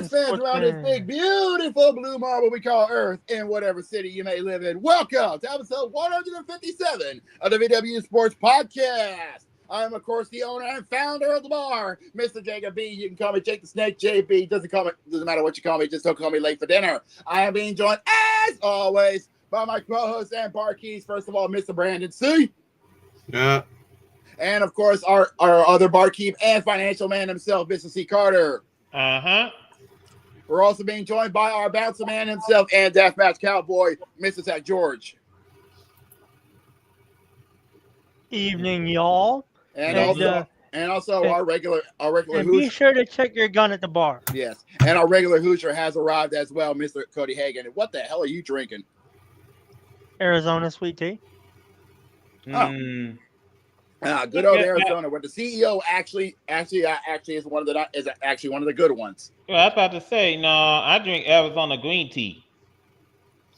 Sports fans around this big, beautiful blue marble we call Earth in whatever city you may live in. Welcome to episode 157 of the VWU Sports Podcast. I am, of course, the owner and founder of the bar, Mr. Jacob B. You can call me Jake the Snake, JB. Doesn't matter what you call me, just don't call me late for dinner. I am being joined, as always, by my co-host and bar keys. First of all, Mr. Brandon C. Yeah. And, of course, our other barkeep and financial man himself, Mr. C. Carter. Uh-huh. We're also being joined by our bouncer man himself and deathmatch cowboy, Mr. Zach George. Evening, y'all. And also our regular and Hoosier. be sure to check your gun at the bar. Yes. And our regular Hoosier has arrived as well, Mr. Cody Hagan. What the hell are you drinking? Arizona sweet tea. Mm. Good old Arizona, where the CEO actually is one of the good ones. Well, I was about to say, no, I drink Arizona green tea.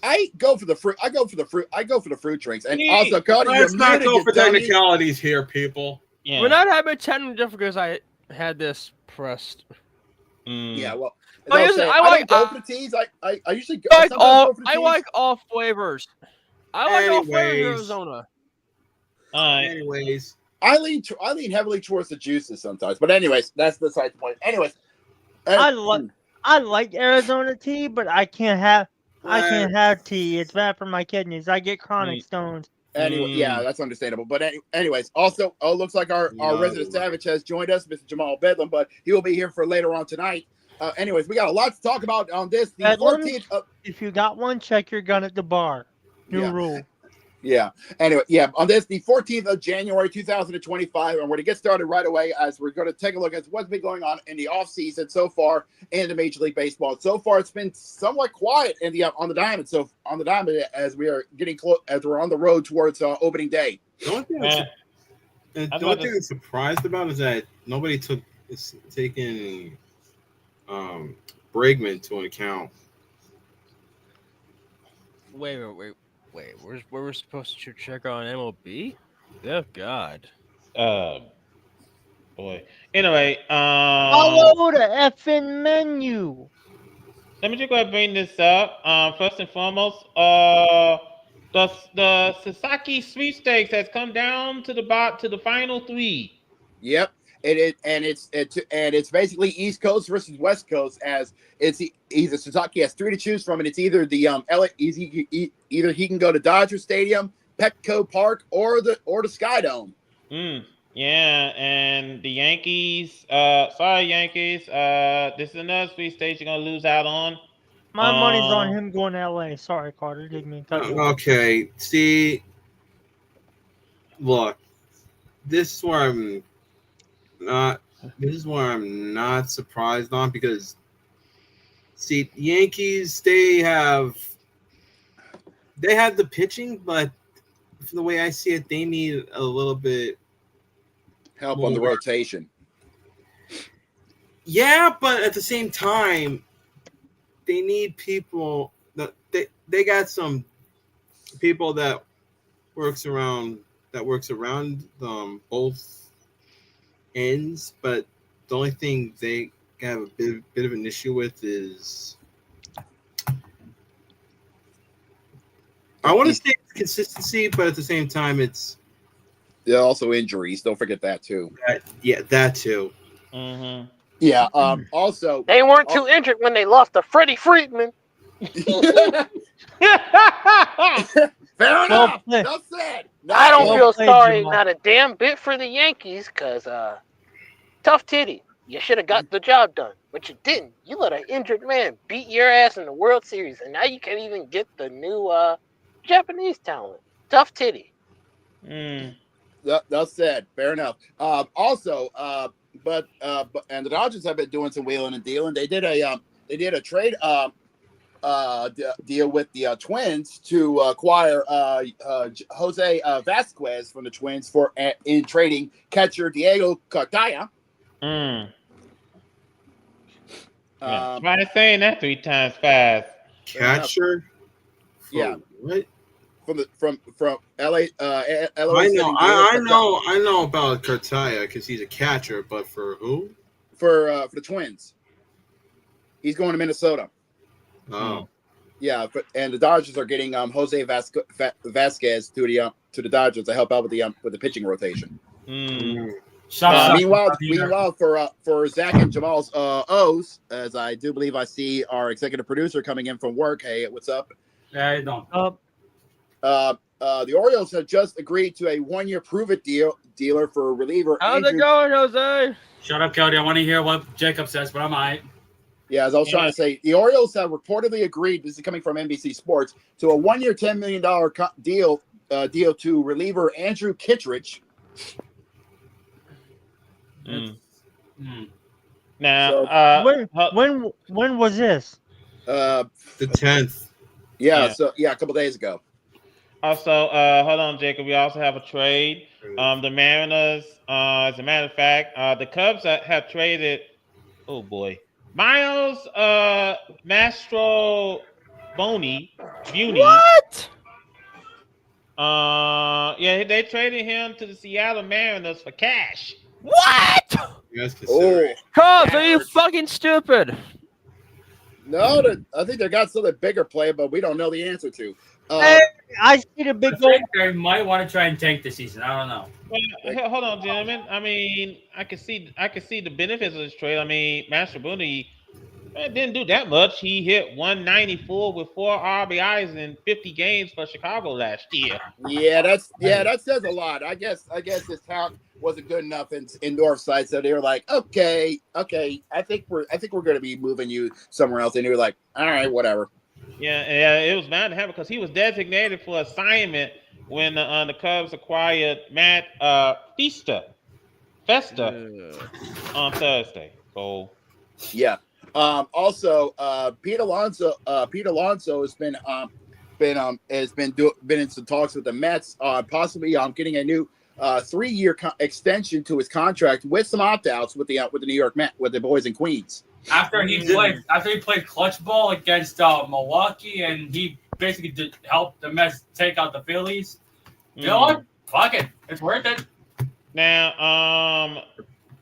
I go for the fruit drinks. And also, Cody, let's not go for technicalities here, people. Yeah. We're not having technical just because I had this pressed. Yeah, well, I like both the teas. I usually go. I like all flavors. I like all flavors of Arizona. Anyways, I lean heavily towards the juices sometimes, but anyways, that's beside the point. Anyways, I like Arizona tea, but I can't have tea. It's bad for my kidneys. I get chronic stones. Anyway, yeah, that's understandable. But anyways, also, looks like our resident savage has joined us, Mr. Jamal Bedlam, but he will be here for later on tonight. Anyways, we got a lot to talk about on this. The Bedlam, 14th. If you got one, check your gun at the bar. New rule. Yeah. Anyway, on this, the 14th of January, 2025, and we're going to get started right away as we're going to take a look at what's been going on in the offseason so far in the Major League Baseball. So far, it's been somewhat quiet on the diamond. So on the diamond, as we are getting close, as we're on the road towards opening day. The only thing I'm surprised about is that nobody is taking Bregman to an account. Wait. We're supposed to check on MLB? Oh God. Boy. Anyway, follow the effing menu. Let me just go ahead and bring this up. First and foremost, the Sasaki sweepstakes has come down to the final three. Yep. It's basically East Coast versus West Coast, as either Sasaki has three to choose from, and it's either the either he can go to Dodger Stadium, Petco Park, or the Skydome. Yeah, and the Yankees. Sorry, Yankees. This is another sweepstakes you're gonna lose out on. My money's on him going to LA. Sorry, Carter. Didn't mean to cut you. Okay. See, look, this is where I'm not surprised on, because see, Yankees, they have the pitching, but from the way I see it, they need a little bit help on the rotation. Yeah, but at the same time, they need people that they got some people that works around both ends, but the only thing they have a bit of an issue with is, I want to say consistency, but at the same time, it's also injuries. Don't forget that too. That too. Mm-hmm. Yeah. Also, they weren't too injured when they lost to Freddie Freeman. Fair enough. Enough said. I don't feel sorry not a damn bit for the Yankees, because tough titty. You should have got the job done, but you didn't. You let an injured man beat your ass in the World Series, and now you can't even get the new Japanese talent. Tough titty. That's said. Fair enough. Also, but the Dodgers have been doing some wheeling and dealing. They did a trade deal with the Twins to acquire Jose Vasquez from the Twins in trading catcher Diego Cartaya. Try saying that 3 times fast. Catcher? Yeah. What? From LA. I know about Cartaya because he's a catcher, but for who? For the Twins. He's going to Minnesota. Oh. Yeah, and the Dodgers are getting Jose Vasquez to the Dodgers to help out with the pitching rotation. Meanwhile, for Zach and Jamal's O's, as I do believe I see our executive producer coming in from work. Hey, what's up? Yeah, no. The Orioles have just agreed to a 1-year prove-it dealer for reliever. How's it going, Jose? Shut up, Cody. I want to hear what Jacob says, but I'm all right. Yeah, as I was trying to say, the Orioles have reportedly agreed, this is coming from NBC Sports, to a 1-year, $10 million deal to reliever Andrew Kittredge. Now, when was this? The 10th. Yeah, so a couple days ago. Also, hold on, Jacob. We also have a trade. The Mariners, as a matter of fact, the Cubs have traded. Oh boy, Miles Mastro Buni. What? Yeah, they traded him to the Seattle Mariners for cash. What? Cubs, are you fucking stupid? No, I think they got something bigger play, but we don't know the answer to. I see the big goal. They might want to try and tank this season. I don't know. Well, hold on, gentlemen. I mean, I can see the benefits of this trade. I mean, Master Booney didn't do that much. He hit 194 with 4 RBIs in 50 games for Chicago last year. Yeah, that says a lot. I guess his talent wasn't good enough in Northside, so they were like, okay, I think we're going to be moving you somewhere else, and they were like, all right, whatever. Yeah, it was bound to happen because he was designated for assignment when the Cubs acquired Matt Festa on Thursday. So yeah. Also, Pete Alonso has been in some talks with the Mets, possibly getting a new 3-year extension to his contract with some opt-outs with the New York Mets, with the boys in Queens. After he played clutch ball against Milwaukee, and he basically helped the Mets take out the Phillies. You know what? Fuck it, it's worth it. Now,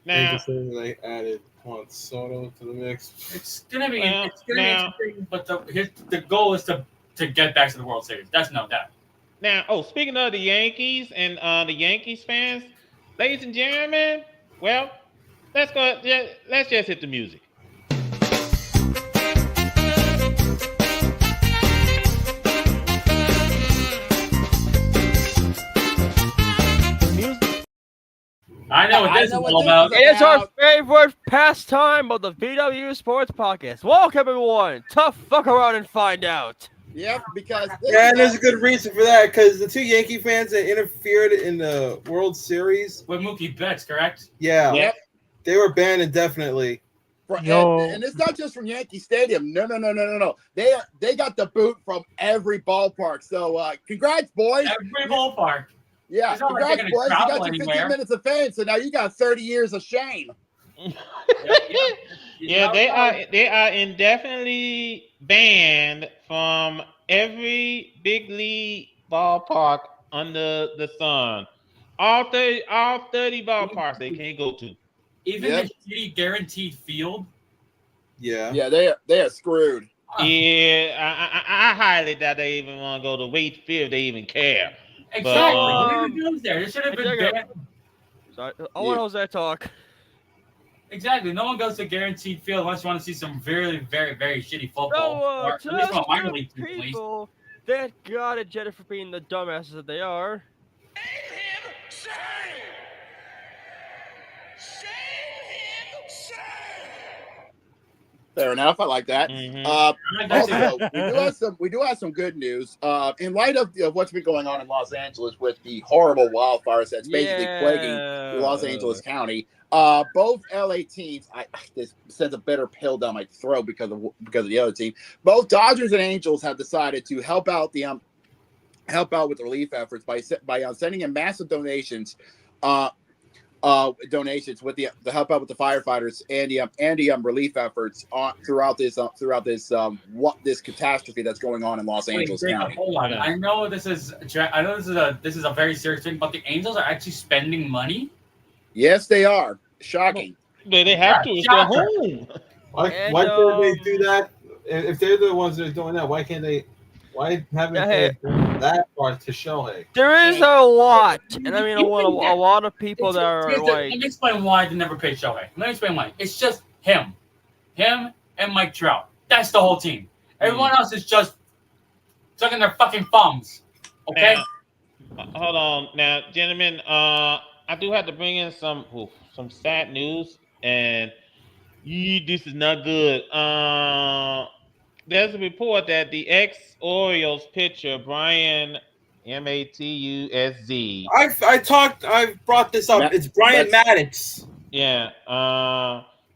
they added Juan Soto to the mix. It's gonna be interesting, but the goal is to get back to the World Series. That's no doubt. Now, speaking of the Yankees and the Yankees fans, ladies and gentlemen, well, let's go. Let's just hit the music. I know what this is all about. It is our favorite pastime of the VWU Sports Podcast. Welcome, everyone. Tough fuck around and find out. Yep, because and there's a good reason for that, because the 2 Yankee fans that interfered in the World Series with Mookie Betts, correct? Yeah. Yep. They were banned indefinitely. And it's not just from Yankee Stadium. No. They got the boot from every ballpark. So congrats, boys. Every ballpark. Yeah, congrats, boys. You got your 15 minutes of fame, so now you got 30 years of shame. Yeah, they are indefinitely banned from every big league ballpark under the sun. All 30 ballparks they can't go to. Even the shitty guaranteed field. Yeah, they are screwed. Yeah, I highly doubt they even want to go to Wade Field if they even care. Exactly. Who even goes there? There should have been banned. Sorry, I want Jose talk. Exactly. No one goes to guaranteed field unless you want to see some very, very, very shitty football. So, or at least from a minor league team, people, thank God at Jennifer being the dumbasses that they are. Fair enough. I like that. Also, we do have some good news. In light of what's been going on in Los Angeles with the horrible wildfires that's basically plaguing Los Angeles County, both LA teams, this sends a bitter pill down my throat because of the other team. Both Dodgers and Angels have decided to help out with the relief efforts by sending in massive donations. Donations with the help out with the firefighters and the relief efforts throughout this catastrophe that's going on in Los Angeles County. Hold on. I know this is a very serious thing, but the Angels are actually spending money. Yes, they are. Shocking. They have to. It's their home. Why And, can't they do that? If they're the ones that are doing that, why can't they? Why haven't they done that part to Shohei? there is a lot, and I mean a You think that- lot of people that are Let like. me explain why they never paid Shohei. Let me explain why. It's just him and Mike Trout. That's the whole team. Everyone else is just sucking their fucking thumbs. Okay. Now, hold on, now, gentlemen. I do have to bring in some sad news, and this is not good. There's a report that the ex-Orioles pitcher Brian Matusz. I brought this up. It's Brian Maddox. Yeah.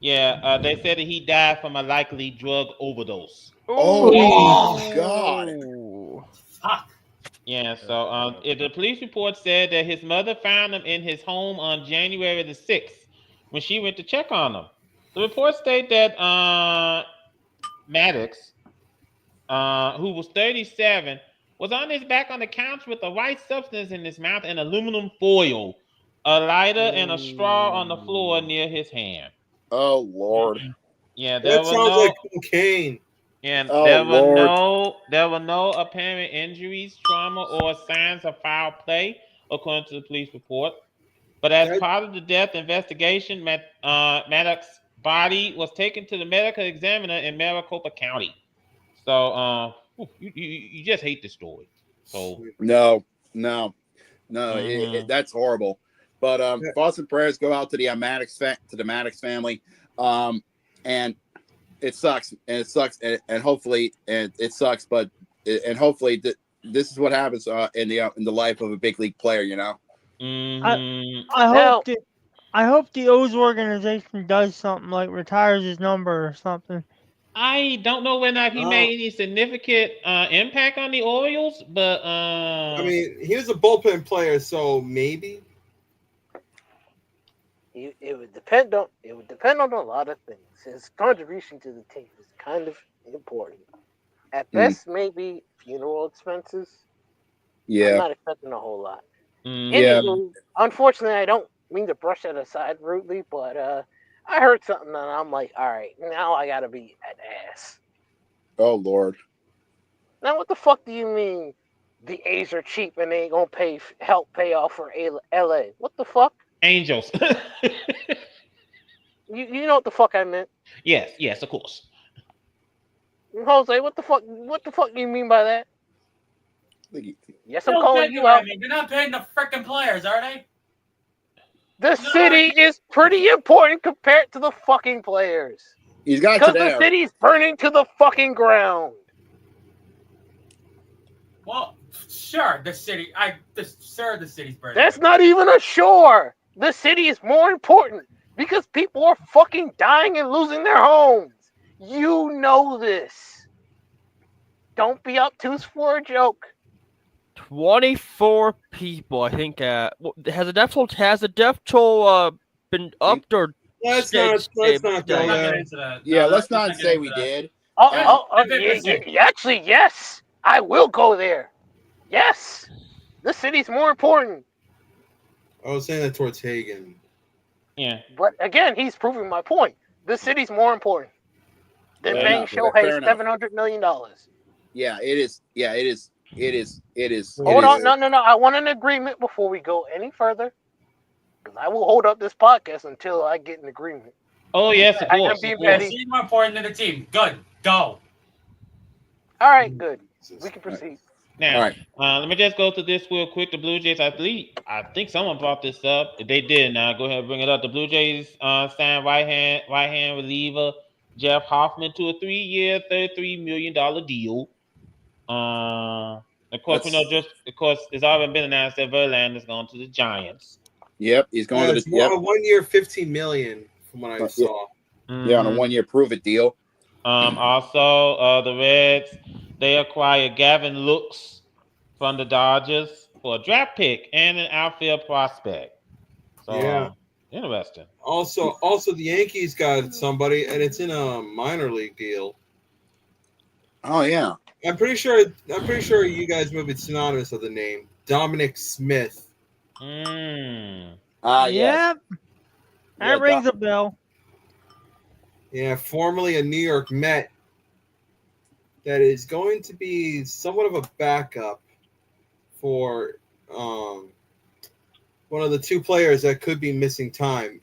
They said that he died from a likely drug overdose. Oh God. Fuck. Yeah. So, the police report said that his mother found him in his home on January the 6th when she went to check on him. The report stated that Maddox, who was 37, was on his back on the couch with a white substance in his mouth and aluminum foil, a lighter, and a straw on the floor near his hand. Oh Lord. Yeah, That sounds like cocaine. And Oh, there were no apparent injuries, trauma, or signs of foul play, according to the police report. But as part of the death investigation, Maddox's body was taken to the medical examiner in Maricopa County. So, you just hate the story. So No, that's horrible. But thoughts and prayers go out to the Maddox family, and it sucks, and hopefully, it sucks, but hopefully this is what happens in the life of a big league player, you know. I hope the O's organization does something like retires his number or something. I don't know whether or not he made any significant impact on the Orioles, but I mean, he was a bullpen player, so maybe. It would depend on a lot of things. His contribution to the team is kind of important. At best, maybe funeral expenses. Yeah, I'm not expecting a whole lot. Yeah. Anywho, unfortunately, I don't mean to brush that aside rudely, but I heard something and I'm like, all right, now I gotta be an ass. Oh Lord. Now, what the fuck do you mean? The A's are cheap and they ain't gonna help pay off for LA. What the fuck? Angels. You know what the fuck I meant? Yes, of course. Jose, what the fuck do you mean by that? Yes, I'm calling you I out. mean, they're not paying the freaking players, are they? The city is pretty important compared to the fucking players. He's got because the city's burning to the fucking ground. Well, sure, the city's burning. That's not even a shore. The city is more important because people are fucking dying and losing their homes. You know this. Don't be obtuse for a joke. 24 people, I think. Has the death toll been upped or? Let's not go there. Yeah, let's not say we did. Actually, yes. I will go there. Yes. The city's more important. I was saying that towards Hagen. Yeah. But again, he's proving my point. The city's more important than paying Shohei $700 million. Yeah, it is. Yeah, it is. It is. Hold on. No. I want an agreement before we go any further. Because I will hold up this podcast until I get an agreement. Oh, yes, of course. I am ready. The city's more important than the team. Good. Go. All right, good. We can proceed. Now, let me just go to this real quick. The Blue Jays, I think someone brought this up. If they did, now go ahead and bring it up. The Blue Jays signed right hand reliever Jeff Hoffman to a 3-year, $33 million deal. Of course, it's already been announced that Verlander is going to the Giants. Yep, he's going to the 1 year, $15 million from what I saw. Yeah, on a 1 year prove it deal. Also, the Reds, they acquired Gavin Lux from the Dodgers for a draft pick and an outfield prospect. So, yeah, interesting. Also, the Yankees got somebody, and it's in a minor league deal. Oh yeah, I'm pretty sure you guys may be synonymous with the name Dominic Smith. Yes. That rings a bell. Yeah, formerly a New York Met. That is going to be somewhat of a backup for one of the two players that could be missing time.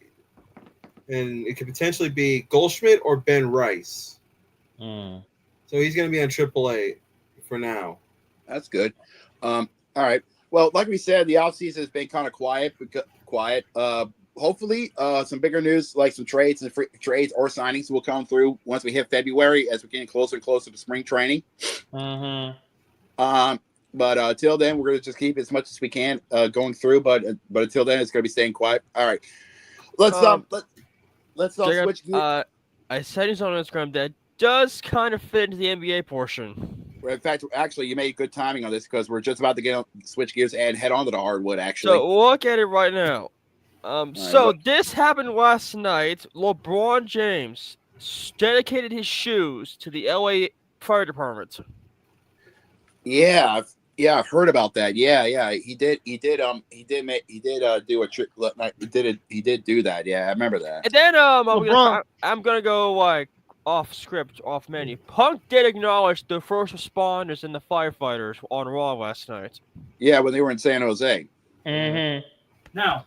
And it could potentially be Goldschmidt or Ben Rice. Mm. So he's going to be on AAA for now. That's good. All right. Well, like we said, the offseason has been kind of quiet. Hopefully, some bigger news like some trades and free trades or signings will come through once we hit February as we're getting closer and closer to spring training. Mm-hmm. But until then, we're gonna just keep as much as we can going through. But until then, it's gonna be staying quiet. All right. Let's Jacob, switch gears. I said he's on Instagram that does kind of fit into the NBA portion. In fact, actually, you made good timing on this because we're just about to switch gears and head on to the hardwood. Actually, So look at it right now. This happened last night. LeBron James dedicated his shoes to the LA Fire Department. Yeah, I've heard about that. Yeah, he did do a trick. He did do that. Yeah, I remember that. And then I'm gonna go like off script, off menu. Punk did acknowledge the first responders and the firefighters on Raw last night. Yeah, when they were in San Jose. Mm-hmm. Now,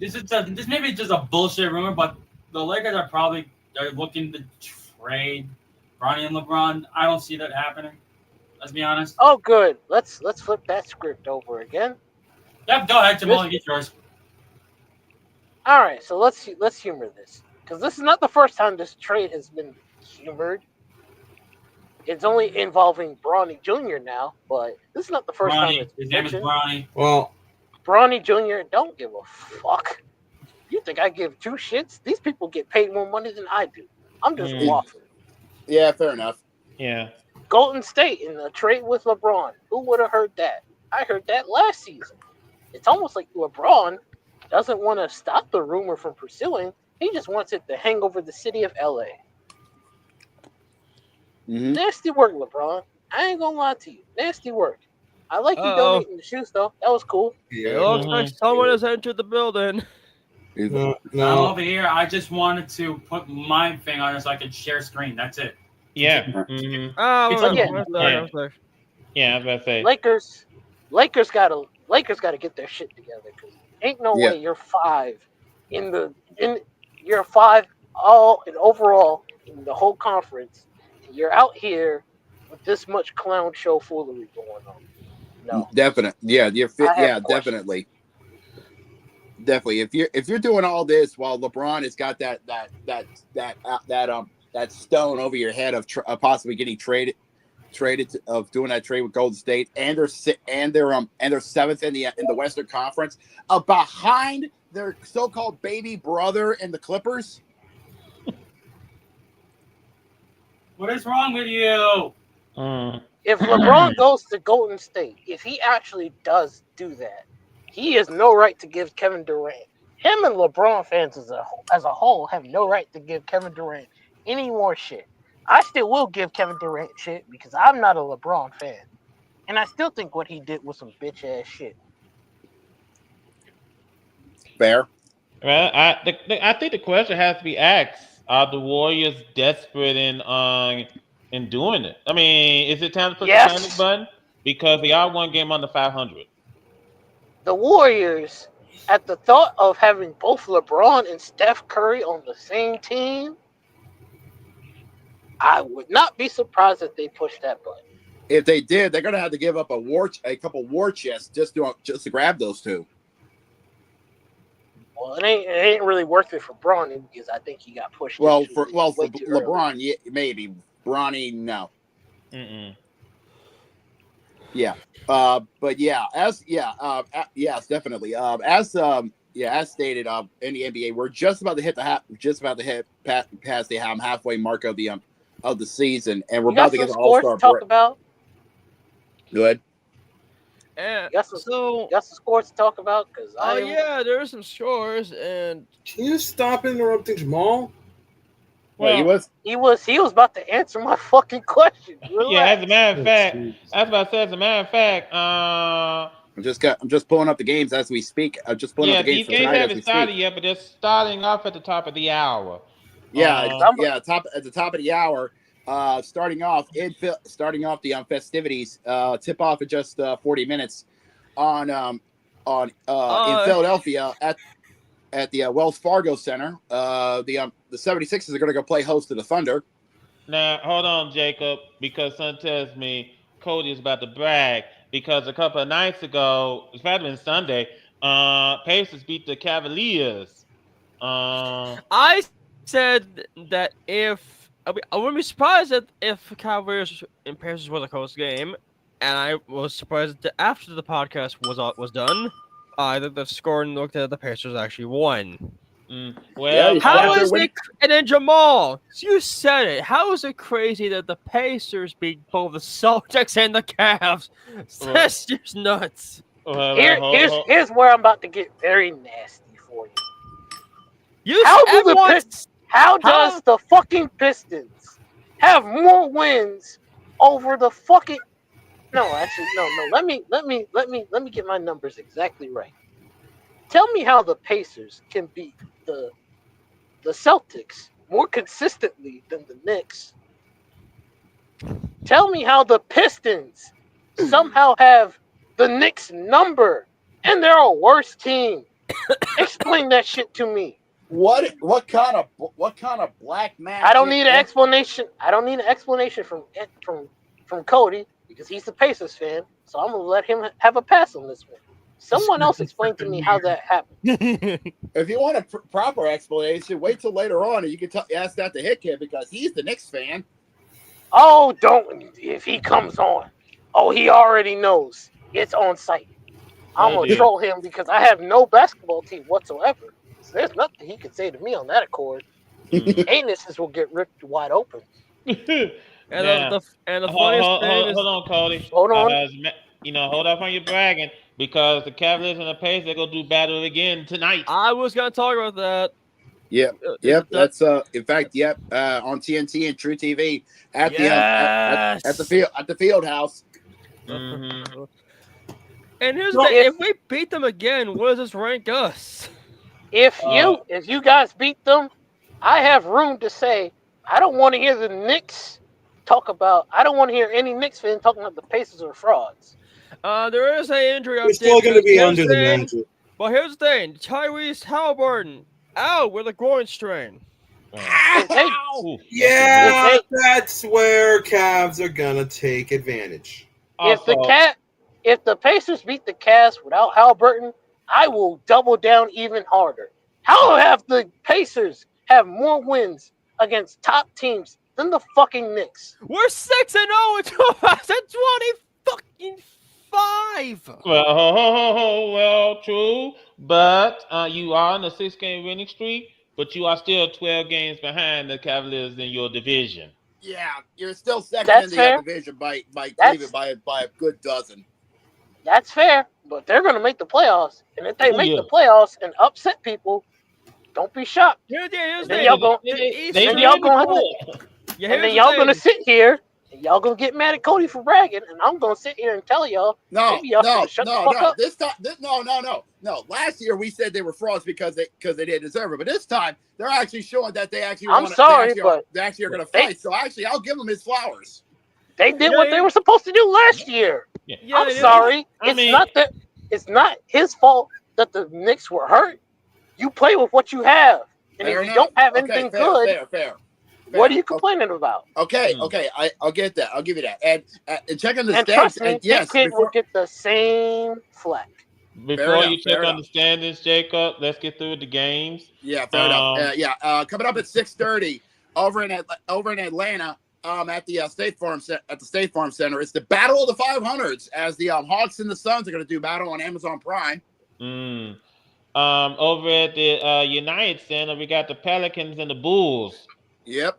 this may be just a bullshit rumor, but the Lakers they're looking to trade Bronny and LeBron. I don't see that happening. Let's be honest. Oh, good. Let's flip that script over again. Yep, go ahead, Jamal. Get yours. All right, so let's humor this because this is not the first time this trade has been humored. It's only involving Bronny Jr. now, but this is not the first time it's His name is mentioned. Bronny. Well, Bronny Jr. don't give a fuck. You think I give two shits? These people get paid more money than I do. I'm just waffling. Yeah, fair enough. Yeah. Golden State in a trade with LeBron. Who would have heard that? I heard that last season. It's almost like LeBron doesn't want to stop the rumor from pursuing. He just wants it to hang over the city of LA. Mm-hmm. Nasty work, LeBron. I ain't gonna lie to you. Nasty work. I like you donating the shoes, though. That was cool. It looks like someone has entered the building. No. I'm over here. I just wanted to put my thing on it so I could share screen. That's it. Yeah. Mm-hmm. Yeah, I was about to say. Lakers gotta get their shit together because ain't no way you're five you're five overall in the whole conference. And you're out here with this much clown show foolery going on. No, definitely. Yeah, questions. definitely. If you're doing all this while LeBron has got that stone over your head of possibly getting traded of doing that trade with Golden State, and they're seventh in the Western Conference, behind their so-called baby brother in the Clippers. What is wrong with you? If LeBron goes to Golden State, if he actually does do that, he has no right to give Kevin Durant. Him and LeBron fans as a whole have no right to give Kevin Durant any more shit. I still will give Kevin Durant shit because I'm not a LeBron fan. And I still think what he did was some bitch ass shit. Fair. Well, I think the question has to be asked: are the Warriors desperate in doing it? I mean, is it time to push the panic button? Because they are one game under 500. The Warriors, at the thought of having both LeBron and Steph Curry on the same team, I would not be surprised if they pushed that button. If they did, they're gonna have to give up a couple war chests just to grab those two. Well, it ain't really worth it for Bronny because I think he got pushed. For LeBron, yeah, maybe. Bronny, no. Mm-mm. Yeah. But yeah, yes, definitely. As stated, in the NBA, we're just about to hit past the halfway mark of the season, and we're about to get the All-Star break. About? Good. And got some scores to talk about? There are some scores, and can you stop interrupting Jamal? Well, he was about to answer my fucking question. Relax. Yeah, as a matter of fact, I'm just pulling up the games as we speak. I'm just pulling up the games for tonight as we speak. These games haven't started yet, but they're starting off at the top of the hour. Yeah, top at the top of the hour. Starting off the festivities. Tip off in just 40 minutes in Philadelphia at the Wells Fargo Center. The 76ers are going to go play host to the Thunder. Now, hold on, Jacob, because son tells me Cody is about to brag because a couple of nights ago, it's probably been Sunday, Pacers beat the Cavaliers. I said that I wouldn't be surprised if Cavaliers and Pacers was a close game, and I was surprised that after the podcast was done, that the score looked at the Pacers actually won. Well, how is it? And then Jamal, you said it. How is it crazy that the Pacers beat both the Celtics and the Cavs? That's just nuts. Here's where I'm about to get very nasty for you. How does the fucking Pistons have more wins over the fucking? No, actually, no. Let me get my numbers exactly right. Tell me how the Pacers can beat the Celtics more consistently than the Knicks. Tell me how the Pistons somehow have the Knicks number and they're a worse team. Explain that shit to me. What kind of black man? I don't need an explanation. I don't need an explanation from Cody because he's the Pacers fan. So I'm gonna let him have a pass on this one. Someone else explain to me how that happened. If you want a proper explanation, wait till later on, and you can ask that to Hickhead because he's the Knicks fan. Oh, don't! If he comes on, he already knows it's on site. I'm gonna troll him because I have no basketball team whatsoever. So there's nothing he can say to me on that accord. Anuses will get ripped wide open. The funniest thing is, hold on, Cody. Hold on. Hold off on your bragging because the Cavaliers and the Pacers they're gonna do battle again tonight. I was gonna talk about that. Yep. That's in fact, on TNT and True TV at the field house. Mm-hmm. And here's the thing: if we beat them again, what does this rank us? If you guys beat them, I have room to say I don't want to hear the Knicks talk about. I don't want to hear any Knicks fan talking about the Pacers are frauds. There is an injury update. We're still going to be under the Magic. But here's the thing: Tyrese Halliburton out with a groin strain. Ow! Yeah, that's where Cavs are gonna take advantage. If the Pacers beat the Cavs without Halliburton, I will double down even harder. How have the Pacers have more wins against top teams than the fucking Knicks? We're 6-0 in 2025. Well, true, but you are on a 6-game winning streak, but you are still 12 games behind the Cavaliers in your division. Yeah, you're still second in the division by Cleveland by a good dozen. That's fair, but they're going to make the playoffs, and if they make the playoffs and upset people, don't be shocked. Then y'all going to sit here. Y'all gonna get mad at Cody for bragging, and I'm gonna sit here and tell y'all. No. Shut the fuck up. This time, no. Last year we said they were frauds because they didn't deserve it, but this time they're actually showing that they actually. They actually are gonna fight. So actually, I'll give them his flowers. They did what they were supposed to do last year. Yeah, I'm sorry. It's not his fault that the Knicks were hurt. You play with what you have, and if you don't have anything good, fair. What are you complaining about? Okay, I'll get that. I'll give you that. And checking the stats, trust me, this kid will get the same flack. Before you check on the standings, Jacob, let's get through the games. Yeah, fair enough. Coming up at 6:30 over in Atlanta, at the State Farm Center, it's the Battle of the 500s as the Hawks and the Suns are going to do battle on Amazon Prime. Over at the United Center, we got the Pelicans and the Bulls. Yep.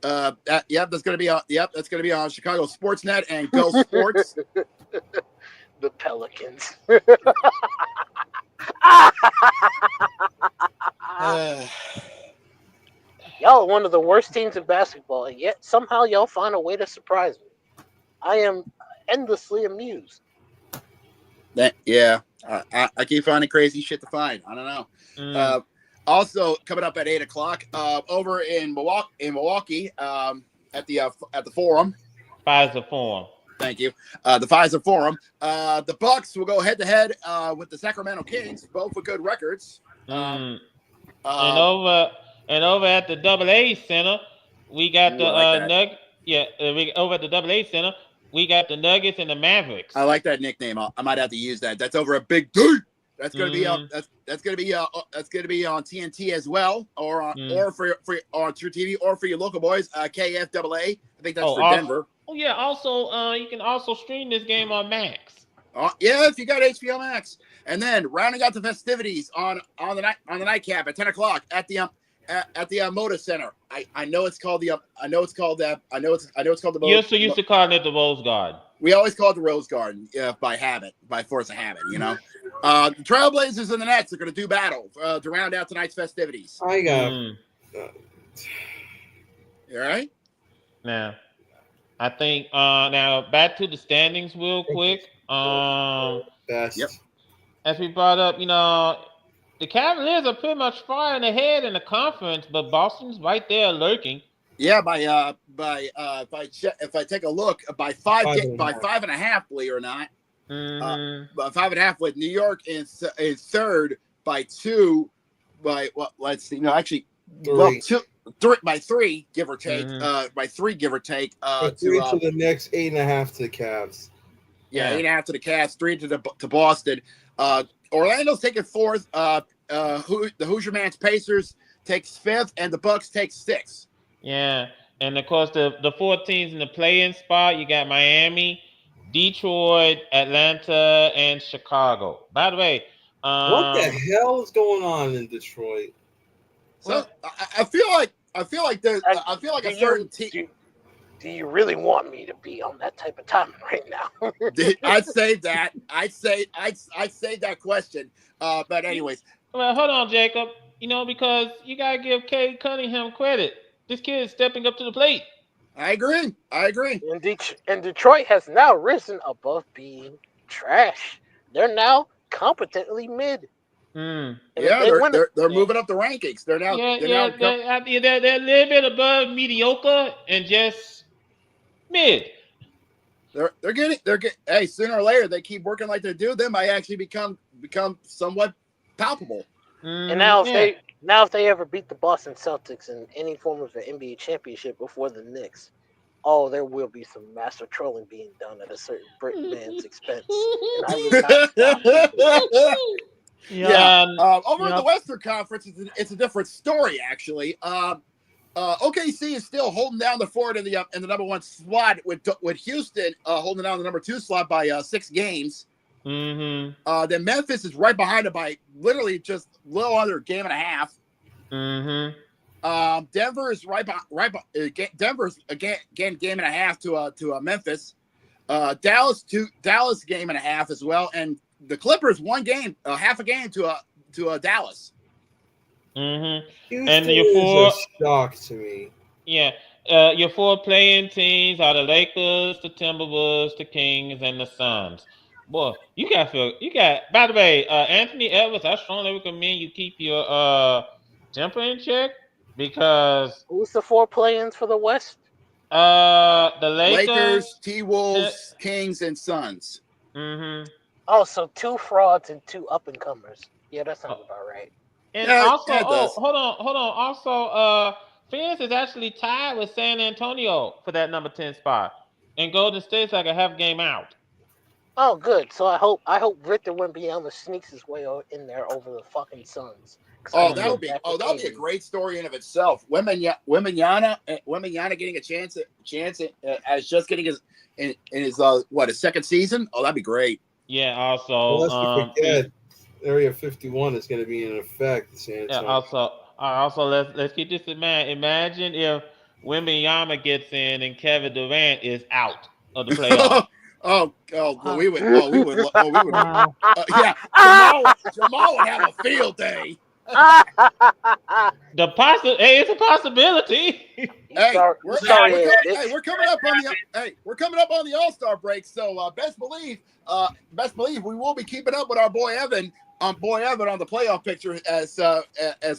That's gonna be on Chicago Sportsnet and Go Sports. The Pelicans. Y'all are one of the worst teams in basketball, and yet somehow y'all find a way to surprise me. I am endlessly amused. I keep finding crazy shit to find. I don't know. Also coming up at 8:00 over in Milwaukee at the Forum. Pfizer Forum. Thank you. The Pfizer Forum. The Bucks will go head to head with the Sacramento Kings, both with good records. And over at the AA Center, we got the Nuggets. Yeah, over at the AA Center, we got the Nuggets and the Mavericks. I like that nickname. I might have to use that. That's over at Big D. That's gonna be that's gonna be on TNT as well, or for on True TV, or for your local boys, KFAA. I think that's for Denver. Oh yeah. Also, you can also stream this game on Max. Yeah, if you got HBO Max. And then rounding out the festivities on the nightcap at 10:00 at the Moda Center. I know it's called the Moda. You're so used to calling it the Rose Garden. We always call it the Rose Garden, by force of habit, you know. The Trailblazers and the Nets are going to do battle to round out tonight's festivities. I got. You all right? Now, I think now back to the standings real quick. Best. Yep. As we brought up, the Cavaliers are pretty much far ahead in the conference, but Boston's right there lurking. Yeah, if I take a look by 5.5, believe it or not, by 5.5 with New York in third by 2 by let's see, no, actually, by 3 give or take, by 3 give or take, 3 to the Knicks, 8.5 to the Cavs. Yeah, 8.5 to the Cavs, 3 to Boston. Orlando's taking 4th. The Hoosier Man's Pacers takes 5th, and the Bucks take 6th. Yeah, and of course the 4 teams in the play-in spot, you got Miami, Detroit, Atlanta, and Chicago. By the way, what the hell is going on in Detroit? So I feel like there's a certain team. Do you really want me to be on that type of time right now? I'd say that. I'd say that question. But anyways. Well, hold on, Jacob. Because you gotta give Cade Cunningham credit. This kid is stepping up to the plate. I agree. And Detroit has now risen above being trash. They're now competently mid. Yeah, they're moving up the rankings. They're now they're a little bit above mediocre and just mid. They're getting. Hey, sooner or later they keep working like they do. They might actually become somewhat palpable. And now if they ever beat the Boston Celtics in any form of an NBA championship before the Knicks, there will be some master trolling being done at a certain Britain man's expense. And I would not stop. Over in the Western Conference, it's a different story actually. OKC is still holding down the fort in the number 1 slot with Houston holding down the number 2 slot by 6 games. Then Memphis is right behind it by literally just a little under a game and a half. Denver is Denver's again game and a half to Memphis. Dallas game and a half as well, and the Clippers half a game to Dallas. Houston and your 4 is a shock to me. Yeah, your 4 playing teams are the Lakers, the Timberwolves, the Kings, and the Suns. Boy, you got. By the way, Anthony Edwards, I strongly recommend you keep your temper in check because who's the 4 play-ins for the West? The Lakers, T-Wolves, Kings, and Suns. Oh, so 2 frauds and 2 up-and-comers. Yeah, that sounds about right. And hold on. Also, Phoenix is actually tied with San Antonio for that number 10 spot, and Golden State's like a half game out. Oh, good. So I hope Victor Wembanyama sneaks his way in there over the fucking Suns. That would be a great story in of itself. Wembanyama getting a chance as just getting his in his his second season. Oh, that'd be great. Yeah. Also, forget, Area 51 is going to be in effect. Also, let's keep this in mind. Imagine if Wembanyama gets in and Kevin Durant is out of the playoffs. We would. Yeah, Jamal would have a field day. It's a possibility. We're coming up on the All-Star break. So best believe we will be keeping up with our boy Evan Boy Evan on the playoff picture as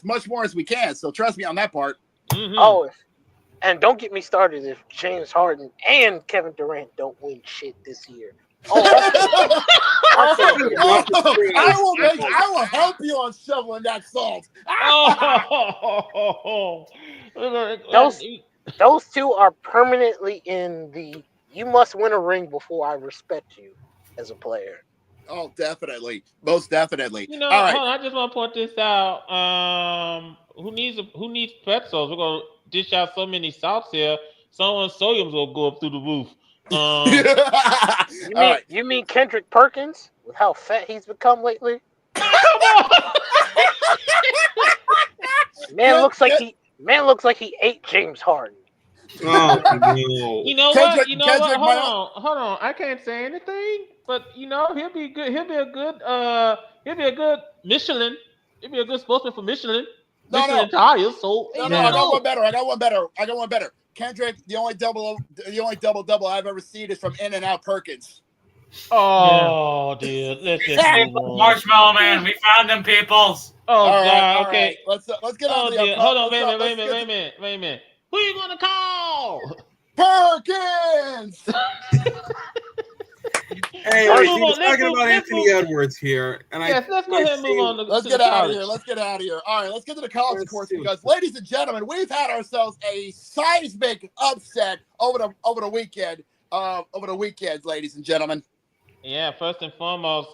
much more as we can. So trust me on that part. Mhm. Oh, and don't get me started if James Harden and Kevin Durant don't win shit this year. Oh, I will help you on shoveling that salt. those two are permanently in the you must win a ring before I respect you as a player. Oh, definitely, most definitely. You know, All right. hold on, I just want to point this out. Who needs pretzels? We're gonna dish out so many salts here. Someone's sodiums will go up through the roof. You mean Kendrick Perkins with how fat he's become lately? Come on. Man looks like he ate James Harden. Oh, no. You know what? Hold on. I can't say anything, but he'll be good. He'll be a good Michelin. He'll be a good spokesman for Michelin. Michelin tires. So I got one better. Kendrick, the only double I've ever seen is from In-N-Out Perkins. Oh, dude, let's just Marshmallow Man, we found them peoples. Oh God, okay. Right. Let's get on the. Hold on, wait a minute. Who are you gonna call? Perkins. Hey, we're talking about Anthony Edwards here, and let's go ahead and move on. Let's get out of here. All right, let's get to the college course because, ladies and gentlemen, we've had ourselves a seismic upset over the weekend. Over the weekends, ladies and gentlemen. Yeah, first and foremost,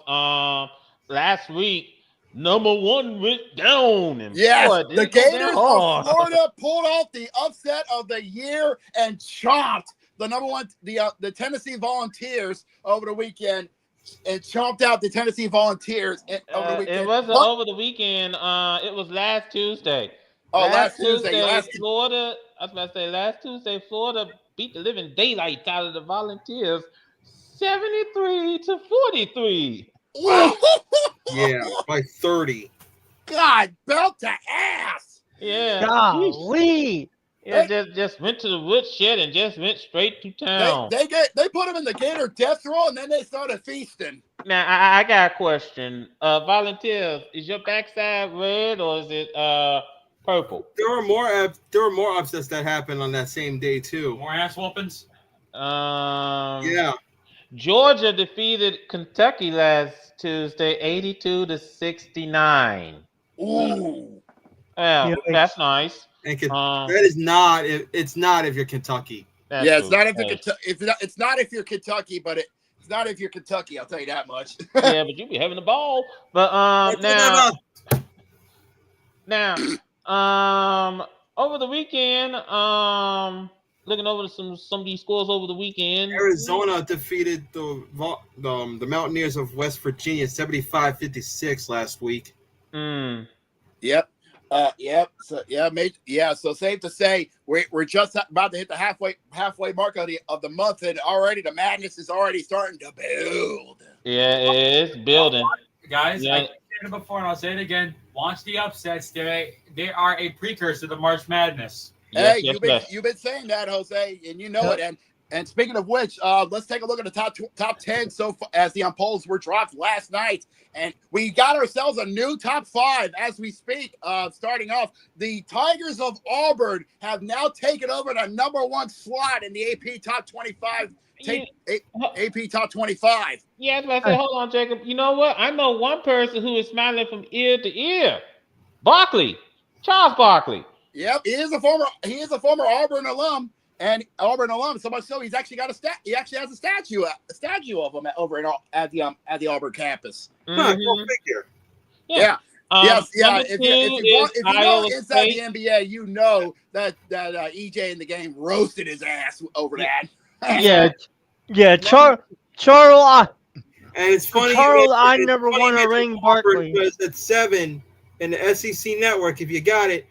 last week, number 1 went down. And the Gators of Florida pulled off the upset of the year and chomped the number 1, the Tennessee Volunteers over the weekend, and chomped out the Tennessee Volunteers over the weekend. It wasn't over the weekend. It was last Tuesday. Oh, last Tuesday. Florida. I was about to say last Tuesday, Florida beat the living daylights out of the Volunteers, 73-43. Yeah, by 30. God, belt to ass. Yeah. Golly. Yeah, just went to the woodshed and just went straight to town. They put him in the Gator death row and then they started feasting. Now I got a question. Volunteers, is your backside red or is it purple? There were more upsets that happened on that same day too. More ass whoopings. Yeah. Georgia defeated Kentucky last Tuesday, 82-69. Ooh. Well, that's nice. And that is not. It's not if you're Kentucky. It's not if you're it's not if you're Kentucky, but it's not if you're Kentucky. I'll tell you that much. Yeah, but you be having the ball. But now over the weekend, looking over some of these scores over the weekend. Arizona defeated the Mountaineers of West Virginia 75-56 last week. Yep. So safe to say we're just about to hit the halfway mark of the month, and already the madness is already starting to build. Yeah, it's building, guys. I said it before, and I'll say it again. Watch the upsets. They are a precursor to March Madness. Hey, you've been saying that, Jose, and you know it. And speaking of which, let's take a look at the top 10 so far, as the polls were dropped last night, and we got ourselves a new top 5 as we speak. Starting off, the Tigers of Auburn have now taken over the number 1 slot in the AP Top 25. AP Top 25. Yeah, I was about to say, hold on, Jacob. You know what? I know one person who is smiling from ear to ear. Charles Barkley. Yep, he is a former Auburn alum. And Auburn alum, so much so he's actually got he actually has a statue of him over at the Auburn campus. Go figure. Yeah. If you know inside the NBA, you know that EJ in the game roasted his ass over that. Charles. And it's funny. Charles, I never won a ring, Barkley. Because at 7 in the SEC network, if you got it,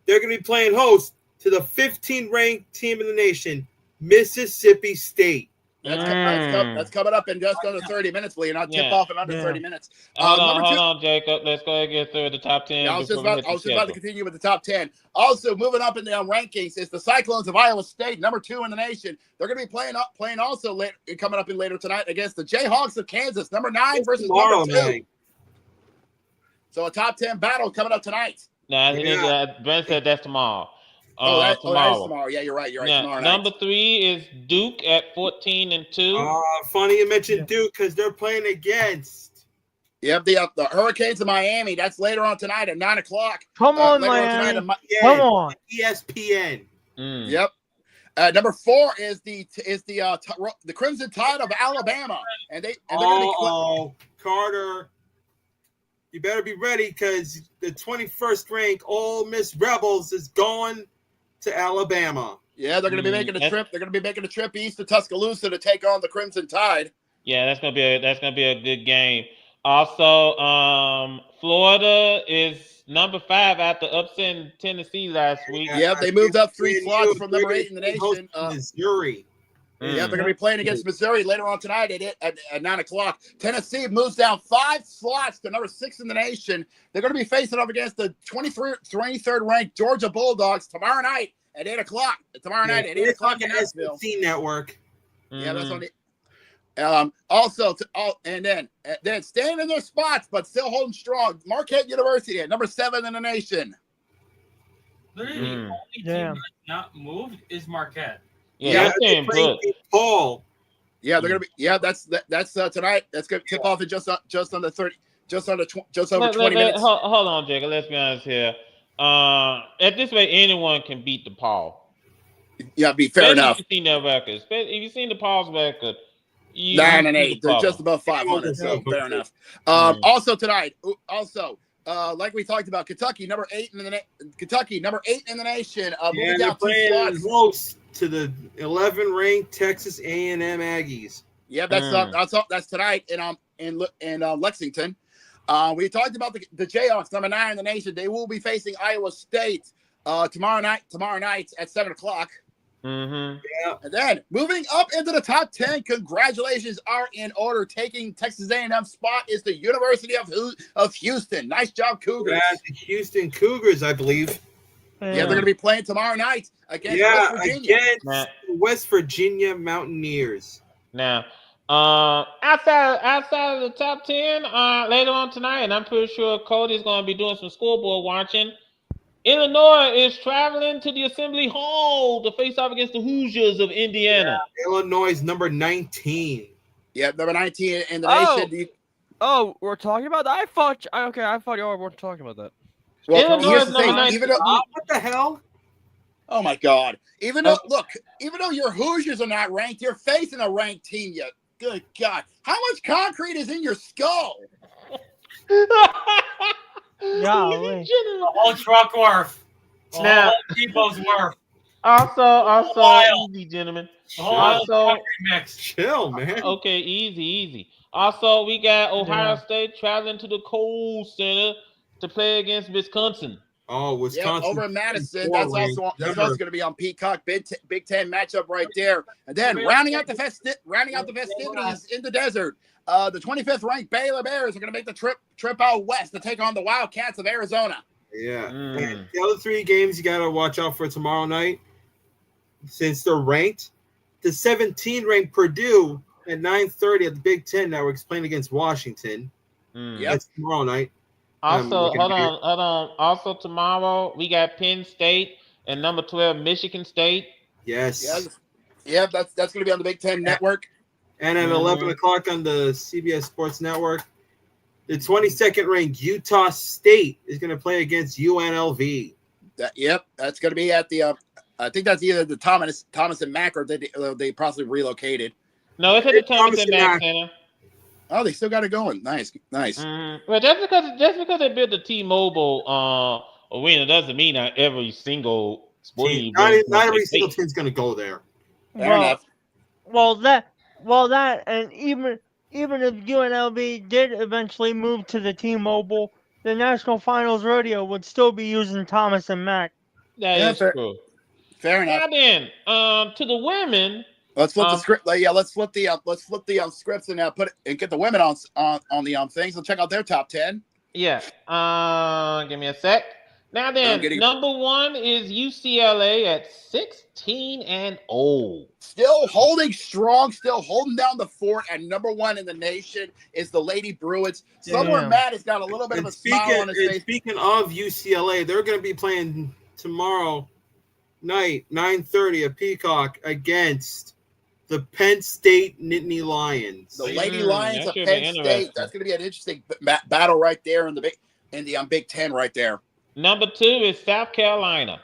they're going to be playing host to the 15th ranked team in the nation, Mississippi State. That's coming up in just under 30 minutes, Lee, and I'll tip off in under 30 minutes. Hold on, Jacob. Let's go ahead and get through the top 10. I was just about to continue with the top 10. Also, moving up in the rankings is the Cyclones of Iowa State, number 2 in the nation. They're going to be playing also coming up in later tonight against the Jayhawks of Kansas, number 9 versus number 2. So a top 10 battle coming up tonight. Nah, Brent said that's tomorrow. That is tomorrow. Yeah, you're right. Now, Tomorrow night. number 3 is Duke at 14-2. Funny you mentioned Duke because they're playing against. Yep, the Hurricanes of Miami. That's later on tonight at 9:00. Come on, Miami. Come on. ESPN. Yep. Number 4 is the Crimson Tide of Alabama, and they're going to be Carter. You better be ready because the 21st ranked Ole Miss Rebels is going to Alabama. Yeah, they're going to be making a trip. They're going to be making a trip east to Tuscaloosa to take on the Crimson Tide. Yeah, that's gonna be a good game. Also, Florida is number 5 after upsetting Tennessee last week. Yeah, they moved up 3 slots from number 8 in the nation. Missouri. Yeah, they're going to be playing against Missouri later on tonight at 9:00. Tennessee moves down 5 slots to number 6 in the nation. They're going to be facing off against the 23rd ranked Georgia Bulldogs tomorrow night at 8:00. Tomorrow night at 8:00 in Nashville. SEC Network. Yeah, that's on the. And then staying in their spots but still holding strong. Marquette University at number 7 in the nation. Literally, the only team that's not moved is Marquette. Yeah, they're playing Paul. Yeah, they're gonna be. Yeah, that's tonight. That's gonna tip off in just under 30, just over 20 minutes. Hold on, Jacob. Let's be honest here. At this rate, anyone can beat the Paul. Yeah, be fair enough. If you've seen their records, if you've seen the Paul's record, 9-8. They're just above 500. So fair enough. Also tonight, like we talked about, Kentucky number 8 in the nation. Moving down 2 slots to the 11 ranked Texas A&M Aggies. Yeah, that's tonight in Lexington. We talked about the Jayhawks, number 9 in the nation. They will be facing Iowa State tomorrow night at 7:00. Yeah. And then moving up into the top 10, congratulations are in order. Taking Texas A&M spot is the University of Houston. Nice job, Cougars. Yeah, the Houston Cougars, I believe. Yeah, they're going to be playing tomorrow night against West Virginia. Against West Virginia Mountaineers. Now, outside of the top 10, later on tonight, and I'm pretty sure Cody's going to be doing some scoreboard watching. Illinois is traveling to the Assembly Hall to face off against the Hoosiers of Indiana. Yeah, Illinois is number 19. Yeah, number 19 in the nation. We're talking about that? I thought y'all weren't talking about that. Well, Illinois is number 19. What the hell? Oh my God! Even though your Hoosiers are not ranked, you're facing a ranked team. Yet, good God! How much concrete is in your skull? The whole truck worth. Now, Depot's worth. Also, easy, gentlemen. Chill, man. Okay, easy. Also, we got Ohio State traveling to the Kohl Center to play against Wisconsin. Oh, Wisconsin. Yeah, over in Madison. That's also going to be on Peacock. Big Ten matchup right there. And then rounding out the festivities in the desert. The 25th ranked Baylor Bears are going to make the trip out west to take on the Wildcats of Arizona. Yeah. And the other 3 games you got to watch out for tomorrow night, since they're ranked. The 17 ranked Purdue at 9:30 at the Big Ten Network is playing against Washington. That's tomorrow night. Also, hold on. Also, tomorrow we got Penn State and number 12 Michigan State. Yes. Yeah, that's going to be on the Big Ten Network. And at 11 o'clock on the CBS Sports Network, the 22nd ranked Utah State is going to play against UNLV. That's going to be at the. I think that's either the Thomas and Mack, or they possibly relocated. No, it's at the Thomas and Mack Center. Oh, they still got it going. Nice. Well, just because they built the T-Mobile arena doesn't mean that every single sporting event. Not every single team's going to go there. Fair enough. And even if UNLV did eventually move to the T-Mobile, the National Finals Rodeo would still be using Thomas and Mack. That is true. Fair enough. Now then, to the women. Let's flip the script. Let's flip the scripts and get the women on the things. Let's check out their top 10. Yeah. Give me a sec. Now then, number 1 is UCLA at 16-0. Still holding strong, still holding down the fort. And number 1 in the nation is the Lady Bruins. Somewhere Matt has got a little bit of a smile on his face. Speaking of UCLA, they're going to be playing tomorrow night, 9:30 at Peacock against the Penn State Nittany Lions. The Lady Lions of Penn State. That's going to be an interesting battle right there in the Big Ten right there. Number 2 is South Carolina.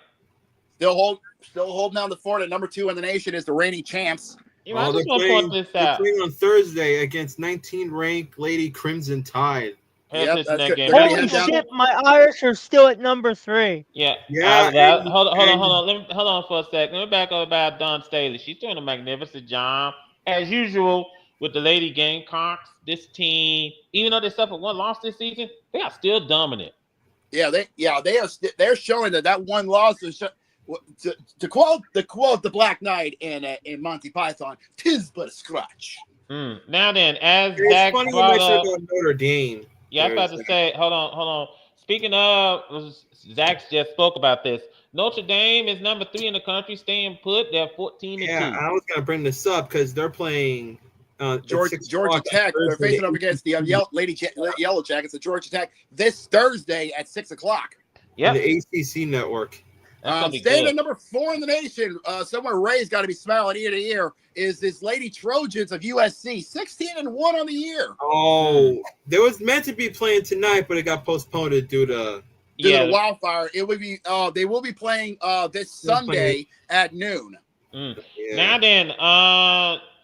Still holding down the fort. And number 2 in the nation is the reigning champs. They're playing on Thursday against 19-ranked Lady Crimson Tide. Yep, holy shit! My Irish are still at number 3. Yeah. Hold on for a second. Let me back up about Dawn Staley. She's doing a magnificent job as usual with the Lady Gamecocks. This team, even though they suffered one loss this season, they are still dominant. They're showing that one loss is to quote the Black Knight in Monty Python, "'Tis but a scratch." Now then, as it's Zach funny brought you up, mentioned Notre Dame. Yeah, I was about to say, hold on. Speaking of, Zach just spoke about this. Notre Dame is number 3 in the country, staying put. They're 14-2. Yeah, I was going to bring this up because they're playing Georgia Tech. They're facing up against the Yellow Jackets at Georgia Tech this Thursday at 6:00. Yeah, the ACC network. Staying at number 4 in the nation, somewhere Ray's got to be smiling ear to ear, is this Lady Trojans of USC, 16-1 on the year. Oh, they was meant to be playing tonight, but it got postponed due to the wildfire. It would be they will be playing this Sunday at noon. Yeah. Now then,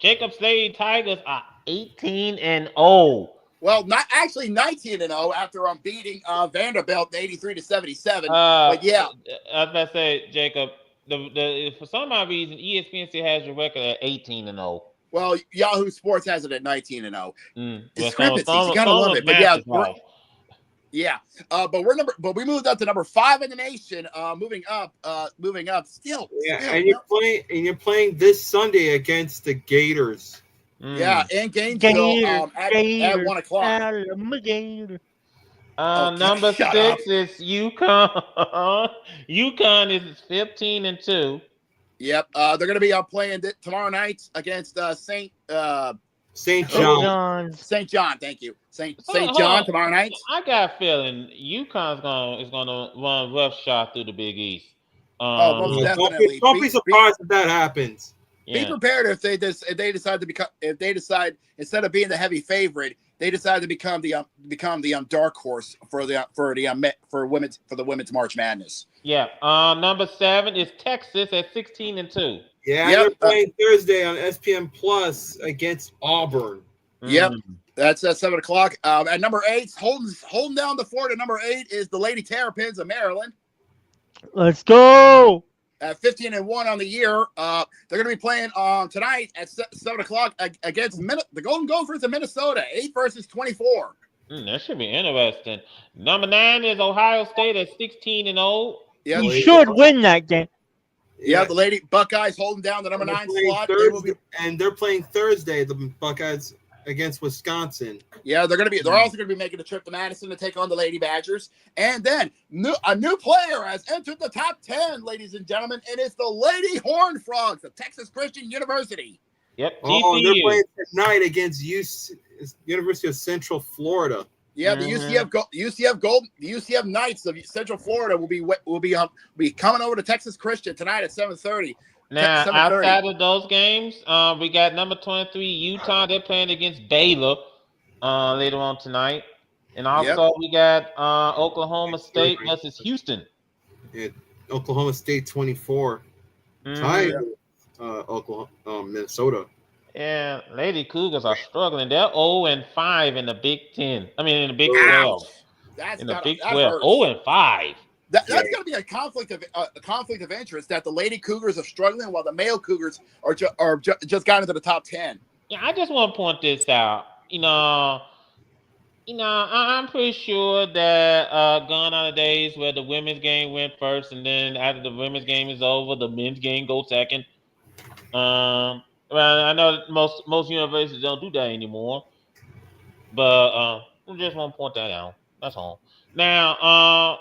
Jacob Slade Tigers are 18-0. Well, not actually 19-0 after beating Vanderbilt 83-77. But yeah, I was about to say, Jacob, for some odd reason, ESPN still has your record at 18-0. Well, Yahoo Sports has it at 19-0. Discrepancies, you gotta love it. But yeah, but we moved up to number 5 in the nation. Moving up. Still. And you're playing this Sunday against the Gators. Yeah, in Gainesville at 1:00. Number 6 is UConn. UConn is 15-2. Yep, they're going to be playing tomorrow night against St. John. St. John, thank you. St. John tomorrow night. I got a feeling UConn is gonna run roughshod through the Big East. Most definitely. Don't be surprised if that happens. Yeah. Be prepared if they decide instead of being the heavy favorite, they decide to become the dark horse for the women's March Madness. Yeah. Number 7 is Texas at 16-2. Yeah, they're playing Thursday on SPM Plus against Auburn. Yep. That's at 7:00. At number 8, holding down the fort at number 8 is the Lady Terrapins of Maryland. Let's go. At 15-1 on the year, they're going to be playing tonight at 7:00 against the Golden Gophers of Minnesota, 8 versus 24. That should be interesting. Number 9 is Ohio State at 16-0. Yeah, you should win that game. Yeah, the Lady Buckeyes holding down the number 9 slot. They're playing Thursday, the Buckeyes against Wisconsin. Yeah, they're also going to be making a trip to Madison to take on the Lady Badgers. And then a new player has entered the top 10, ladies and gentlemen, and it's the Lady Horned Frogs of Texas Christian University. Yep. They're playing tonight against University of Central Florida. Yeah, the UCF Knights of Central Florida will be coming over to Texas Christian tonight at 7:30. Now, outside of those games, we got number 23 Utah. They're playing against Baylor later on tonight, and also we got Oklahoma State versus Houston. Yeah, Oklahoma State 24. Tied Minnesota. Yeah, Lady Cougars are struggling. They're 0-5 in the Big 10. I mean, in the Big 12. In the Big 12, 0-5. That's going to be a conflict of interest that the Lady Cougars are struggling while the male Cougars are just got into the top 10. Yeah, I just want to point this out. I'm pretty sure that gone are the days where the women's game went first, and then after the women's game is over, the men's game goes second. Well, I know most universities don't do that anymore, but I just want to point that out. That's all. Now,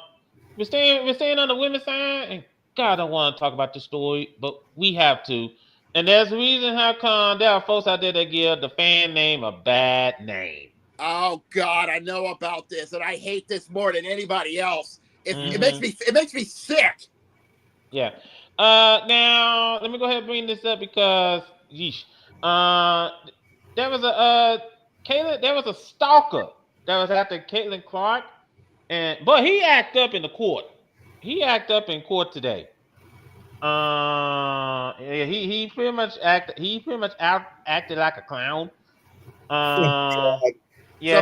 We're staying on the women's side, and God, I don't want to talk about this story, but we have to. And there's a reason how come there are folks out there that give the fan name a bad name. Oh God, I know about this, and I hate this more than anybody else. It Mm-hmm. makes me sick. Yeah. Now let me go ahead and bring this up because, yeesh. There was a stalker that was after Caitlin Clark, but he acted up in the court. He acted up in court today. Yeah, he pretty much acted like a clown. Yeah,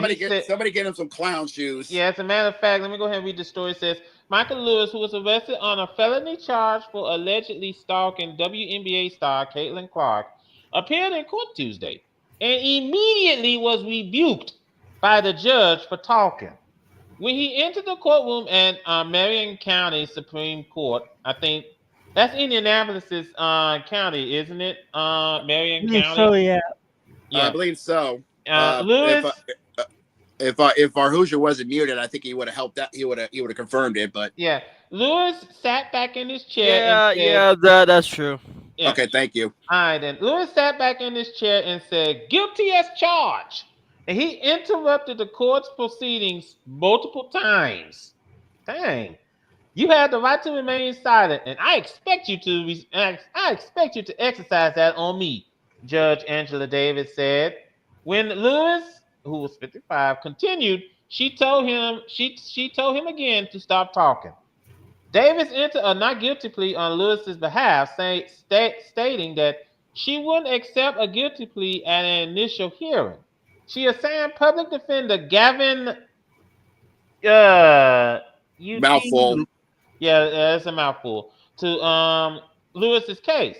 he said. Somebody get him some clown shoes. Yeah, as a matter of fact, let me go ahead and read the story. It says Michael Lewis, who was arrested on a felony charge for allegedly stalking WNBA star Caitlin Clark, appeared in court Tuesday and immediately was rebuked by the judge for talking. When he entered the courtroom at Marion County Supreme Court, I think that's Indianapolis's county, isn't it? Marion County. So yeah. I believe so. Lewis. If our Hoosier wasn't muted, I think he would have helped that. He would have confirmed it. But yeah, Lewis sat back in his chair. That's true. Yeah. Okay, thank you. All right, then Lewis sat back in his chair and said, "Guilty as charged." And he interrupted the court's proceedings multiple times. Dang. You had the right to remain silent, and I expect you to exercise that on me, Judge Angela Davis said. When Lewis, who was 55, continued, she told him again to stop talking. Davis entered a not guilty plea on Lewis's behalf, stating that she wouldn't accept a guilty plea at an initial hearing. She assigned public defender Gavin Mouthful. Yeah, it's a mouthful. To Lewis's case.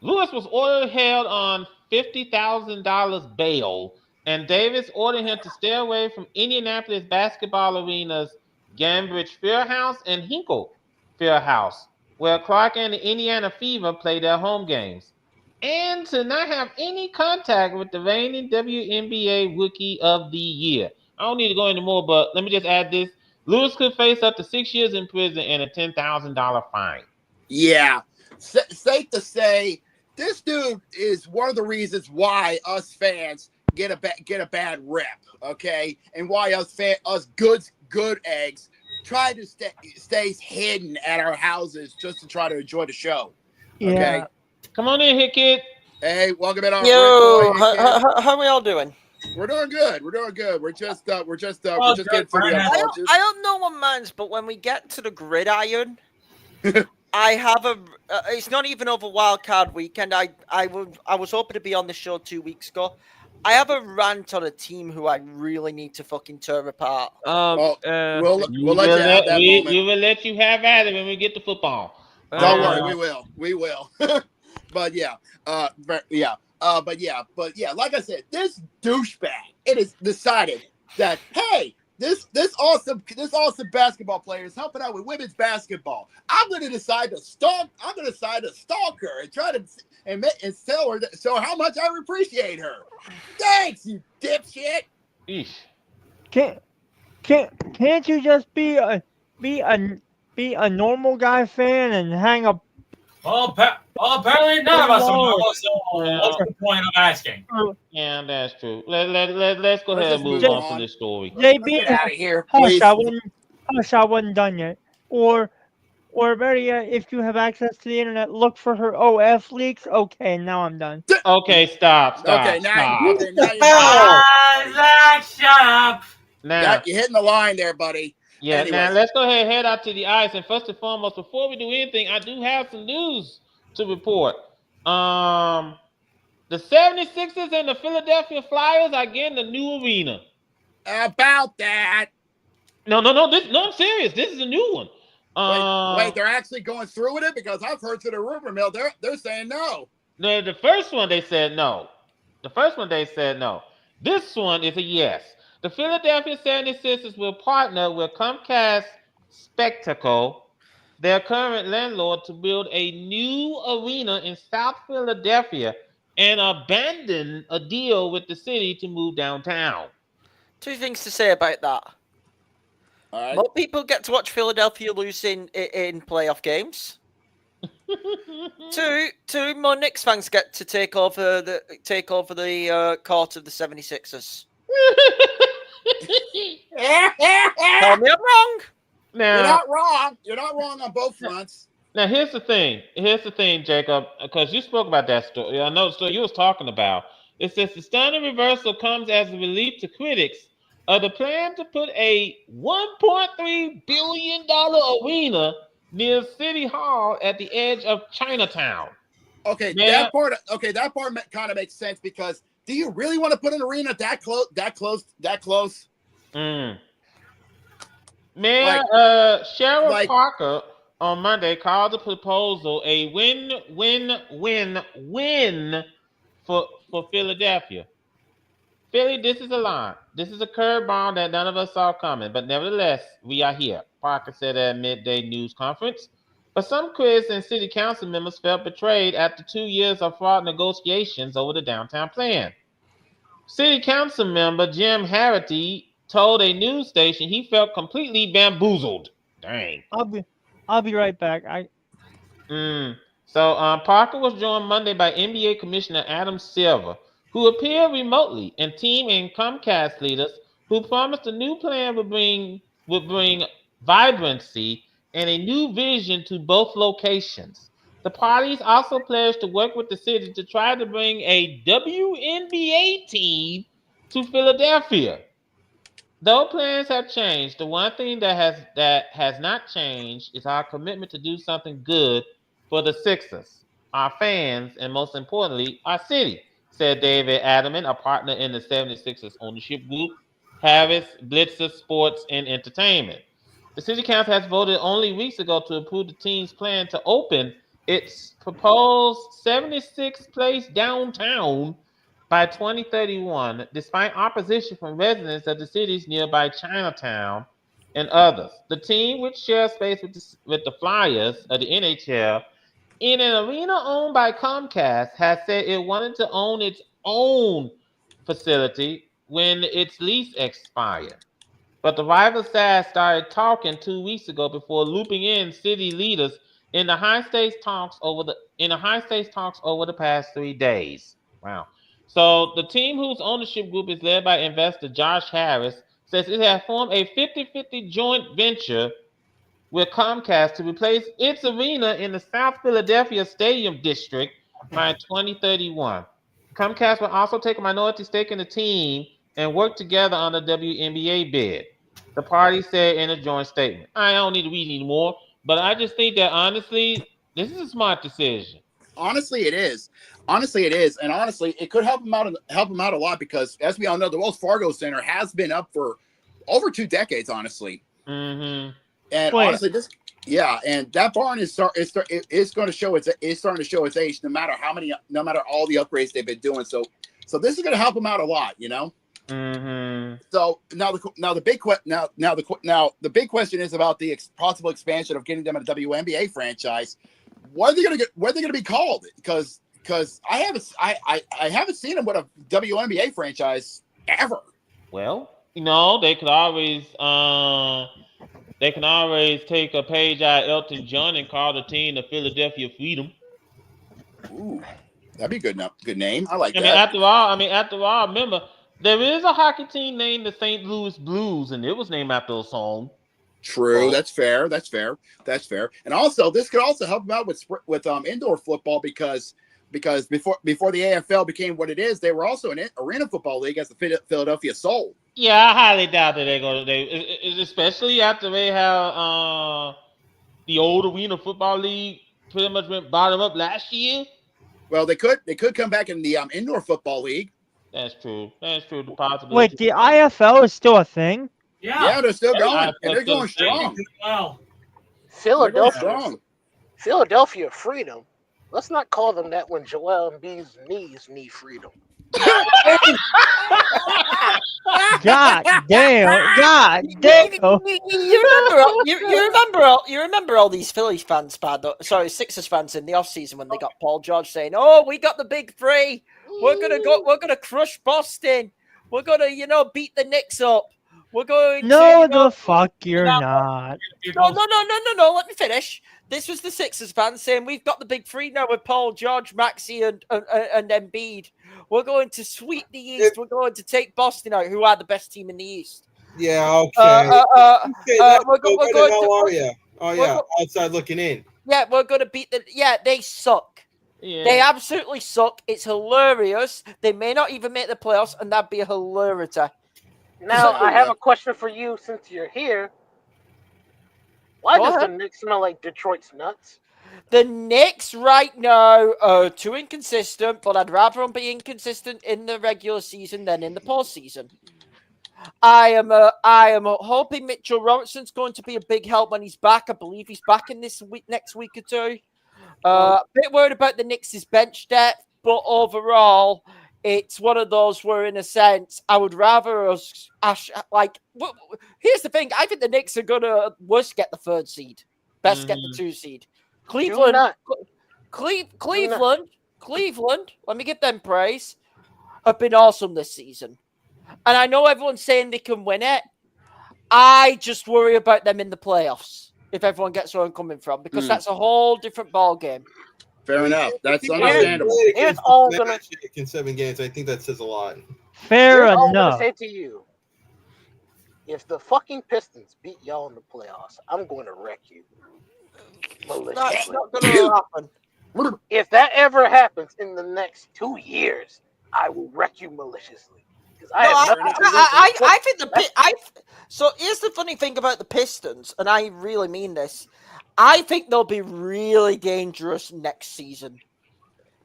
Lewis was ordered held on $50,000 bail, and Davis ordered him to stay away from Indianapolis basketball arenas Gainbridge Fieldhouse and Hinkle Fieldhouse, where Clark and the Indiana Fever play their home games, and to not have any contact with the reigning WNBA Rookie of the Year. I don't need to go into more, but let me just add this. Lewis could face up to 6 years in prison and a $10,000 fine. Yeah. Safe to say, this dude is one of the reasons why us fans get a bad rep, okay? And why us good eggs try to stay hidden at our houses just to try to enjoy the show. Okay. Yeah. Come on in here, kid. Hey, welcome in. Yo, how are we all doing? We're doing good. We're just getting through the launches. I don't know what man's, but when we get to the gridiron, I have it's not even over wildcard weekend. I was hoping to be on the show 2 weeks ago. I have a rant on a team who I really need to fucking tear apart. We'll let you have that moment. We will let you have at it when we get to football. Don't worry, we will. But yeah, like I said, this douchebag, it is decided that, hey, this awesome basketball player is helping out with women's basketball. I'm gonna decide to stalk her and try to and tell her how much I appreciate her. Thanks, you dipshit. Eesh. Can't you just be a normal guy fan and hang up? Well, apparently none of us are normal, so what's the point of asking? Yeah, that's true. Let's go ahead and move on from this story. Let's get out of here, Hush, I wasn't done yet. Or better yet, if you have access to the internet, look for her OF leaks. Okay, now I'm done. Okay, stop. Okay, now Zach, shut up. Now you're hitting the line there, buddy. Yeah, Anyways. Now let's go ahead and head out to the ice. And first and foremost, before we do anything, I do have some news to report. The 76ers and the Philadelphia Flyers are getting a new arena. About that. No, I'm serious. This is a new one. Wait, they're actually going through with it? Because I've heard to the rumor mill, they're saying no. No, the first one they said no. This one is a yes. The Philadelphia 76ers will partner with Comcast Spectacle, their current landlord, to build a new arena in South Philadelphia and abandon a deal with the city to move downtown. Two things to say about that. All right. More people get to watch Philadelphia lose in playoff games. Two more Knicks fans get to take over the court of the 76ers. Tell me I'm wrong. Now, You're not wrong. You're not wrong on both fronts. Now here's the thing. Jacob, because you spoke about that story. I know the story you was talking about. It says the stunning reversal comes as a relief to critics of the plan to put a $1.3 billion arena near City Hall at the edge of Chinatown. Okay, Man, that part kind of makes sense because do you really want to put an arena that close? Man, Sheriff Parker on Monday called the proposal a win-win-win-win for Philadelphia. Philly, this is a line. This is a curveball that none of us saw coming, but nevertheless, we are here, Parker said at a midday news conference. But some critics and city council members felt betrayed after 2 years of fraud negotiations over the downtown plan. City council member Jim Harity told a news station he felt completely bamboozled. Dang. I'll be right back. So Parker was joined Monday by NBA Commissioner Adam Silver, who appeared remotely, and team and Comcast leaders who promised the new plan would bring vibrancy and a new vision to both locations. The parties also pledged to work with the city to try to bring a WNBA team to Philadelphia. Though plans have changed, the one thing that has not changed is our commitment to do something good for the Sixers, our fans, and most importantly, our city, said David Adamant, a partner in the 76ers ownership group, Harris Blitzer Sports and Entertainment. The city council has voted only weeks ago to approve the team's plan to open its proposed 76th place downtown by 2031, despite opposition from residents of the city's nearby Chinatown and others. The team, which shares space with the Flyers of the NHL, in an arena owned by Comcast, has said it wanted to own its own facility when its lease expired. But the rival sides started talking 2 weeks ago before looping in city leaders in the high-stakes talks over the past 3 days. Wow. So the team, whose ownership group is led by investor Josh Harris, says it has formed a 50-50 joint venture with Comcast to replace its arena in the South Philadelphia Stadium District by 2031. Comcast will also take a minority stake in the team and work together on the WNBA bid, the party said in a joint statement. I don't need to read anymore, but I just think that honestly, this is a smart decision. Honestly, it is. And honestly, it could help them out a lot because, as we all know, the Wells Fargo Center has been up for over 2 decades. Honestly, mm-hmm. And honestly, and that barn is going to show it's starting to show its age. No matter all the upgrades they've been doing. So this is going to help them out a lot. You know. Mm-hmm. So now the big question is about the possible expansion of getting them a WNBA franchise. What are they going to be called? Because I haven't seen them with a WNBA franchise ever. Well, they could always take a page out of Elton John and call the team the Philadelphia Freedom. Ooh, that'd be a good name. I like that. After all, remember there is a hockey team named the St. Louis Blues, and it was named after a song. True, that's fair. And also, this could also help them out with indoor football because before the AFL became what it is, they were also an arena football league as the Philadelphia Soul. Yeah, I highly doubt that they're going to, especially after they have the old arena football league pretty much went bottom up last year. Well, they could come back in the indoor football league. That's true. The possibility. Wait, the IFL is still a thing? Yeah, they're still going, and they're going strong. Wow. Philadelphia Freedom. Let's not call them that when Joel Embiid's knees need freedom. God damn! You remember all these Phillies fans, Sixers fans in the offseason when they got Paul George saying, "Oh, we got the big three. We're gonna crush Boston. We're gonna, beat the Knicks up. We're going No, to. the fuck you're not. No. Let me finish. This was the Sixers fans saying we've got the big three now with Paul George, Maxey, and Embiid. We're going to sweep the East. We're going to take Boston out, who are the best team in the East. Yeah, okay. How We're are you? Oh, yeah, outside looking in. Yeah, we're going to beat the. Yeah, they suck. Yeah. They absolutely suck. It's hilarious. They may not even make the playoffs, and that'd be a hilarity. Now, I have a question for you since you're here. Why Go does ahead. the Knicks smell like Detroit's nuts? The Knicks right now are too inconsistent, but I'd rather them be inconsistent in the regular season than in the postseason. I am hoping Mitchell Robinson's going to be a big help when he's back. I believe he's back in this week, next week or two. A bit worried about the Knicks' bench depth, but overall, it's one of those where, in a sense, I would rather us here's the thing. I think the Knicks are gonna worst get the 3rd seed, best get the 2 seed. Cleveland. Let me give them praise. Have been awesome this season, and I know everyone's saying they can win it. I just worry about them in the playoffs. If everyone gets where I'm coming from, because that's a whole different ball game. Fair enough. That's understandable. It's all gonna in 7 games. I think that says a lot. Fair Here's all I'm gonna enough. say to you. If the fucking Pistons beat y'all in the playoffs, I'm going to wreck you. That's not going to happen. If that ever happens in the next 2 years, I will wreck you maliciously. I think so here's the funny thing about the Pistons, and I really mean this. I think they'll be really dangerous next season.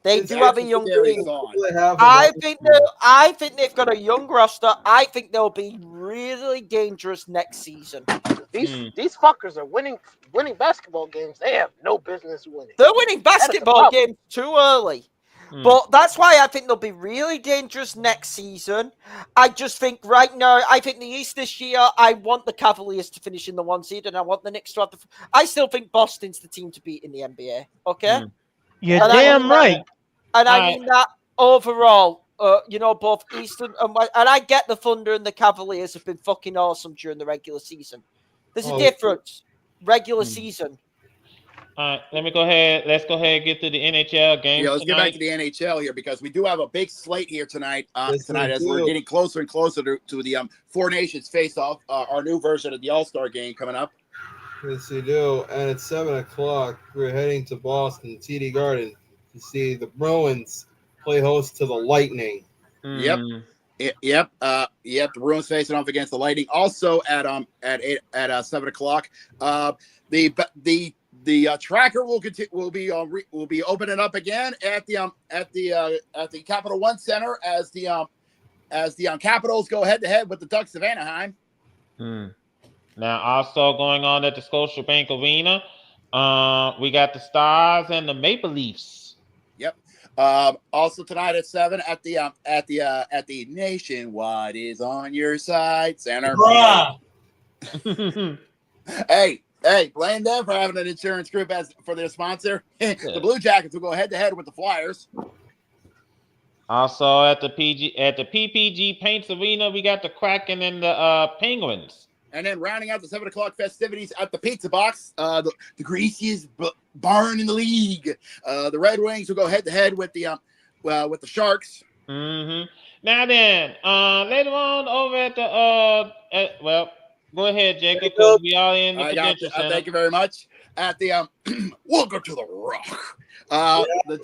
They do have a young team. I think they've got a young roster. I think they'll be really dangerous next season. These fuckers are winning basketball games. They have no business winning. They're winning basketball games too early. But that's why I think they'll be really dangerous next season. I just think right now, I think the East this year, I want the Cavaliers to finish in the 1 seed, and I want the Knicks to have the. I still think Boston's the team to beat in the NBA. Okay, you're damn right. And I mean that overall. Both Eastern and West, and I get the Thunder and the Cavaliers have been fucking awesome during the regular season. There's a difference. Regular season. All right, let's go ahead and get to the NHL game. Yeah, let's get back to the NHL here because we do have a big slate here tonight. As we're getting closer and closer to the Four Nations face-off, our new version of the All-Star game coming up. Yes, we do. And at 7 o'clock, we're heading to Boston, TD Garden, to see the Bruins play host to the Lightning. Yep. The Bruins facing off against the Lightning. Also at 7 o'clock, the tracker will be opening up again at the Capital One Center as the Capitals go head to head with the Ducks of Anaheim. Now also going on at the Scotiabank Arena, we got the Stars and the Maple Leafs. Yep. Also tonight at 7 at the Nationwide is on your side center. Hey, blame them for having an insurance group for their sponsor. The Blue Jackets will go head to head with the Flyers. Also at the PPG Paints Arena, we got the Kraken and the Penguins. And then rounding out the 7 o'clock festivities at the Pizza Box, the greasiest barn in the league. The Red Wings will go head to head with the Sharks. Now then, later on over at the go ahead, Jacob, because we are in the Prudential Center. Thank you very much. At the welcome to the Rock. The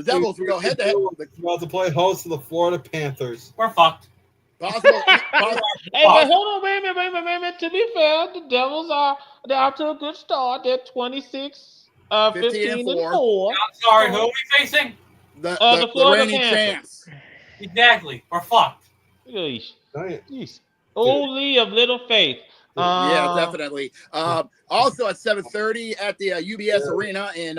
Devils will go head to head. About to play host to the Florida Panthers. We're fucked. Hey, wait, hold on, wait a minute. To be fair, the Devils they're off to a good start. They're 26, 15 and 4. I'm sorry, who are we facing? The Florida Panthers. Champs. Exactly. We're fucked. Jeez. Holy of little faith. Yeah, definitely. Also at 7:30 at the UBS Arena in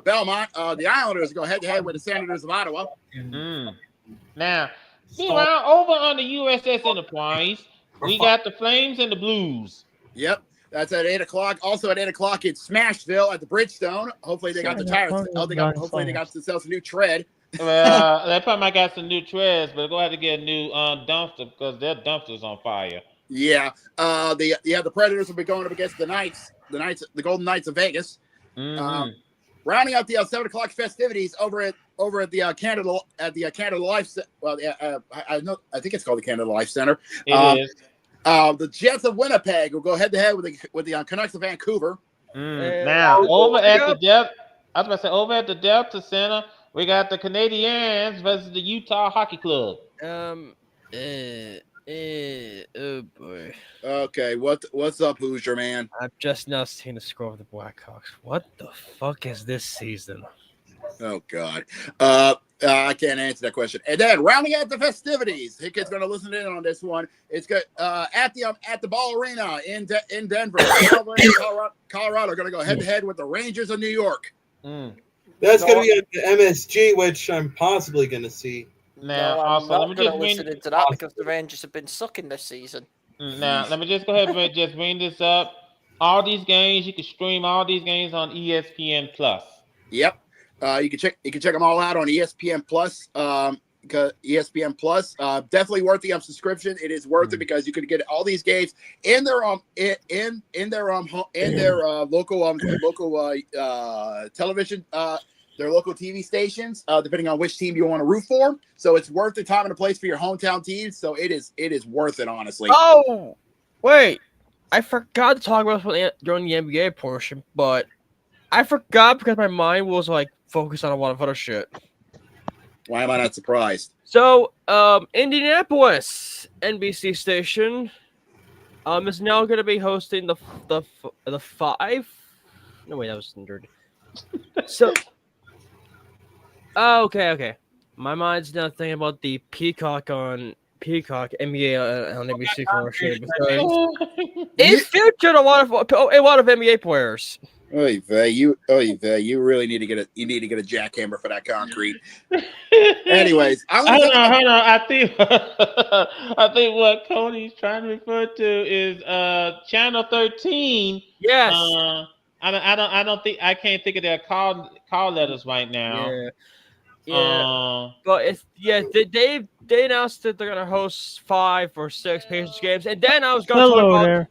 Belmont, the Islanders go head to head with the Senators of Ottawa. Now, around over on the USS Enterprise, we got the Flames and the Blues. Yep, that's at 8 o'clock. Also at 8 o'clock in Smashville at the Bridgestone. Hopefully they got the tires. Hopefully they got themselves a new tread Well, they probably might got some new treads, but go ahead to get a new dumpster because their dumpster's on fire. Yeah. The Predators will be going up against the Golden Knights of Vegas. Rounding out the 7 o'clock festivities over at the Canada Life. Well, I think it's called the Canada Life Center. It is. The Jets of Winnipeg will go head to head with the Canucks of Vancouver. Now over at the Delta Center, we got the Canadiens versus the Utah Hockey Club. Oh boy. Okay, what's up, Hoosier man? I've just now seen the score of the Blackhawks. What the fuck is this season? Oh God, I can't answer that question. And then rounding out the festivities, Hicket's going to listen in on this one. It's good at the Ball Arena in Denver. Colorado are going to go head to head with the Rangers of New York. That's going to be at the MSG, which I'm possibly going to see. Now, no, also, let me just listen into that because the Rangers have been sucking this season. Now, let me just go ahead and just bring this up. All these games, you can stream all these games on ESPN Plus. Yep. You can check them all out on ESPN Plus. ESPN Plus, definitely worth the subscription. It is worth it because you can get all these games in their local television, their local TV stations, depending on which team you want to root for. So it's worth the time and the place for your hometown team. So it is worth it, honestly. Oh, wait. I forgot to talk about this during the NBA portion, but I forgot because my mind was like focused on a lot of other shit. Why am I not surprised? So, Indianapolis NBC station is now going to be hosting the five. No, wait, that was nerd. So, okay. My mind's now thinking about the Peacock NBA on NBC commercial because it featured a lot of NBA players. Oy vey, you really need to get a jackhammer for that concrete. Anyways, hold on. I think what Cody's trying to refer to is Channel 13. Yes. I don't think I can't think of their call letters right now. Yeah. But they announced that they're gonna host 5 or 6 Pacers games, and then I was gonna talk about there.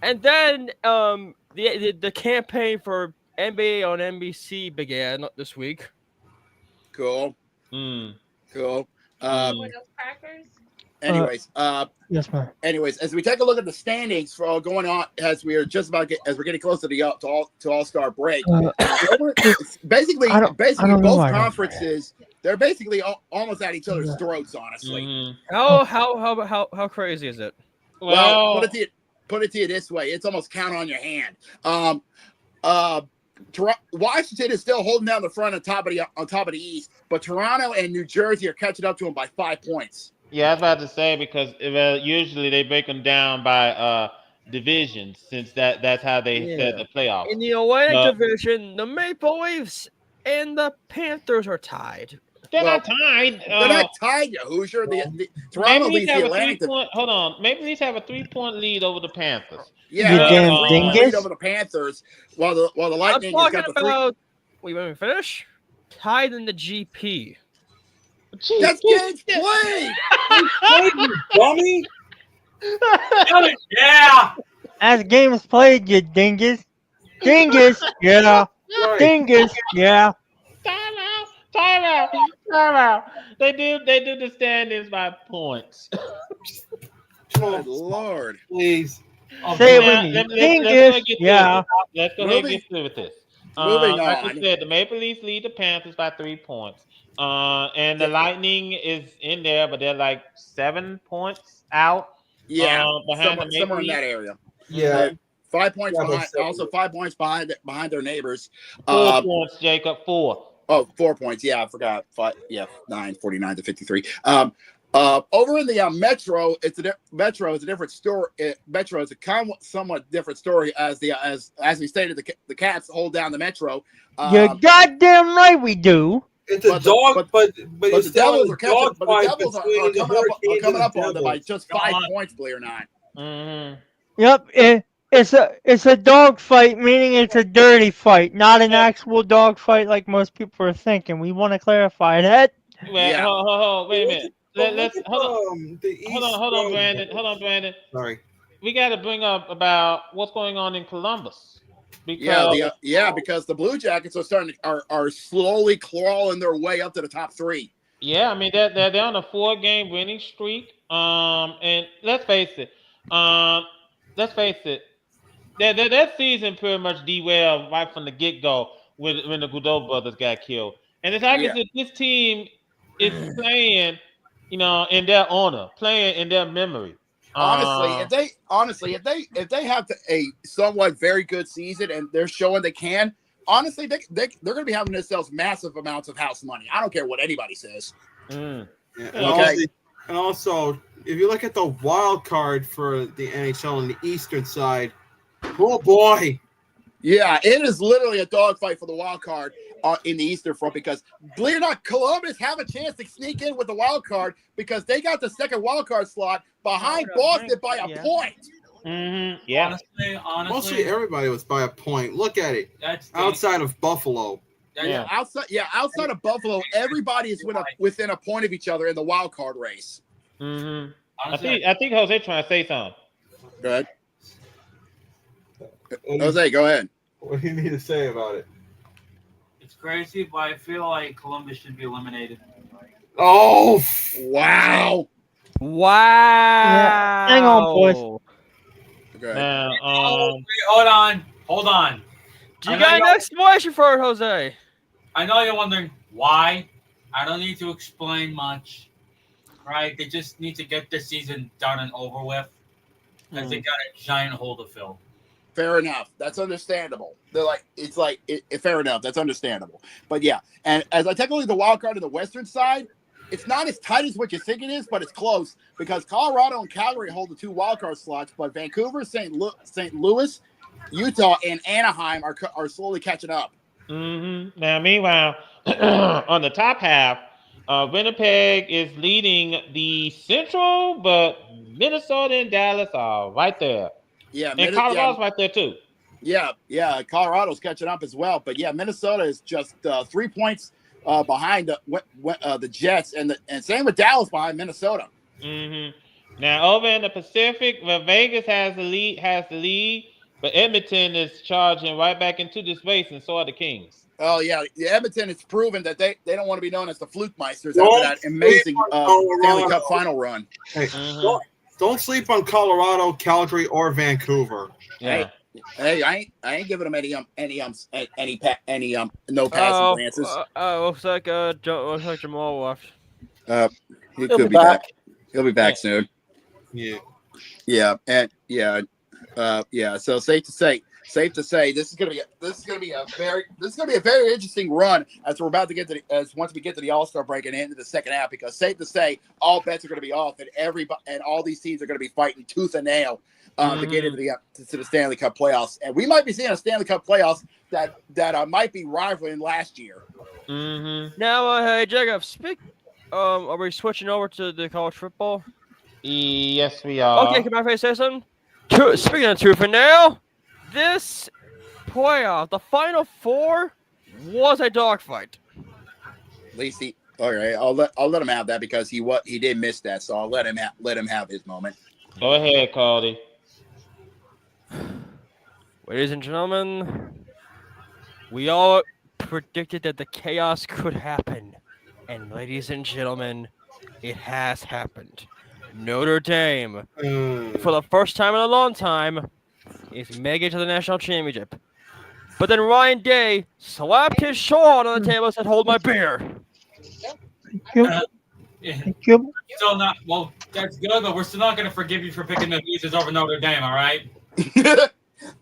And then the campaign for NBA on NBC began this week. Cool. Cool. Anyways, yes, ma'am. Anyways, as we take a look at the standings for all going on, as we're getting close to the All-Star break, basically both conferences they're basically almost at each other's throats. Honestly, How crazy is it? Well, put it to you this way: it's almost count on your hand. Washington is still holding down the front on top of the East, but Toronto and New Jersey are catching up to them by 5 points. Yeah, I was about to say because usually they break them down by divisions, since that's how they set the playoffs. In the Atlantic division, the Maple Leafs and the Panthers are tied. They're not tied. They're not tied, you Hoosier. The Toronto leads the Atlantic. Hold on. Maple Leafs have a 3-point lead over the Panthers. Yeah, lead over the Panthers, while the Lightning has got the 3. Wait, let me finish. Tied in the GP. Jeez, that's games played. Dummy. Yeah. As games played, you dingus. Dingus, yeah. Dingus, yeah. Time out. They do the standings by points. Good Lord. Please. Say it with me. Dingus, yeah. Let's go ahead and get through with this. Moving on. Like I said, the Maple Leafs lead the Panthers by 3 points. And the Lightning is in there, but they're like 7 points out. Yeah, behind the Maple somewhere in Leafs. that area. Yeah. 5 points behind. Also 5 points behind their neighbors. 4 points, Jacob. 4. Oh, 4 points. Yeah, I forgot. 5. Yeah, 9:49 to 53. Over in the Metro, Metro is a different story. Metro is a somewhat different story as we stated. The Cats hold down the Metro. You're goddamn right we do. It's a dog, but the Devils are coming up on them by just 5 points, believe it or not. Mm-hmm. Yep. It's a dog fight, meaning it's a dirty fight, not an actual dog fight like most people are thinking. We want to clarify that. Wait, Yeah. wait a minute. Let's hold on. The East. Hold on, Brandon. Hold on, Brandon. Sorry. We got to bring up about what's going on in Columbus Yeah, because because the Blue Jackets are slowly crawling their way up to the top 3. yeah, I mean they're on a 4-game winning streak. And let's face it. That season pretty much derailed right from the get go when the Goudreau brothers got killed. And it's like Yeah. as if this team is playing, in their honor, playing in their memory. Honestly, if they have a somewhat very good season and they're showing they can, honestly, they're going to be having themselves massive amounts of house money. I don't care what anybody says. Yeah, Okay. and also, if you look at the wild card for the NHL on the eastern side, oh boy. Yeah, it is literally a dogfight for the wild card in the Eastern Front because, believe it or not, Columbus have a chance to sneak in with the wild card because they got the second wild card slot behind Boston by a point. Mm-hmm. Yeah. Honestly, Mostly everybody was by a point. Look at it. that's Outside of Buffalo. Yeah. Outside of Buffalo, everybody is within a point of each other in the wild card race. Mm-hmm. honestly, I think Jose trying to say something. Go ahead. Jose, go ahead. What do you need to say about it? it's crazy, but I feel like Columbus should be eliminated. Oh, Wow. Wow. Yeah. Hang on, boys. Okay. Now, Wait, hold on. Do you I know got an y'all- explanation for it, Jose? I know you're wondering why. I don't need to explain much, right? They just need to get this season done and over with, because they got a giant hole to fill. Fair enough. That's understandable. Fair enough. That's understandable. But yeah, and as I take a look at the wild card on the Western side, it's not as tight as what you think it is, but it's close because Colorado and Calgary hold the 2 wild card slots, but Vancouver, St. Louis, Utah, and Anaheim are slowly catching up. mm-hmm. Now, meanwhile, on the top half, Winnipeg is leading the Central, but Minnesota and Dallas are right there. Yeah, And Colorado's right there too. Yeah, Colorado's catching up as well. But yeah, Minnesota is just 3 points behind the Jets, and same with Dallas behind Minnesota. Mm-hmm. Now over in the Pacific, where Vegas has the lead, but Edmonton is charging right back into this race, and so are the Kings. Oh yeah, Edmonton has proven that they don't want to be known as the Fluke Meisters after that amazing Stanley Cup final run. Hey, don't sleep on Colorado, Calgary, or Vancouver. Yeah. Hey, I ain't giving them any no passing glances. Looks like Jamal left. He could be back. He'll be back soon. Yeah. Yeah, and yeah. So safe to say, this is gonna be a very interesting run as we're about to get to once we get to the All-Star break and into the second half. Because safe to say, all bets are going to be off, and all these teams are going to be fighting tooth and nail to get into the Stanley Cup playoffs. And we might be seeing a Stanley Cup playoffs that might be rivaling last year. Mm-hmm. Now, hey Jacob, are we switching over to the college football? Yes, we are. Okay, can I say something? Speaking of truth and nail, this playoff, the Final Four, was a dogfight. At least all right. I'll let him have that because he did miss that, so I'll let him have his moment. Go ahead, Cody. Ladies and gentlemen, we all predicted that the chaos could happen, and ladies and gentlemen, it has happened. Notre Dame, for the first time in a long time, is making it to the national championship. But then Ryan Day slapped his shoulder on the table and said, "Hold my beer." Thank you. Still not well. That's good, but we're still not going to forgive you for picking the Blazers over Notre Dame. All right.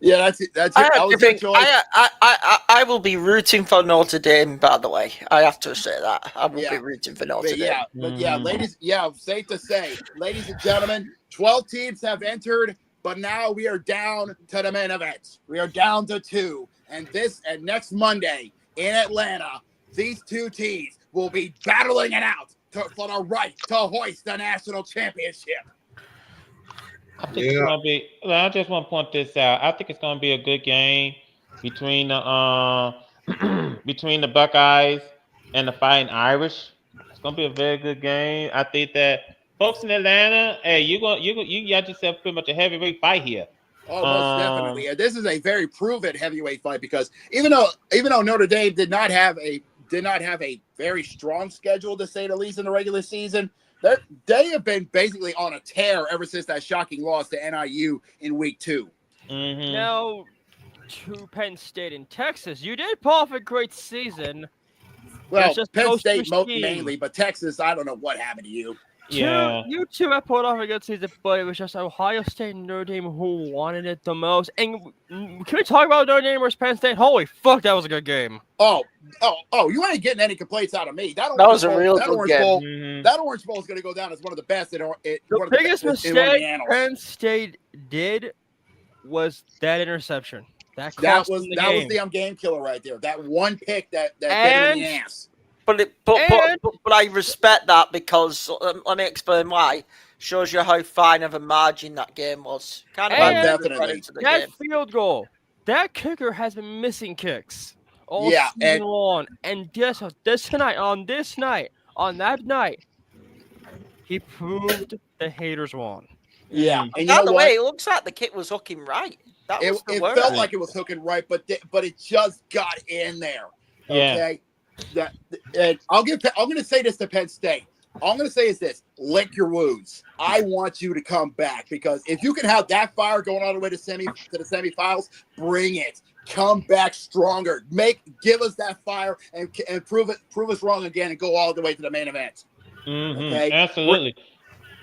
Yeah, that's it. That's I it. have to think, I will be rooting for Notre Dame, by the way. I have to say that. I will be rooting for Notre Dame. Safe to say, ladies and gentlemen, 12 teams have entered, but now we are down to the main event. We are down to 2. And next Monday in Atlanta, these 2 teams will be battling it out for the right to hoist the national championship. I think it's gonna be. I just want to point this out. I think it's gonna be a good game between the between the Buckeyes and the Fighting Irish. It's gonna be a very good game. I think that folks in Atlanta, hey, you got yourself pretty much a heavyweight fight here. Oh, most definitely. And this is a very proven heavyweight fight because even though Notre Dame did not have a very strong schedule to say the least in the regular season, they have been basically on a tear ever since that shocking loss to NIU in week 2. Mm-hmm. Now, to Penn State in Texas, you did pull off a great season. Well, just Penn State scheme. mainly, but Texas, I don't know what happened to you. Yeah. You two have pulled off a good season, but it was just Ohio State and Notre Dame who wanted it the most. And can we talk about Notre Dame versus Penn State? Holy fuck, that was a good game. Oh! You ain't getting any complaints out of me. That was a real good game. Mm-hmm. That Orange Bowl is going to go down as one of the best. The biggest mistake Penn State did was that interception. That was the game killer right there. That one pick that bit him in the ass. But I respect that because let me explain why. Shows you how fine of a margin that game was. Definitely. That field goal, that kicker has been missing kicks all season long, and this night, on that night, he proved the haters wrong. Yeah, and by the way, it looks like the kick was hooking right. It felt like it was hooking right, but it just got in there. Okay. Yeah. And I'm going to say this to Penn State. All I'm going to say is this: lick your wounds. I want you to come back because if you can have that fire going all the way to the semifinals, bring it. Come back stronger. Give us that fire and prove us wrong again and go all the way to the main event. Mm-hmm. Okay? Absolutely.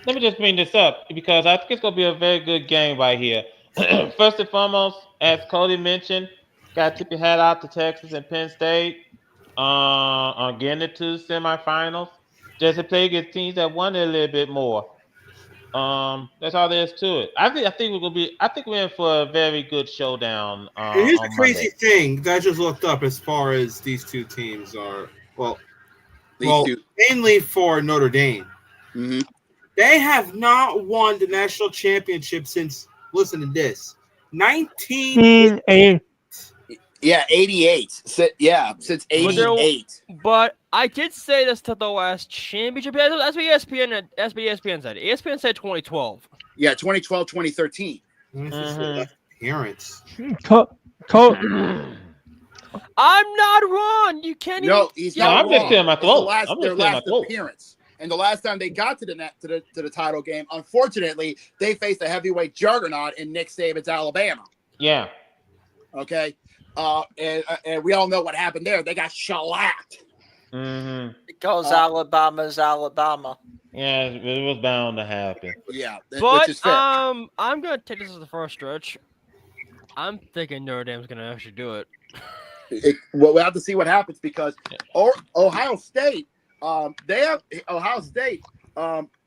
Let me just bring this up because I think it's going to be a very good game right here. First and foremost, as Cody mentioned, got to tip your hat out to Texas and Penn State on getting it to the semifinals. Just to play against teams that won it a little bit more. That's all there is to it. I think we're in for a very good showdown. Here's the crazy thing that I just looked up as far as these two teams are. Mainly for Notre Dame. Mm-hmm. They have not won the national championship since. Listen to this: 1988. Yeah, 88. Since 88. But I did say this to the last championship. That's what ESPN said. ESPN said 2012. Yeah, 2012, 2013. Parents. I'm not wrong. You can't. No, he's not. I'm just clearing my throat. Their last appearance, and the last time they got to the title game, unfortunately, they faced a heavyweight juggernaut in Nick Saban's Alabama. Yeah. Okay. And we all know what happened there. They got shellacked. Mm-hmm. Because Alabama's Alabama. Yeah, it was bound to happen. Yeah, but which is fair. I'm gonna take this as the first stretch. I'm thinking Notre Dame's gonna actually do it. We'll have to see what happens because Ohio State,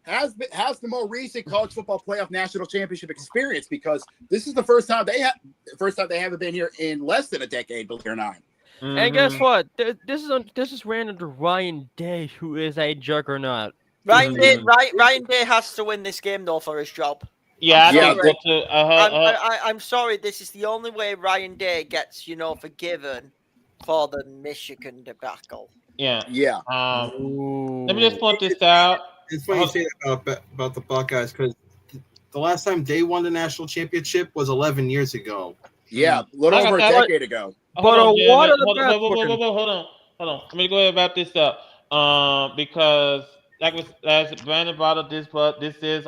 has the more recent college football playoff national championship experience because this is the first time they haven't been here in less than a decade, believe it or not. Mm-hmm. And guess what? This is ran under Ryan Day, who is a juggernaut. Ryan Day has to win this game though for his job. Yeah, I'm sorry. This is the only way Ryan Day gets, forgiven for the Michigan debacle. Yeah. Yeah. Let me just point this out. It's funny you say that about the Buckeyes because the last time they won the national championship was 11 years ago. Yeah, a little over a decade ago. Hold on. Let me go ahead and wrap this up. Because as Brandon brought up this is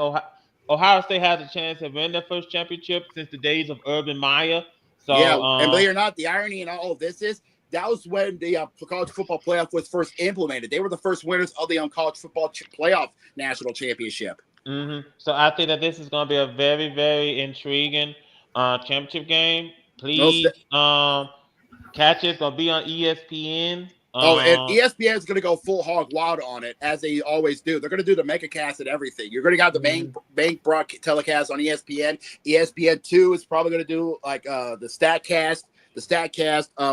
Ohio State has a chance to win their first championship since the days of Urban Meyer. So yeah, and believe it or not, the irony in all of this is that was when the college football playoff was first implemented. They were the first winners of the college football playoff national championship. Mm-hmm. So I think that this is going to be a very, very intriguing championship game. Please catch it. It's going to be on ESPN. And ESPN is going to go full hog wild on it, as they always do. They're going to do the megacast and everything. You're going to have the main broadcast telecast on ESPN. ESPN2 is probably going to do like the StatCast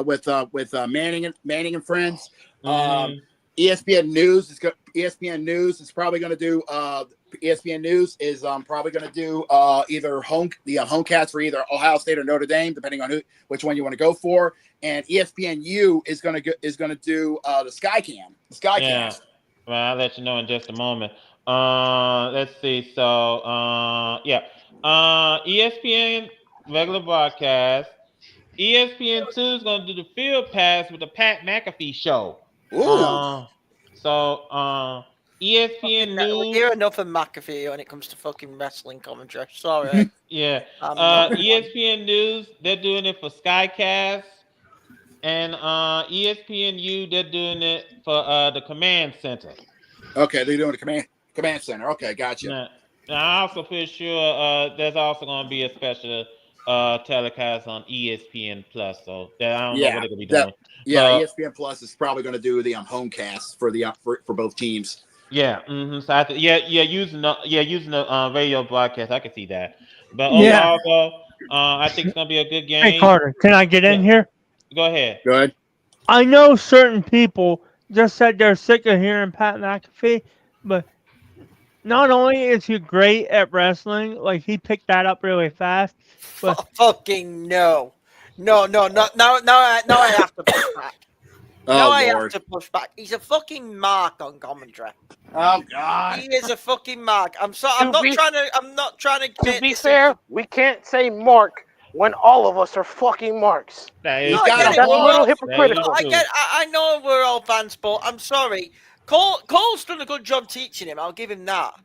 with Manning and friends. ESPN News is ESPN News is probably going to do. ESPN News is probably going to do either homecast for either Ohio State or Notre Dame, depending on which one you want to go for. And ESPNU is going to do the Skycast. Yeah. Well, I'll let you know in just a moment. Let's see. So, ESPN regular broadcast. ESPN2 is going to do the field pass with the Pat McAfee show. Ooh. ESPN News. You're enough of McAfee when it comes to fucking wrestling commentary. Sorry. Yeah. ESPN News, they're doing it for Skycast. And ESPNU, they're doing it for the Command Center. Okay, they're doing the Command Center. Okay, gotcha. Now I also feel sure there's also going to be a special telecast on ESPN Plus. So I don't know what they're going to be doing. ESPN Plus is probably going to do the homecast for the for both teams. Yeah. Mm-hmm. So using the radio broadcast, I can see that. But overall, I think it's going to be a good game. Hey Carter, can I get in here? Go ahead. Go ahead. I know certain people just said they're sick of hearing Pat McAfee, but not only is he great at wrestling, like he picked that up really fast. But fucking no. Now I have to push back. I have to push back. He's a fucking mark on commentary. Oh God. He is a fucking mark. I'm sorry. I'm not trying to. To be fair, we can't say mark when all of us are fucking marks. That's a little hypocritical. I know we're all fans, but I'm sorry. Cole's done a good job teaching him. I'll give him that.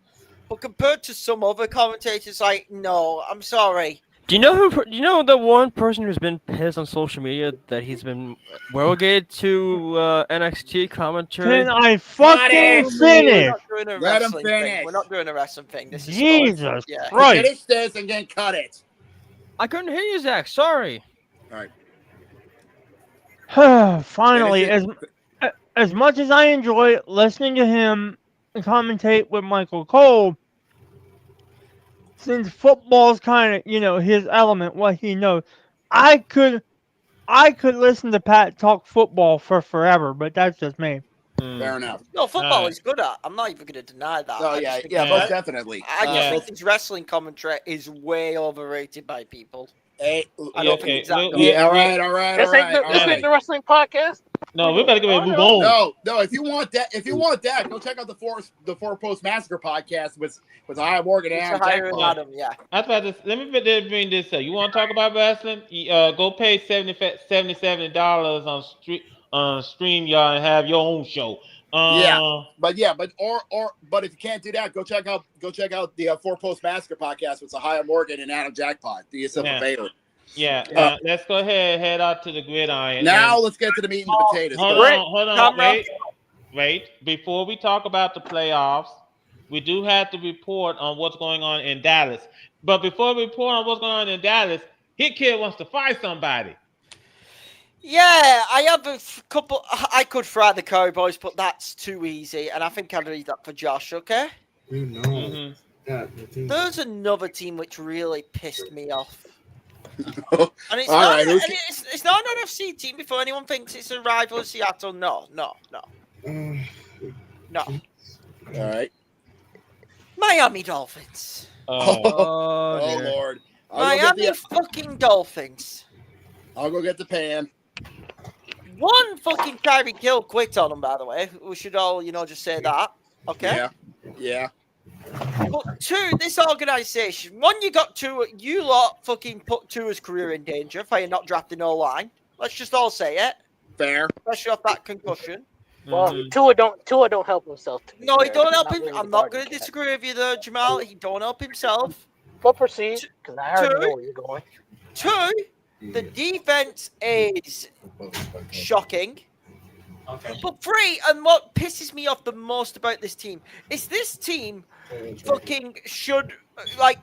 But compared to some other commentators, no, I'm sorry. Do you know the one person who's been pissed on social media that he's been relegated to NXT commentary? Can I fucking finish? Let him finish. We're not doing a wrestling thing. This is Jesus Christ. Finish this and then cut it. I couldn't hear you, Zach. Sorry. All right. Finally, as much as I enjoy listening to him commentate with Michael Cole, since football's kind of his element, what he knows, I could listen to Pat talk football for forever, but that's just me. Fair enough. No, football is good at. I'm not even going to deny that. Oh most definitely. I just think his wrestling commentary is way overrated by people. Hey, I don't think exactly. All right. This ain't the wrestling podcast. No, we better move on. No. If you want that, go check out the Four Post Massacre podcast with I Morgan and Adam. Yeah. I was about to let me bring this up. You want to talk about wrestling? Go pay $77 on StreamYard and have your own show. But if you can't do that, go check out the Four Post Massacre podcast with Sahaya Morgan and Adam Jackpot. Do yourself a favor. Yeah. Let's go ahead head out to the gridiron. Now let's get to the meat and the potatoes. Hold on. Wait. Before we talk about the playoffs, we do have to report on what's going on in Dallas. But before we report on what's going on in Dallas, Hit Kid wants to fight somebody. Yeah, I have a couple. I could fry the Cowboys, but that's too easy, and I think I'll leave that for Josh. Okay. There's another team which really pissed me off, and it's not an NFC team. Before anyone thinks it's a rival of Seattle, no. All right. Miami Dolphins. Oh Lord. Miami fucking Dolphins. I'll go get the pan. One, fucking Tyreek Hill quit on them, by the way. We should all, just say that. Okay? Yeah. But two, this organization, one, you lot fucking put Tua's career in danger by not drafting O-line. Let's just all say it. Fair. Especially off that concussion. Well, Tua don't help himself. No, he don't help him. I'm not going to disagree with you there, Jamal. He don't help himself. But proceed, because I already know where you're going. Two, the defense is shocking. Okay. But three, and what pisses me off the most about this team is this team fucking should,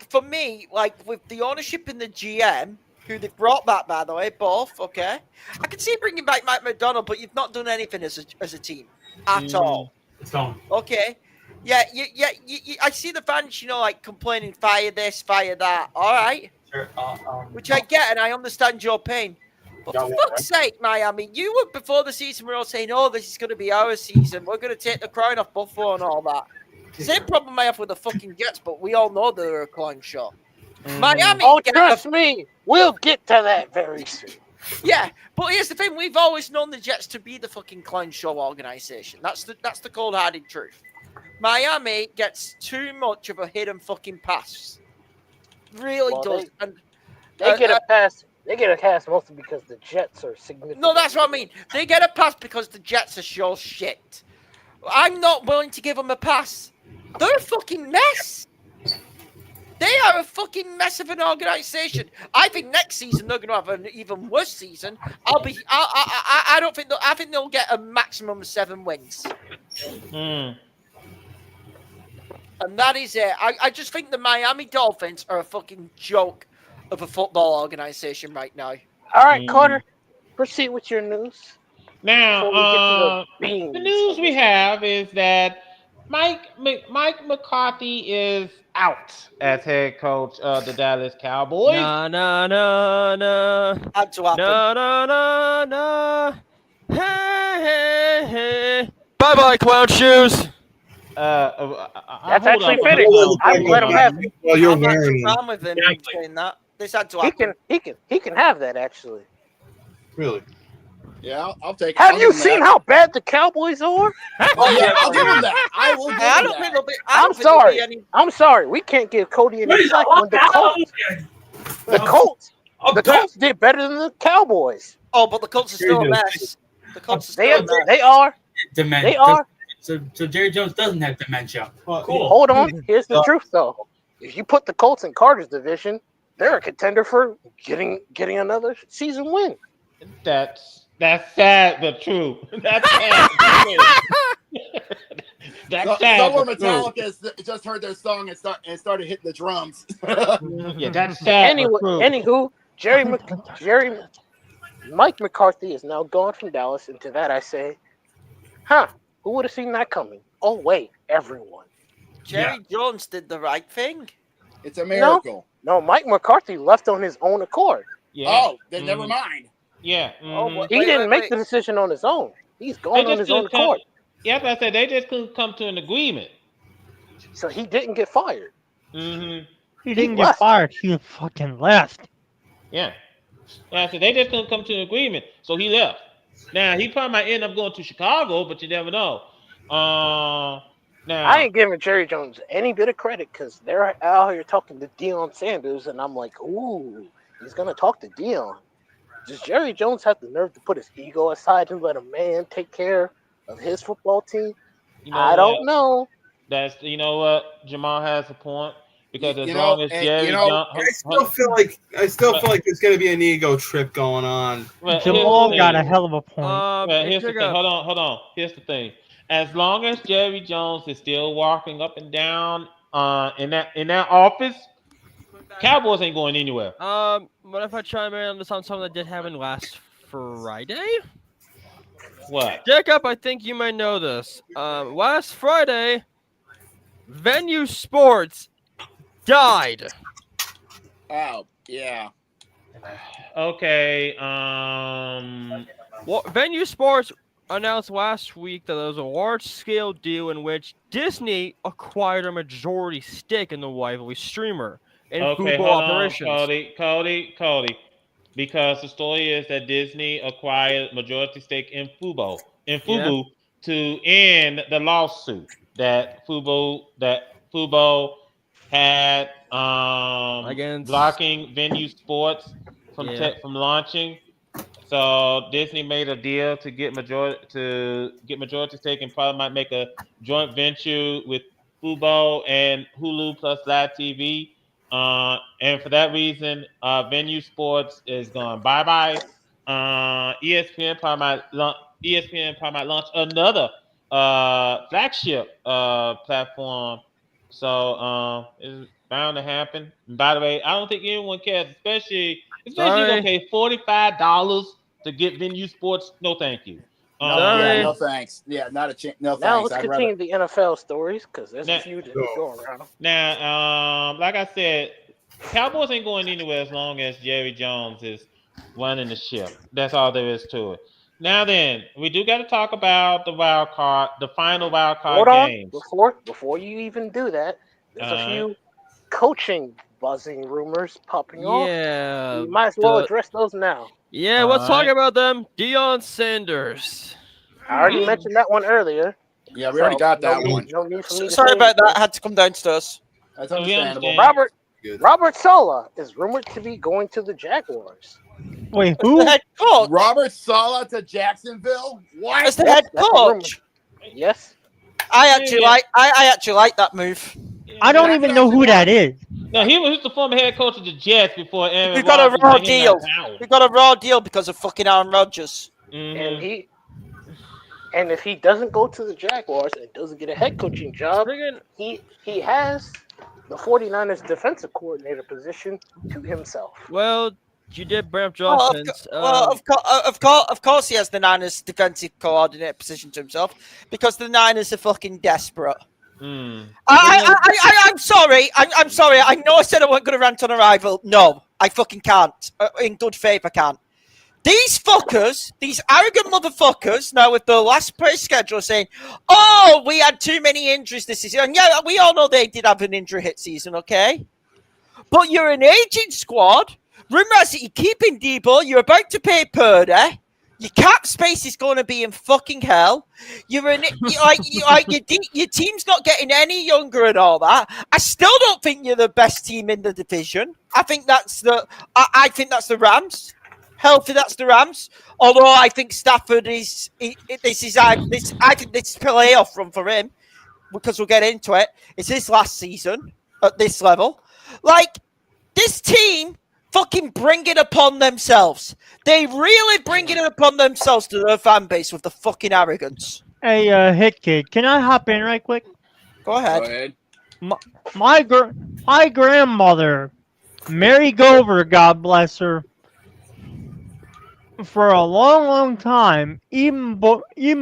for me, with the ownership and the GM, who they've brought back, by the way, both, okay? I can see bringing back Mike McDonald, but you've not done anything as a team at all. It's gone. Okay? Yeah, I see the fans, complaining, fire this, fire that. All right. Sure. Which I get, and I understand your pain. For fuck's sake, Miami, you were before the season, we were all saying, oh, this is going to be our season. We're going to take the crown off Buffalo and all that. Same problem I have with the fucking Jets, but we all know they're a clown show. Miami, oh, trust me, we'll get to that very soon. Yeah, but here's the thing: we've always known the Jets to be the fucking clown show organization. That's the cold-hearted truth. Miami gets too much of a hidden fucking pass. Really does. They get a pass. They get a pass mostly because the Jets are significant. No, that's what I mean. They get a pass because the Jets are sure shit. I'm not willing to give them a pass. They're a fucking mess. They are a fucking mess of an organization. I think next season they're going to have an even worse season. I don't think. I think they'll get a maximum of 7 wins. And that is it. I just think the Miami Dolphins are a fucking joke of a football organization right now. All right, Carter, proceed with your news. Now, the news we have is that Mike McCarthy is out as head coach of the Dallas Cowboys. Nah. Had to happen. Nah. Hey. Bye, clown shoes. That's actually fitting. I will let him have it. Well, you're I'm not wearing too them. fine with him saying that. This had to happen. He can have that actually. Really? Yeah, I'll take it. Have you seen how bad the Cowboys are? Oh yeah, I'll give him that. I will give I him don't think that. they'll be. I'm sorry. We can't give Cody any slack when the Colts did better than the Cowboys. Oh, but the Colts are still a mess. The Colts are still a mess. They are. Dementia. They are. So Jerry Jones doesn't have dementia. Cool. Hold on. Here's the truth, though. If you put the Colts in Carter's division, they're a contender for getting another season win. That's sad but true. That's sad. That's sad. Somewhere but true. Metallica just heard their song and started hitting the drums. Yeah, that's sad. Anywho, Mike McCarthy is now gone from Dallas, and to that I say, who would have seen that coming? Oh wait, everyone. Jerry Jones did the right thing. It's a miracle. No, Mike McCarthy left on his own accord. Yeah. Oh, then never mind. Yeah. He didn't make the decision on his own. He's gone on his own accord. Yeah, but I said they just couldn't come to an agreement. So he didn't get fired. Mm-hmm. He didn't get fired. He fucking left. Yeah. I said they just couldn't come to an agreement, so he left. Now he probably might end up going to Chicago, but you never know. Now I ain't giving Jerry Jones any bit of credit because they're out here talking to Deion Sanders, and I'm like, ooh, he's gonna talk to Deion. Does Jerry Jones have the nerve to put his ego aside and let a man take care of his football team? I don't know. That's what Jamal has a point because as You long know, as and, Jerry you know, Jones, I still feel like there's gonna be an ego trip going on. well, Jamal here's the got thing. a hell of a point. Well, here's the thing. Hold on. Here's the thing. As long as Jerry Jones is still walking up and down in that office, Cowboys ain't going anywhere. What if I chime in on something that did happen last Friday? What? Jacob, I think you might know this. Last Friday, VWU Sports died. Oh, yeah. Okay. Well, VWU Sports announced last week that there was a large-scale deal in which Disney acquired a majority stake in the rivalry streamer in football operations. Cody. Because the story is that Disney acquired majority stake in Fubo to end the lawsuit that Fubo had against blocking VWU Sports from launching. So Disney made a deal to get majority stake and probably might make a joint venture with Fubo and Hulu plus Live TV. And for that reason, VWU Sports is going bye-bye. ESPN probably might launch another flagship platform. So it's bound to happen. And by the way, I don't think anyone cares, especially you're gonna pay $45 to get VWU Sports. No, thank you. No thanks. Yeah, not a chance. No now thanks. let's continue the NFL stories because there's a few that go around. Now, like I said, Cowboys ain't going anywhere as long as Jerry Jones is running the ship. That's all there is to it. Now then, we do got to talk about the final wild card Hold on, games. before you even do that, there's a Uh-huh. few coaching buzzing rumors popping off. Yeah. You might as well address those now. Yeah, let's talk Alright. about them. Deion Sanders. I already mentioned that one earlier. Yeah, we already got that one. No need for me to Sorry say about that. anything. I had to come downstairs. That's So we understandable. understand. Good. Robert Saleh is rumored to be going to the Jaguars. Wait, The who? head coach. Robert Saleh to Jacksonville? What? As the head That's a rumor. coach. Yes. I actually like that move. I don't That's even know who that is. No, he was the former head coach of the Jets before Aaron We got a Rodgers raw took him deal. out of town. We got a raw deal because of fucking Aaron Rodgers. Mhm. And if he doesn't go to the Jaguars and doesn't get a head coaching job, he has the 49ers defensive coordinator position to himself. Well, you did bring up Well, Josh. of course, he has the Niners defensive coordinator position to himself because the Niners are fucking desperate. I'm sorry. I'm sorry. I know I said I wasn't going to rant on a rival. No, I fucking can't. In good faith, I can't. These fuckers, these arrogant motherfuckers, now with the last play schedule saying, oh, we had too many injuries this season. And yeah, we all know they did have an injury hit season, okay? But you're an aging squad. Rumor has it you're keeping Debo. You're about to pay Purdy. Your cap space is going to be in fucking hell. Your team's not getting any younger and all that. I still don't think you're the best team in the division. I think that's the Rams. Healthy, that's the Rams. Although I think Stafford I think this is playoff run for him because we'll get into it. It's his last season at this level. Like, this team fucking bring it upon themselves. They really bring it upon themselves to their fan base with the fucking arrogance. Hey, Hit Kid, can I hop in right quick? Go ahead. My grandmother, Mary Gover, God bless her, for a long time, even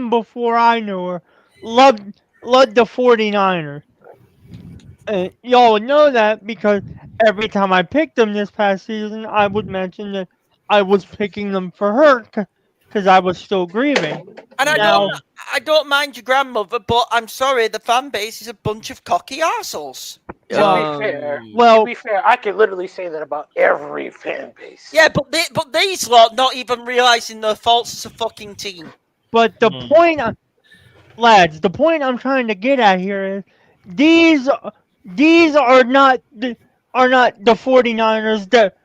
before I knew her, loved the 49ers. Y'all would know that because every time I picked them this past season, I would mention that I was picking them for her because I was still grieving. And I don't mind your grandmother, but I'm sorry, the fan base is a bunch of cocky assholes. To be fair, I could literally say that about every fan base. Yeah, but these lot not even realizing their faults as a fucking team. But the point, lads, the point I'm trying to get at here is these are not the 49ers that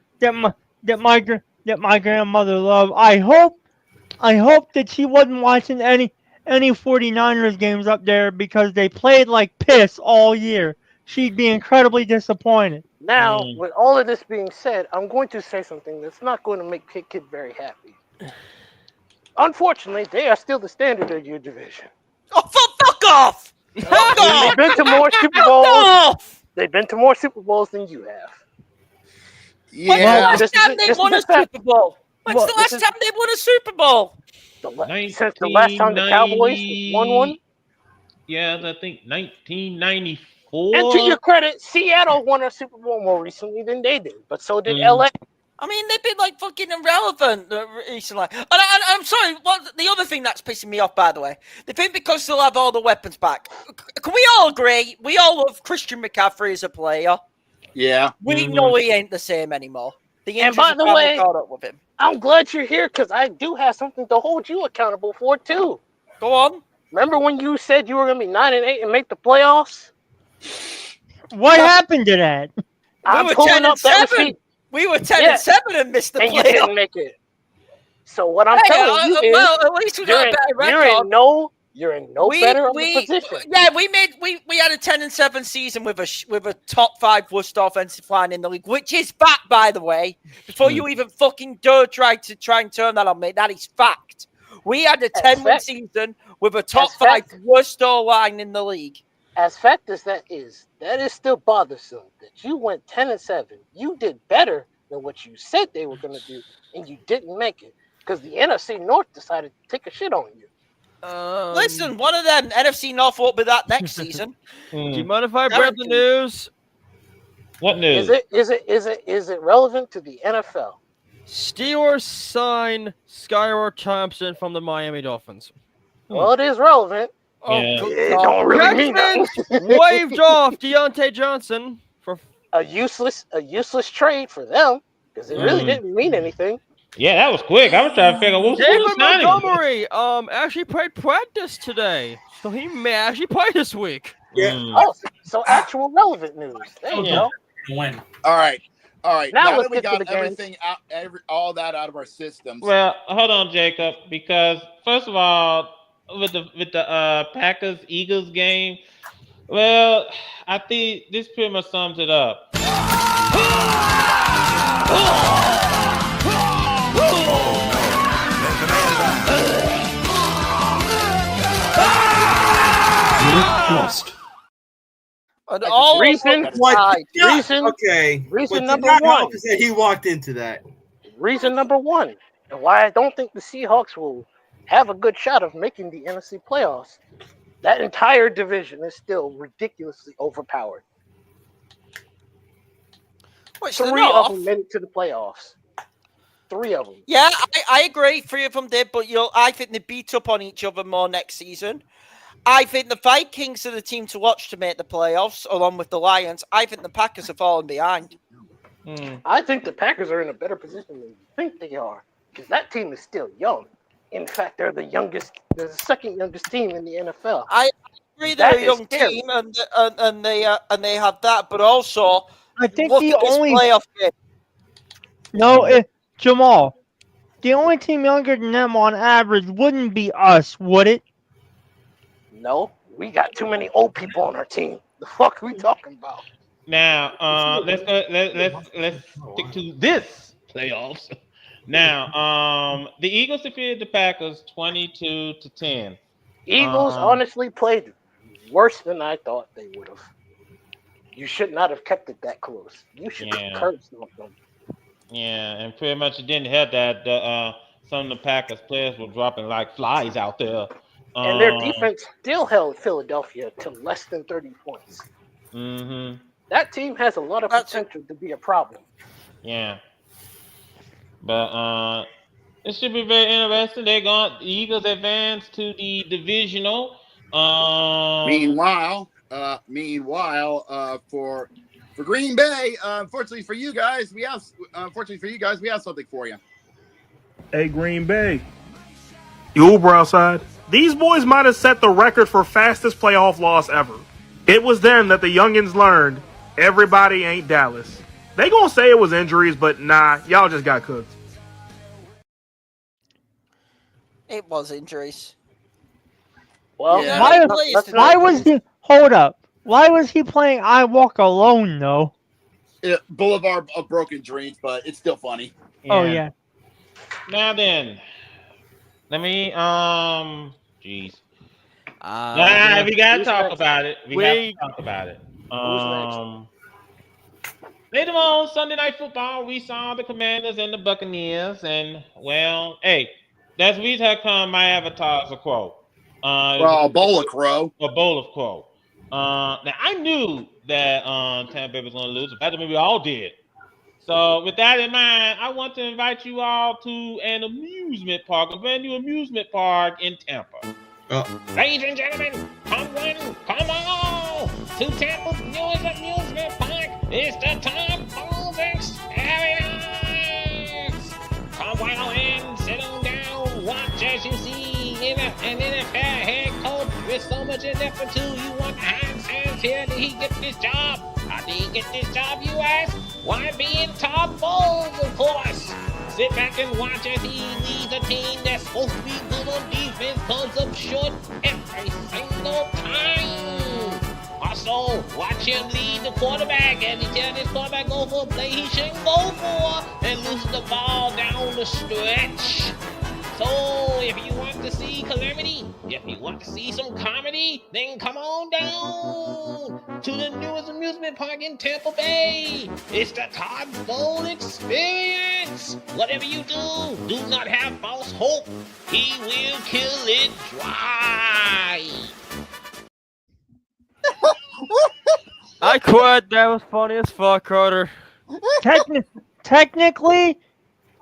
my grandmother loved. I hope that she wasn't watching any 49ers games up there because they played like piss all year. She'd be incredibly disappointed. Now, with all of this being said, I'm going to say something that's not going to make Kid very happy. Unfortunately, they are still the standard of your division. Oh, fuck off! Fuck off! They've been to more Super Bowls. They've been to more Super Bowls than you have. Yeah. When's the last time they won a Super Bowl? When's the last time they won a Super Bowl? Since the last time the Cowboys won one? Yeah, I think 1994. And to your credit, Seattle won a Super Bowl more recently than they did, but so did LA. I mean, they've been like fucking irrelevant recently. And I'm sorry, the other thing that's pissing me off, by the way, they think because they'll have all the weapons back. Can we all agree? We all love Christian McCaffrey as a player. Yeah. We know he ain't the same anymore. And by the way, caught up with him. I'm glad you're here because I do have something to hold you accountable for, too. Go on. Remember when you said you were going to be 9-8 and make the playoffs? What happened to that? I'm pulling up that receipt. We were 10-7 and missed the playoffs. And you didn't make it. So what I'm telling you is, at least we got a better record. You're in no better of a position. Yeah, we had a 10-7 season with a top 5 worst offensive line in the league, which is fact, by the way. Before you even fucking dare try and turn that on me, that is fact. We had a 10-win season with a top 5 worst line in the league. As fact as that is still bothersome that you went 10-7. You did better than what you said they were going to do, and you didn't make it because the NFC North decided to take a shit on you. Listen, one of them NFC North won't be that next season. Do you mind if I bring the news? What news? Is it relevant to the NFL? Steelers sign Skylar Thompson from the Miami Dolphins. Well, it is relevant. Oh, Yeah. It don't really mean Texans nothing. waived off Deontay Johnson for a useless trade for them because it really didn't mean anything. Yeah, that was quick. I was trying to figure out who's David signing. Montgomery. Actually played practice today, so he may actually play this week. Yeah. Oh, so actual relevant news. There you go. Win. All right. Now Now let's that we get to got the games. everything out, all that out of our systems. Well, hold on, Jacob, because first of all, with the Packers Eagles game, well, I think this pretty much sums it up. Lost. And all Reason What number did not one. help is that he walked into that. Reason number one, and why I don't think the Seahawks will have a good shot of making the NFC playoffs. That entire division is still ridiculously overpowered. Which they're Three not. of them made it to the playoffs. 3 of them. Yeah, I agree. 3 of them did, but I think they beat up on each other more next season. I think the Vikings are the team to watch to make the playoffs, along with the Lions. I think the Packers have fallen behind. I think the Packers are in a better position than you think they are, because that team is still young. In fact, they're the second youngest team in the NFL. I agree That they're a is young scary. team, and they have that, but also I think look the at this only playoff game. Jamal, the only team younger than them on average wouldn't be us, would it? No, we got too many old people on our team. The fuck are we talking about? Now, let's stick to this playoffs. Now, the Eagles defeated the Packers 22-10. Eagles honestly played worse than I thought they would have. You should not have kept it that close. You should have cursed them. Yeah, and pretty much it didn't help that some of the Packers players were dropping like flies out there. And their defense still held Philadelphia to less than 30 points. Mm-hmm. That team has a lot of potential to be a problem. Yeah. But it should be very interesting. The Eagles advance to the divisional. Meanwhile, for Green Bay, unfortunately for you guys, we have something for you. Hey, Green Bay. You Uber outside. These boys might have set the record for fastest playoff loss ever. It was then that the youngins learned everybody ain't Dallas. They gonna say it was injuries, but nah, y'all just got cooked. It was injuries. Well, why was he? Hold up. Why was he playing I Walk Alone though? Boulevard of Broken Dreams, but it's still funny. Yeah. Oh yeah. Now then, let me jeez. We gotta talk about it. We gotta talk about it. Later on Sunday Night Football, we saw the Commanders and the Buccaneers, and well, hey, that's the reason how come my avatar is a crow. A bowl of crow. A bowl of crow. Now I knew that Tampa Bay was going to lose. In fact, we all did. So with that in mind, I want to invite you all to an amusement park, a brand new amusement park in Tampa. Ladies and gentlemen, come on to Tampa's newest amusement park. It's the Tom Falls Experience. Come on in, sit on down, watch as you see an NFL head coach with so much ineptitude. You want behind sands here? Did he get this job? How did he get this job, you ask? Why, being Tom Bowles, of course. Sit back and watch as he leads a team that's supposed to be good on defense, comes up short every single time. Also, watch him lead the quarterback as he tells his quarterback go for a play he shouldn't go for and loses the ball down the stretch. So, if you want to see calamity, if you want to see some comedy, then come on down to the newest amusement park in Tampa Bay. It's the Todd Bowl Experience. Whatever you do not have false hope. He will kill it dry. I quit. That was funny as fuck, Carter. Technically,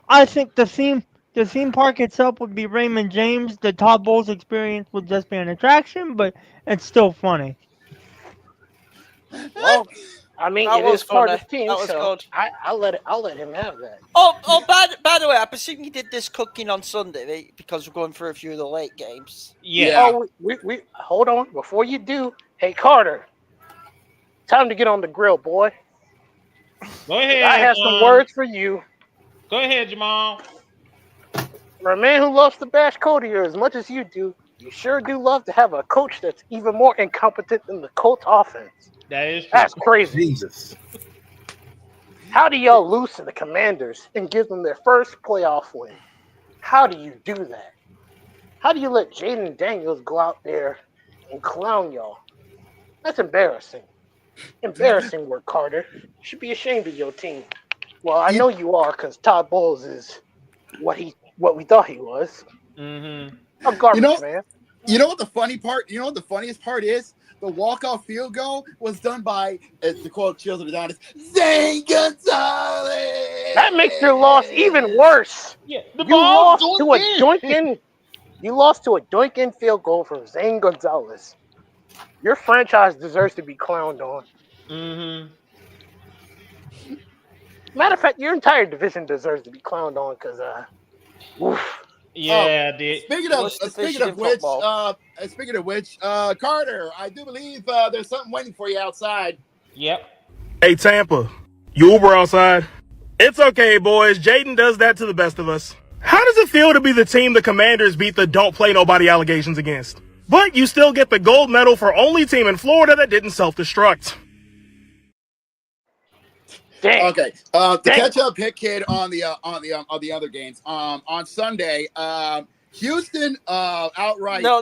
I think the theme park itself would be Raymond James. The Todd Bowles experience would just be an attraction, but it's still funny. Well, I mean, That it was is part of funny. the team, That was so good. I'll let him have that. Oh, by the way, I presume you did this cooking on Sunday, right? Because we're going for a few of the late games. Yeah. Oh, we hold on before you do. Hey, Carter, time to get on the grill, boy. Go 'Cause ahead. I have some words for you. Go ahead, Jamal. For a man who loves to bash Cody as much as you do, you sure do love to have a coach that's even more incompetent than the Colts offense. That is true. That's crazy. Jesus. How do y'all lose to the Commanders and give them their first playoff win? How do you do that? How do you let Jaden Daniels go out there and clown y'all? That's embarrassing. Embarrassing work, Carter. You should be ashamed of your team. Well, I know you are, because Todd Bowles is what we thought he was. Mm-hmm. A garbage man. You know what the funny part? You know what the funniest part is? The walk-off field goal was done by, as the quote Children of Adonis, Zane Gonzalez. That makes your loss even worse. Yeah, the You ball lost to a doinking. You lost to a doinking field goal from Zane Gonzalez. Your franchise deserves to be clowned on. Mm-hmm. Matter of fact, your entire division deserves to be clowned on because, oof. Yeah, dude. Speaking Worst division in of which, football. Carter, I do believe there's something waiting for you outside. Yep. Hey, Tampa, you Uber outside? It's okay, boys. Jaden does that to the best of us. How does it feel to be the team the Commanders beat the don't play nobody allegations against? But you still get the gold medal for only team in Florida that didn't self-destruct. Dang. Okay. To catch up, Hit Kid on the other games. On Sunday, Houston outright. No.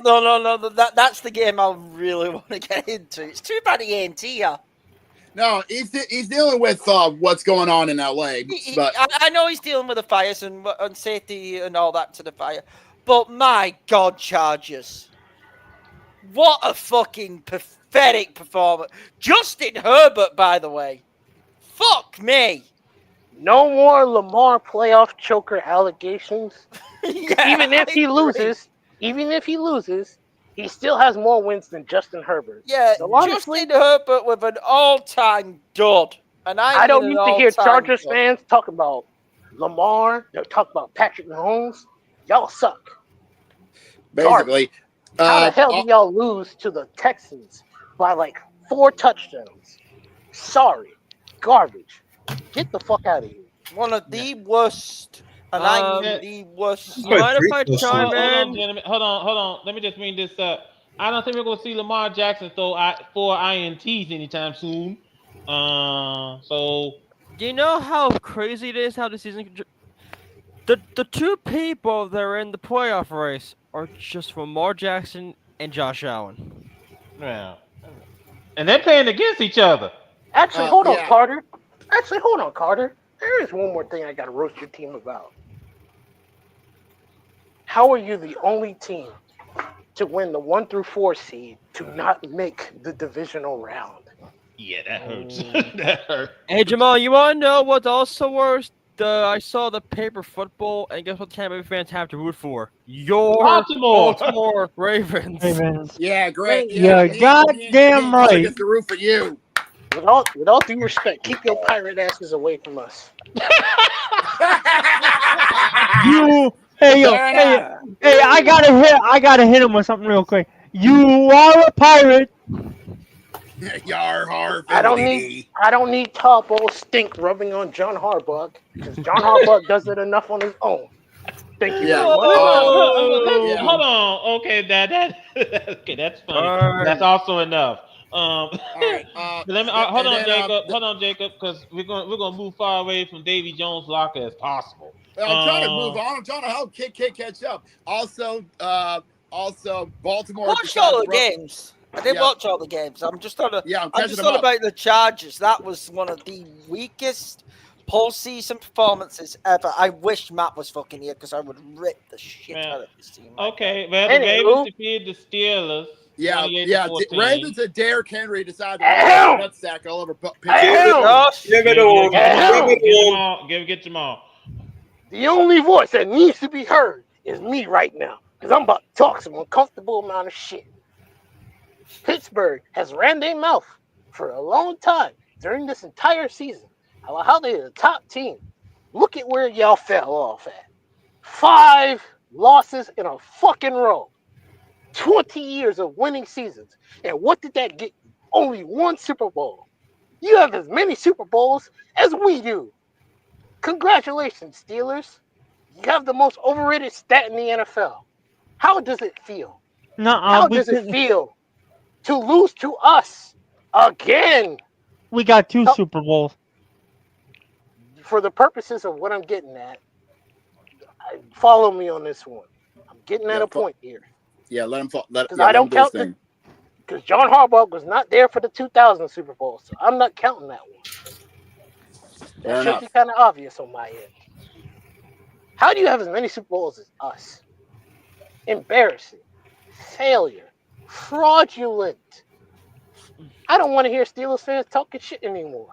That's the game I really want to get into. It's too bad he ain't here. No, he's dealing with what's going on in LA. But I know he's dealing with the fires and safety and all that to the fire, but my God, Chargers! What a fucking pathetic performance. Justin Herbert, by the way. Fuck me. No more Lamar playoff choker allegations. Yeah, even if I he agree. loses, he still has more wins than Justin Herbert. Yeah, So honestly, Justin Herbert with an all-time dud. And I don't mean need an to hear all-time Chargers dud. fans talk about Lamar. They'll talk about Patrick Mahomes. Y'all suck. basically, How the hell do y'all lose to the Texans by like 4 touchdowns? Sorry. Garbage. Get the fuck out of here. One of the worst. And I mean the worst. You mind if I chime Hold on, in? gentlemen. Hold on. Let me just bring this up. I don't think we're going to see Lamar Jackson throw 4 INTs anytime soon. So Do you know how crazy it is how the season? The two people that are in the playoff race are just Lamar Jackson and Josh Allen. yeah, and they're playing against each other. Actually, hold on, Carter. There is one more thing I got to roast your team about. How are you the only team to win the 1 through 4 seed to not make the divisional round? Yeah, that hurts. That hurt. Hey Jamal, you want to know what's also worse? I saw the paper football, and guess what Tampa Bay fans have to root for? Your Baltimore Ravens. Yeah, great. Yeah, goddamn right. Gets to root for you. With all due respect, keep your pirate asses away from us. Hey, I gotta hit him with something real quick. You are a pirate. Yar har. I don't need Todd Bowles stink rubbing on John Harbaugh because John Harbaugh does it enough on his own. Thank you. Yeah. Hold on. Okay, okay, that's funny. That's also enough. Right, let me hold on, Jacob, because we're gonna move far away from Davy Jones' locker as possible. I'm trying to move on. I'm trying to help Kid catch up. Also, Baltimore. Watched all the games. I did watch all the games. I'm just on about the Chargers. That was one of the weakest postseason performances ever. I wish Matt was fucking here because I would rip the shit out of this team. Okay, well, the Ravens defeated the Steelers. Yeah. Ravens and Derrick Henry decided to nut sack all over Get Jamal. The only voice that needs to be heard is me right now, because I'm about to talk some uncomfortable amount of shit. Pittsburgh has ran their mouth for a long time during this entire season about how they're the top team. Look at where y'all fell off at. 5 losses in a fucking row. 20 years of winning seasons. And what did that get you? Only 1 Super Bowl. You have as many Super Bowls as we do. Congratulations, Steelers. You have the most overrated stat in the NFL. How does it feel? How does it feel to lose to us again? We got 2 Super Bowls. For the purposes of what I'm getting at, follow me on this one. I'm getting at a point here. Yeah, let him fall. Because I don't count this. Because John Harbaugh was not there for the 2000 Super Bowl, so I'm not counting that one. That should be kind of obvious on my end. How do you have as many Super Bowls as us? Embarrassing. Failure. Fraudulent. I don't want to hear Steelers fans talking shit anymore.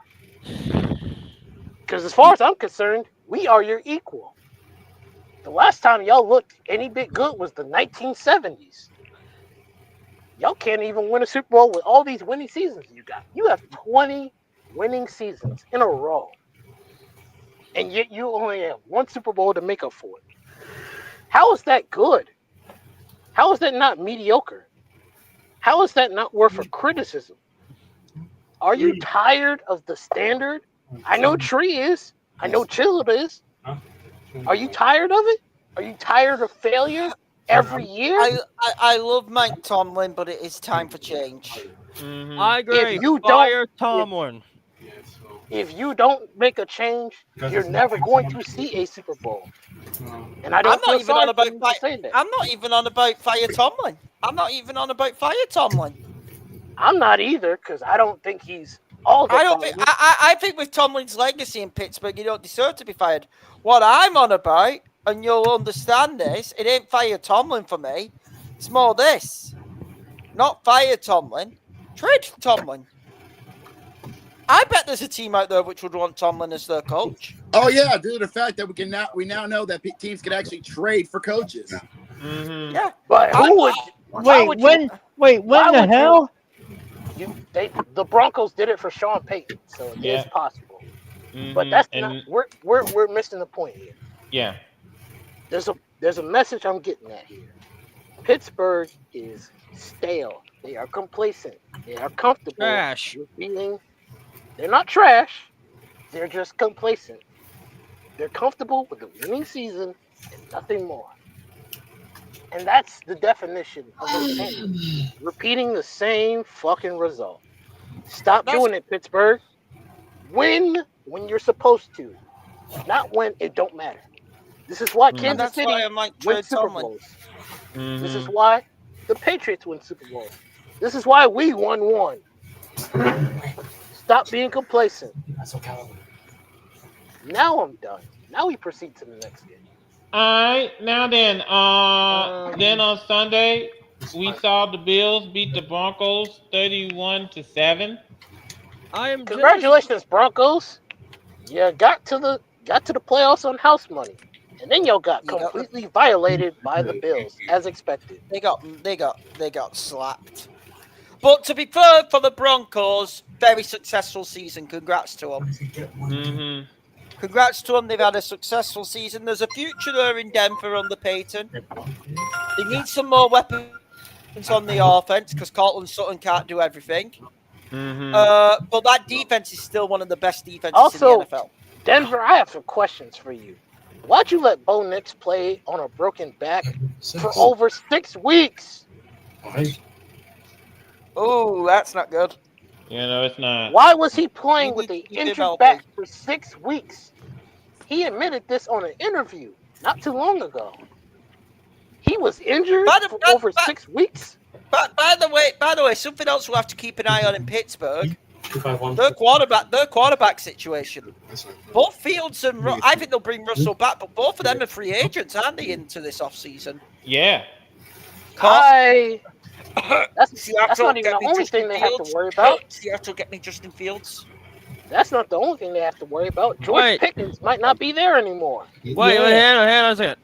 Because as far as I'm concerned, we are your equal. The last time y'all looked any bit good was the 1970s. Y'all can't even win a Super Bowl with all these winning seasons you got. You have 20 winning seasons in a row. And yet you only have 1 Super Bowl to make up for it. How is that good? How is that not mediocre? How is that not worth a criticism? Are you tired of the standard? I know Tree is. I know Chilled is. Are you tired of it? Are you tired of failure every year? I love Mike Tomlin, but it is time for change. Mm-hmm. I agree. If you Fire Tomlin. If you don't make a change, you're never going to see a Super Bowl. And I don't feel sorry for you to say that. I'm not even on about fire Tomlin. I'm not even on about fire Tomlin. I'm not either, because I don't think he's all the I think with Tomlin's legacy in Pittsburgh, you don't deserve to be fired. What I'm on about, and you'll understand this, it ain't fire Tomlin for me. It's more this. Not fire Tomlin. Trade Tomlin. I bet there's a team out there which would want Tomlin as their coach. Oh yeah, due to the fact that we now know that teams can actually trade for coaches. Mm-hmm. Yeah, but who would? When the hell? The Broncos did it for Sean Payton, so it is possible. Mm-hmm. But that's not. We're missing the point here. Yeah. There's a message I'm getting at here. Pittsburgh is stale. They are complacent. They are comfortable. Trash. They're not trash. They're just complacent. They're comfortable with the winning season and nothing more. And that's the definition of repeating the same fucking result. Stop doing it, Pittsburgh. Win when you're supposed to, not when it don't matter. This is why Kansas City wins Super Bowls. Mm-hmm. This is why the Patriots win Super Bowls. This is why we won one. Stop being complacent. Now I'm done. Now we proceed to the next game. All right, now then on Sunday we saw the Bills beat the Broncos 31-7. Congratulations, Broncos! You got to the playoffs on house money, and then y'all got completely violated by the Bills, as expected. They got slapped. But to be fair for the Broncos, very successful season. Congrats to them. Mm-hmm. Congrats to them. They've had a successful season. There's a future there in Denver under Peyton. They need some more weapons on the offense because Cortland Sutton can't do everything. Mm-hmm. But that defense is still one of the best defenses also, in the NFL. Denver, I have some questions for you. Why'd you let Bo Nix play on a broken back for over 6 weeks? Oh, that's not good. Yeah, no, it's not. Why was he playing with the injured back for 6 weeks? He admitted this on an interview not too long ago. He was injured for over 6 weeks. But by the way, something else we'll have to keep an eye on in Pittsburgh. Their quarterback situation. Both Fields and I think they'll bring Russell back, but both of them are free agents, aren't they, into this offseason? Yeah. That's not even the only thing they have to worry about. Seattle get me Justin Fields. That's not the only thing they have to worry about. George Pickens might not be there anymore. Wait, hang on a second.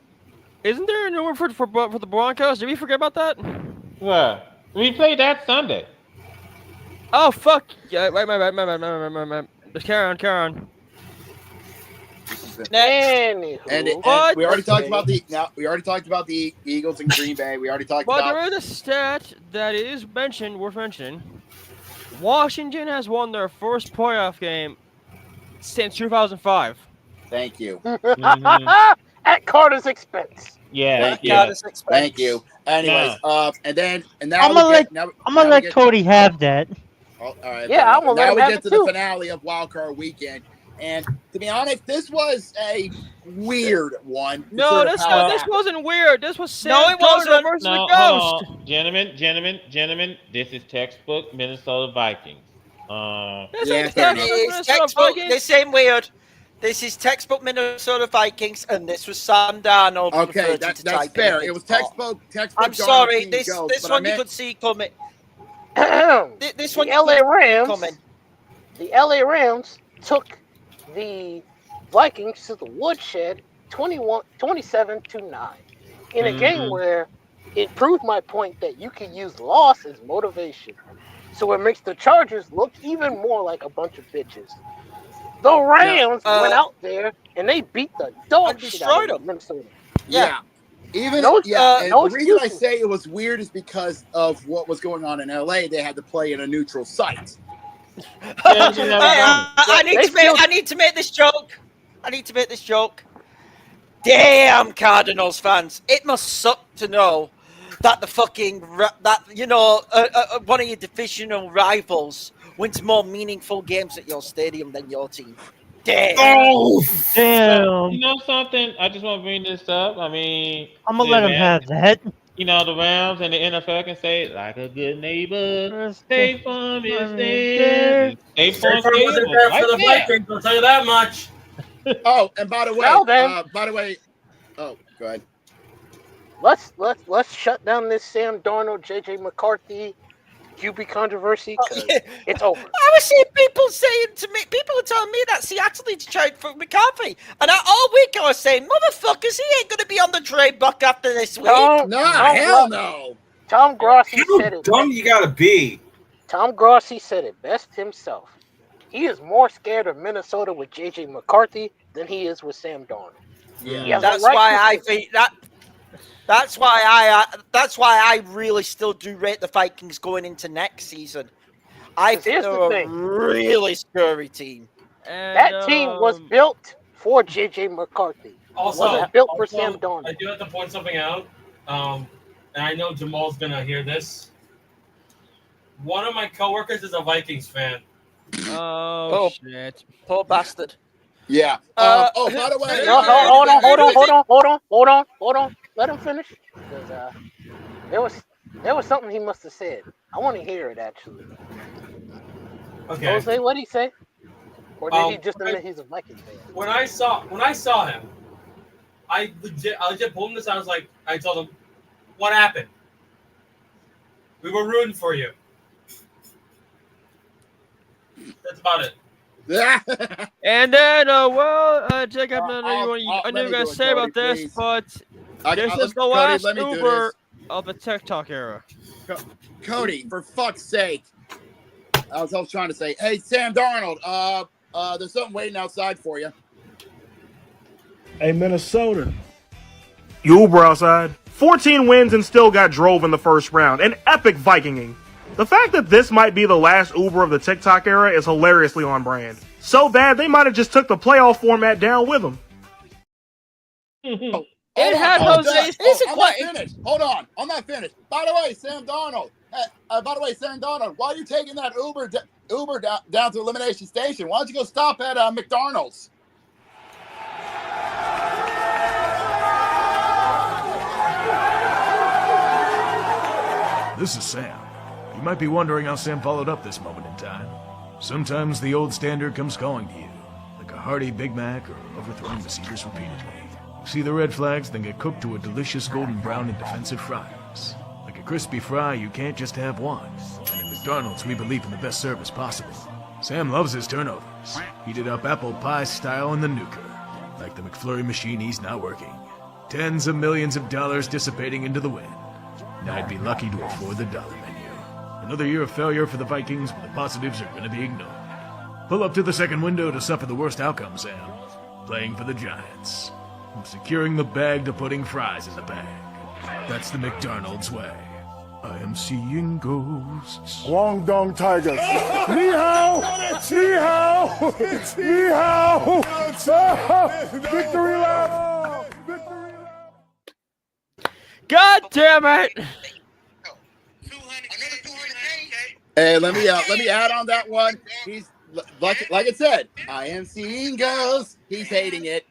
Isn't there a new one for the Broncos? Did we forget about that? What? We played that Sunday. Oh fuck! Yeah, right, my. Carry on. And we already talked about the Eagles and Green Bay. We already talked about. But there is a stat that is worth mentioning. Washington has won their first playoff game since 2005. Thank you. At Carter's expense. Yeah. Thank you. Anyways, and now I'm gonna let Cody have that. All right. Yeah, I'm gonna now let we him get to the finale of Wild Card Weekend, and to be honest, this was a weird one. No, this wasn't weird. This was Sam No, it wasn't. versus No, the Ghost. hold on. Gentlemen, this is textbook Minnesota Vikings. This ain't weird. This is textbook Minnesota Vikings, and this was Sam Darnold. Okay, that's fair. It was textbook. I'm sorry. This one you could see coming. This one, LA Rams coming. The LA Rams took the Vikings to the woodshed, 27-9, in a game where it proved my point that you can use loss as motivation. So it makes the Chargers look even more like a bunch of bitches. The Rams went out there and they beat the dog shit out of Minnesota. Yeah. The reason I say it was weird is because of what was going on in LA. They had to play in a neutral site. I need to make this joke. Damn Cardinals fans! It must suck to know that one of your divisional rivals wins more meaningful games at your stadium than your team. Damn. Oh, damn. You know something? I just want to bring this up. I mean, I'm gonna let him have that. You know, the Rams and the NFL can say, like a good neighbor, State Farm is there. State Farm wasn't there for the Vikings, I'll tell you that much. Oh, and by the way, oh, go ahead. Let's shut down this Sam Darnold, JJ McCarthy QB controversy. It's over. I was seeing people are telling me that Seattle needs to trade for McCarthy, and all week I was saying, motherfuckers, he ain't going to be on the trade block after this week. Hell no. Tom Grossi said it. How dumb you gotta be? Tom Grossi said it best himself. He is more scared of Minnesota with JJ McCarthy than he is with Sam Darnold. Yeah, that's why I think that. That's why I really still do rate the Vikings going into next season. I think they're a really scary team. And, that team was built for JJ McCarthy. Also, built for Sam Darnold. I do have to point something out, and I know Jamal's gonna hear this. One of my coworkers is a Vikings fan. Oh shit! Poor bastard. Yeah. By the way, hold on. Let him finish. Because there was something he must have said. I want to hear it actually. Okay. Jose, what did he say? Or did he just admit he's a Vikings fan? When I saw him, I legit pulled him this. I told him, what happened? We were rooting for you. That's about it. And then, Jacob, I know you got to say about this, but this is the last Uber of the TikTok era. Cody, for fuck's sake. I was trying to say, hey, Sam Darnold, there's something waiting outside for you. Hey, Minnesota. You Uber outside. 14 wins and still got drove in the first round. An epic Vikinging. The fact that this might be the last Uber of the TikTok era is hilariously on brand. So bad they might have just took the playoff format down with them. I'm not finished. Hold on. I'm not finished. By the way, Sam Darnold, while you're taking that Uber down to Elimination Station, why don't you go stop at McDonald's? This is Sam. You might be wondering how Sam followed up this moment in time. Sometimes the old standard comes calling to you, like a hearty Big Mac or overthrowing receivers repeatedly. See the red flags, then get cooked to a delicious golden brown and defensive fries. Like a crispy fry, you can't just have one. And at McDonald's, we believe in the best service possible. Sam loves his turnovers. Heated up apple pie style in the nuker. Like the McFlurry machine, he's not working. Tens of millions of dollars dissipating into the wind. And I'd be lucky to afford the dollar menu. Another year of failure for the Vikings, but the positives are going to be ignored. Pull up to the second window to suffer the worst outcome, Sam. Playing for the Giants. From securing the bag to putting fries in the bag. That's the McDonald's way. I am seeing ghosts. Guangdong Tigers. Ni hao! Ni hao! Ni hao! Victory lap! Victory lap! God damn it! Hey, let me add on that one. He's like I said, I am seeing ghosts. He's hating it.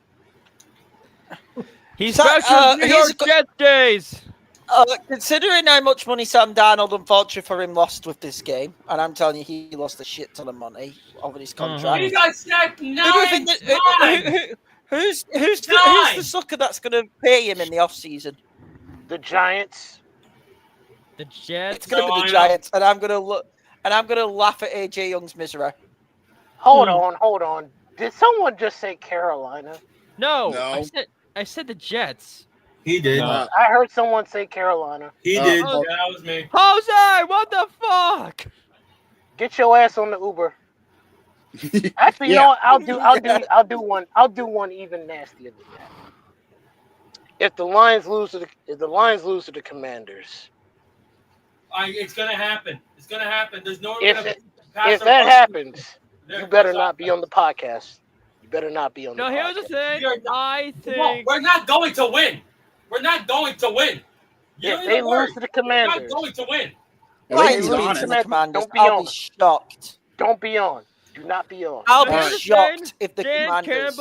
He's back to New York Jets days. Considering how much money Sam Darnold, unfortunately for him, lost with this game, and I'm telling you, he lost a shit ton of money over his contract. You got sacked Who's the sucker that's going to pay him in the offseason? The Giants. The Jets. It's going to be the Giants, and I'm going to look, and I'm going to laugh at AJ Young's misery. Hold on. Did someone just say Carolina? No. I said the Jets. He did. I heard someone say Carolina. He did. Yeah, that was me. Jose, what the fuck? Get your ass on the Uber. Actually, you know what? I'll do one even nastier than that. If the Lions lose to the Commanders. It's gonna happen. It's gonna happen. There's no. If that happens, you better not be on the podcast. You better not be on the podcast. No, here's the thing. I think we're not going to win. We're not going to win. If they lose to the Commanders, we're not going to win. Right, the Commanders. I'll be shocked. Don't be on. Do not be on. I'll be shocked if the Commanders.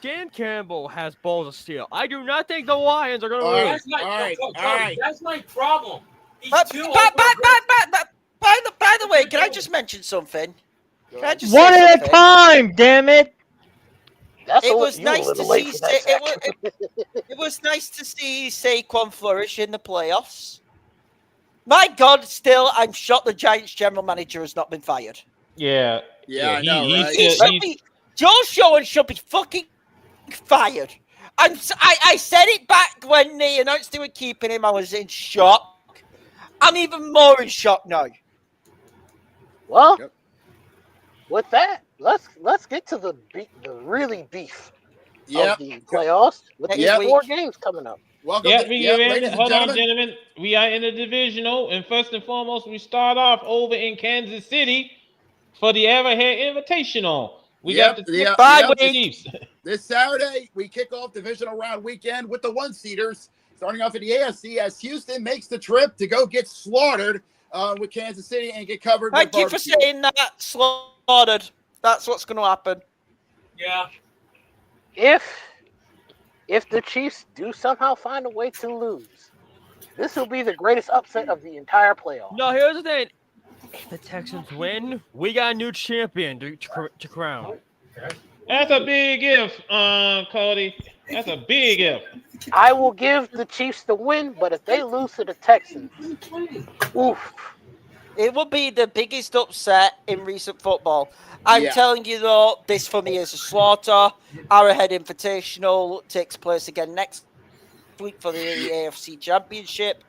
Dan Campbell has balls of steel. I do not think the Lions are going to lose. That's my problem. By the way, can I just mention something? One at a time, damn it! It was nice to see. It was nice to see Saquon flourish in the playoffs. My God, still, I'm shocked the Giants' general manager has not been fired. Yeah, I know, right? Joe Schoen should be fucking fired. I said it back when they announced they were keeping him. I was in shock. I'm even more in shock now. Well, with that, let's get to the really beef of the playoffs with these 4 games coming up. Hold on, gentlemen. We are in the divisional, and first and foremost, we start off over in Kansas City for the Everhead Invitational. We got the Chiefs. This Saturday, we kick off divisional round weekend with the 1-seeders, starting off in the AFC as Houston makes the trip to go get slaughtered with Kansas City and get covered. Thank you for saying that. Slaughtered. That's what's going to happen. Yeah. If the Chiefs do somehow find a way to lose, this will be the greatest upset of the entire playoff. No, here's the thing. If the Texans win, we got a new champion to crown. That's a big if, Cody. That's a big if. I will give the Chiefs the win, but if they lose to the Texans, oof. It will be the biggest upset in recent football. I'm telling you, though, this for me is a slaughter. Arrowhead Invitational takes place again next week for the AFC Championship.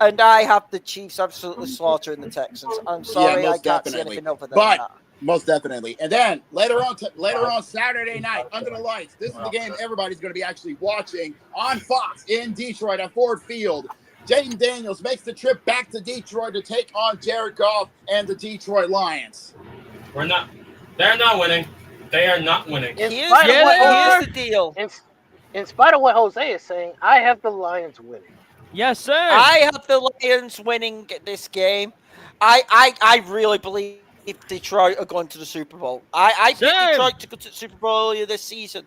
And I have the Chiefs absolutely slaughtering the Texans. I'm sorry, I can't see anything other than that. Most definitely. And then later on Saturday night, under the lights, this is the game everybody's going to be actually watching on Fox in Detroit at Ford Field. Jaden Daniels makes the trip back to Detroit to take on Jared Goff and the Detroit Lions. They're not winning. They are not winning. Here's the deal. In spite of what Jose is saying, I have the Lions winning. Yes, sir. I have the Lions winning this game. I really believe Detroit are going to the Super Bowl. I think Detroit took it to the Super Bowl earlier this season.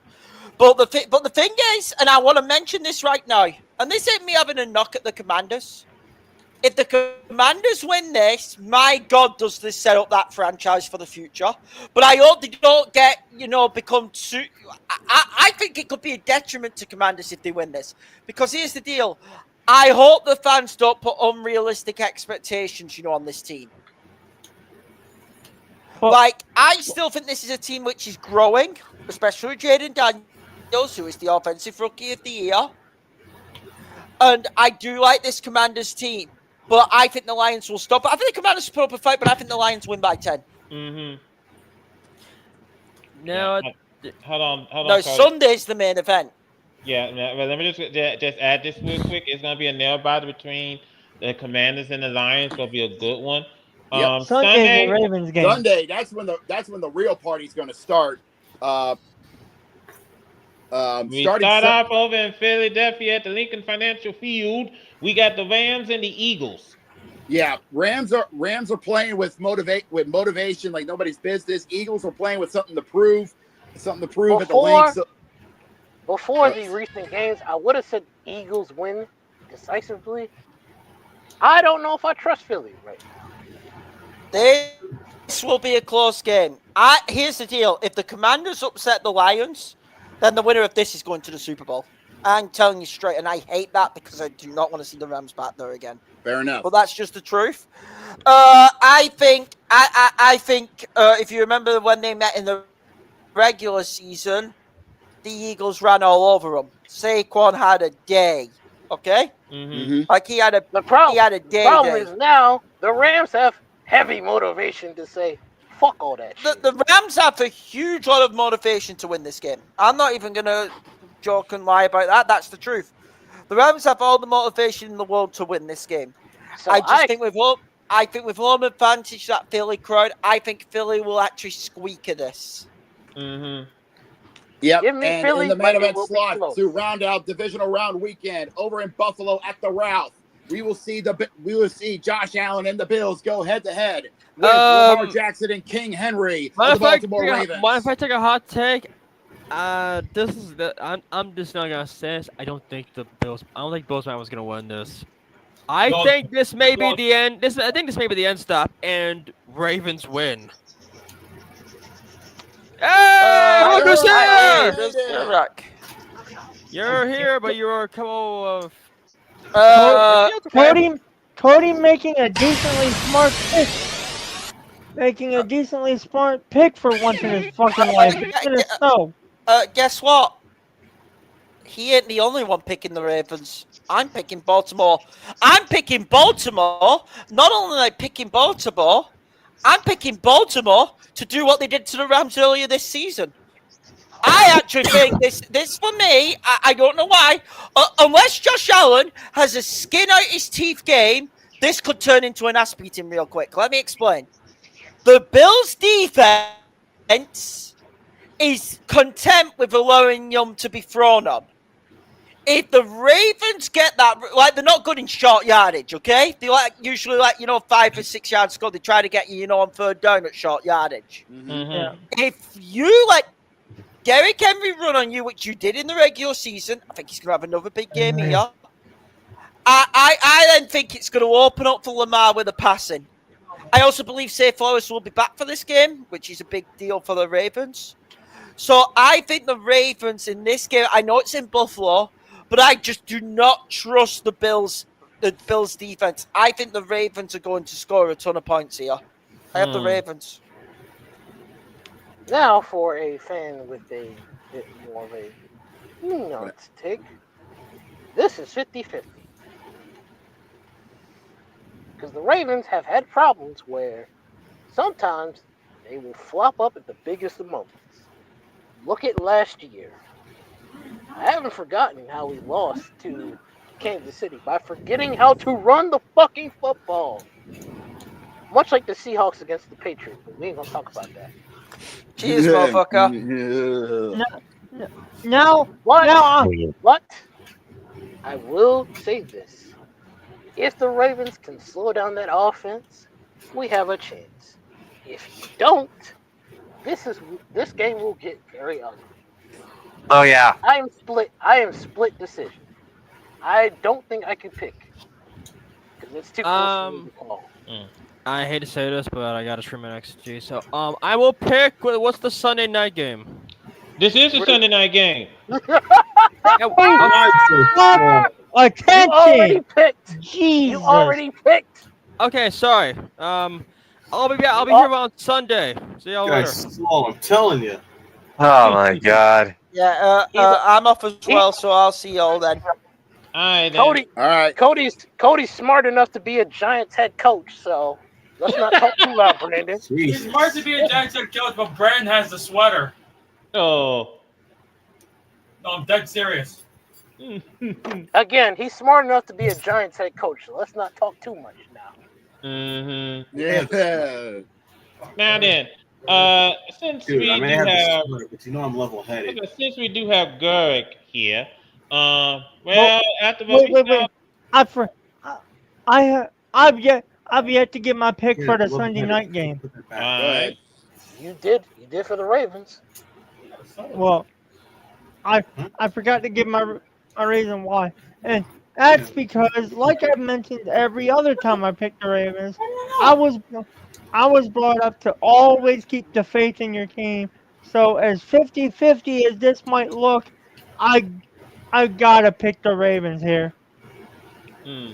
But the thing is, and I want to mention this right now, and this ain't me having a knock at the Commanders. If the Commanders win this, my God, does this set up that franchise for the future. But I hope they don't become too... I think it could be a detriment to Commanders if they win this. Because here's the deal. I hope the fans don't put unrealistic expectations, on this team. Like, I still think this is a team which is growing, especially with Jaden Daniels, who is the offensive rookie of the year. And I do like this Commanders team, but I think the Lions will stop. I think the Commanders put up a fight, but I think the Lions win by 10. Mm-hmm. No, Hold on. No, Carly. Sunday's the main event. Yeah, but let me just add this real quick. It's gonna be a nail biter between the Commanders and the Lions. Gonna be a good one. Yep. Sunday's the Ravens game. Sunday, that's when the real party's going to start. We start off over in Philadelphia at the Lincoln Financial Field. We got the Rams and the Eagles. Yeah, Rams are playing with motivation like nobody's business. Eagles are playing with something to prove at the length. Before the recent games, I would have said Eagles win decisively. I don't know if I trust Philly right now. This will be a close game. Here's the deal. If the Commanders upset the Lions, then the winner of this is going to the Super Bowl. I'm telling you straight, and I hate that because I do not want to see the Rams back there again. Fair enough. But that's just the truth. I think if you remember when they met in the regular season, the Eagles ran all over them. Saquon had a day. Okay? Mm-hmm. Like he had a day. The problem is now the Rams have heavy motivation to say, fuck all that shit. The Rams have a huge lot of motivation to win this game. I'm not even going to joke and lie about that. That's the truth. The Rams have all the motivation in the world to win this game. So I think with home advantage, that Philly crowd, I think Philly will actually squeak at this. Mm-hmm. Yep, Give me and Philly, in the but main it event will be slot close. to round out divisional round weekend over in Buffalo at the Ralph, we will see Josh Allen and the Bills go head to head with Lamar Jackson and King Henry of the Baltimore Ravens. Mind if I take a hot take? I'm just not gonna say this. I don't think Bills man was gonna win this. I think this may be the end. I think this may be the end stop, and Ravens win. Hey, who's here? You're here, but you're a couple of. Cody making a decently smart pick. Making a decently smart pick for once in his fucking life. Guess what? He ain't the only one picking the Ravens. I'm picking Baltimore. Not only am I picking Baltimore, I'm picking Baltimore to do what they did to the Rams earlier this season. I actually think this for me, I don't know why, unless Josh Allen has a skin out his teeth game, this could turn into an ass beating real quick. Let me explain. The Bills' defense is content with allowing Yum to be thrown on. If the Ravens get that, like, they're not good in short yardage, okay? They usually 5 or 6 yards score. They try to get you, on third down at short yardage. Mm-hmm. Yeah. If you let Derrick Henry run on you, which you did in the regular season, I think he's going to have another big game here. I then think it's going to open up for Lamar with the passing. I also believe Say Flowers will be back for this game, which is a big deal for the Ravens. So I think the Ravens in this game, I know it's in Buffalo, but I just do not trust the Bills' defense. I think the Ravens are going to score a ton of points here. I have the Ravens. Now for a fan with a bit more of a nuanced take. This is 50-50. Because the Ravens have had problems where sometimes they will flop up at the biggest of moments. Look at last year. I haven't forgotten how we lost to Kansas City by forgetting how to run the fucking football. Much like the Seahawks against the Patriots, but we ain't gonna talk about that. Cheers, motherfucker. What? I will say this. If the Ravens can slow down that offense, we have a chance. If you don't, this game will get very ugly. Oh yeah. I am split decision. I don't think I can pick. Because it's too close for me to call. I hate to say this, but I gotta stream an XG. So I will pick. What's the Sunday night game? This is a Sunday night game. You already picked. Okay, sorry. I'll be here on Sunday. See y'all later. Guys, slow, I'm telling you. Oh my god. Yeah, I'm off as well, so I'll see y'all then. All right, then. Cody, All right. Cody's smart enough to be a Giants head coach, so let's not talk too loud, Brandon. He's smart to be a Giants head coach, but Brandon has the sweater. Oh. No, I'm dead serious. Again, he's smart enough to be a Giants head coach, so let's not talk too much now. Mm-hmm. Yeah. Now then, since Dude, we I may do have have, this sweater, but you know I'm level-headed. since we do have Gurk here, well, after what Wait, we wait, saw, wait. I've yet to get my pick for the Sunday night game. all right. You did for the Ravens. Well, I forgot to give my reason why, and that's because, like I've mentioned every other time I picked the Ravens, I was brought up to always keep the faith in your team. So as 50-50 as this might look, I gotta pick the Ravens here. Hmm.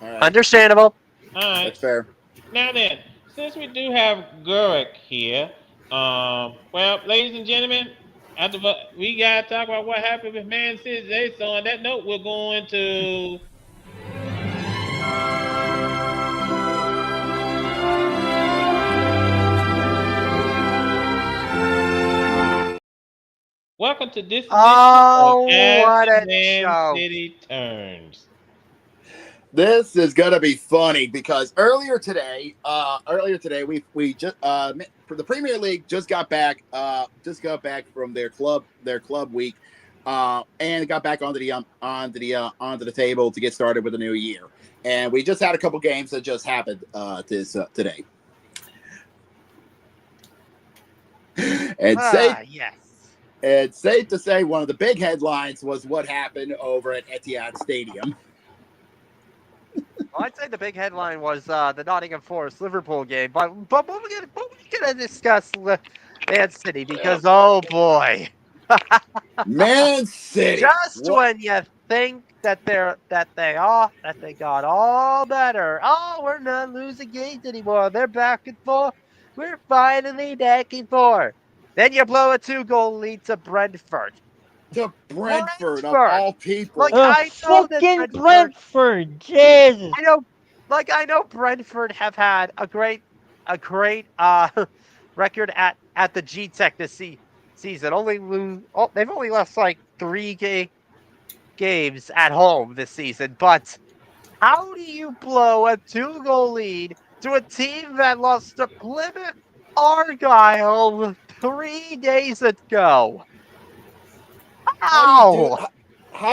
All right. Understandable. All right. That's fair. Now then, since we do have Gurk here, well, ladies and gentlemen, after we gotta talk about what happened with Man City today. So on that note, we're going to. Welcome to this edition Oh, of As what the a Man joke. City Turns. This is gonna be funny because earlier today, we just the Premier League just got back from their club week, and got back onto the table to get started with the new year. And we just had a couple games that just happened today. And Yes. it's safe to say one of the big headlines was what happened over at Etihad Stadium. Well, I'd say the big headline was the Nottingham Forest Liverpool game, but we're gonna discuss Man City because oh boy, Man City. just when you think that they got all better, oh, we're not losing games anymore. They're back and forth. We're finally back and forth. Then you blow a 2-goal lead to Brentford. To Brentford of all people. Like I know that Brentford, Jesus. I know Brentford have had a great record at the G-Tech this season. They've only lost like 3 games at home this season. But how do you blow a 2-goal lead to a team that lost to Plymouth Argyle 3 days ago? How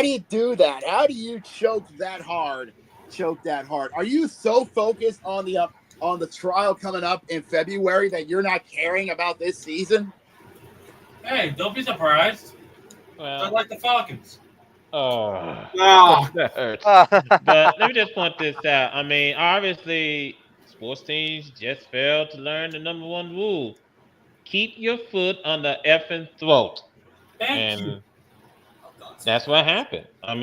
do you do that? How do you choke that hard? Are you so focused on the trial coming up in February that you're not caring about this season? Hey, don't be surprised. Well, They're like the Falcons. That hurts. But let me just point this out. I mean, obviously, sports teams just failed to learn the number one rule: keep your foot on the effing throat. Thank you. That's what happened. I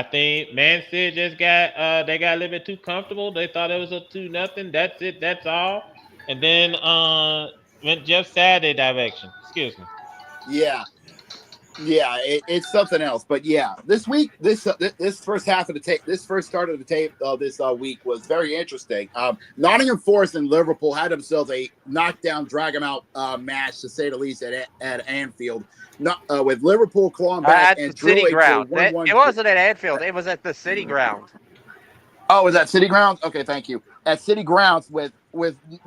think Man City just got they got a little bit too comfortable. They thought it was a 2-0. That's it. That's all. And then went Jeff Saturday direction. Excuse me. Yeah, it's something else. But yeah, this week, this first half of the tape, this first start of the tape of this week was very interesting. Nottingham Forest and Liverpool had themselves a knockdown, drag them out match, to say the least, at Anfield. With Liverpool clawing back and the City drilling ground. to 1-1. It wasn't at Anfield. It was at the City ground. Oh, was that City Grounds? Okay, thank you. At City Grounds, with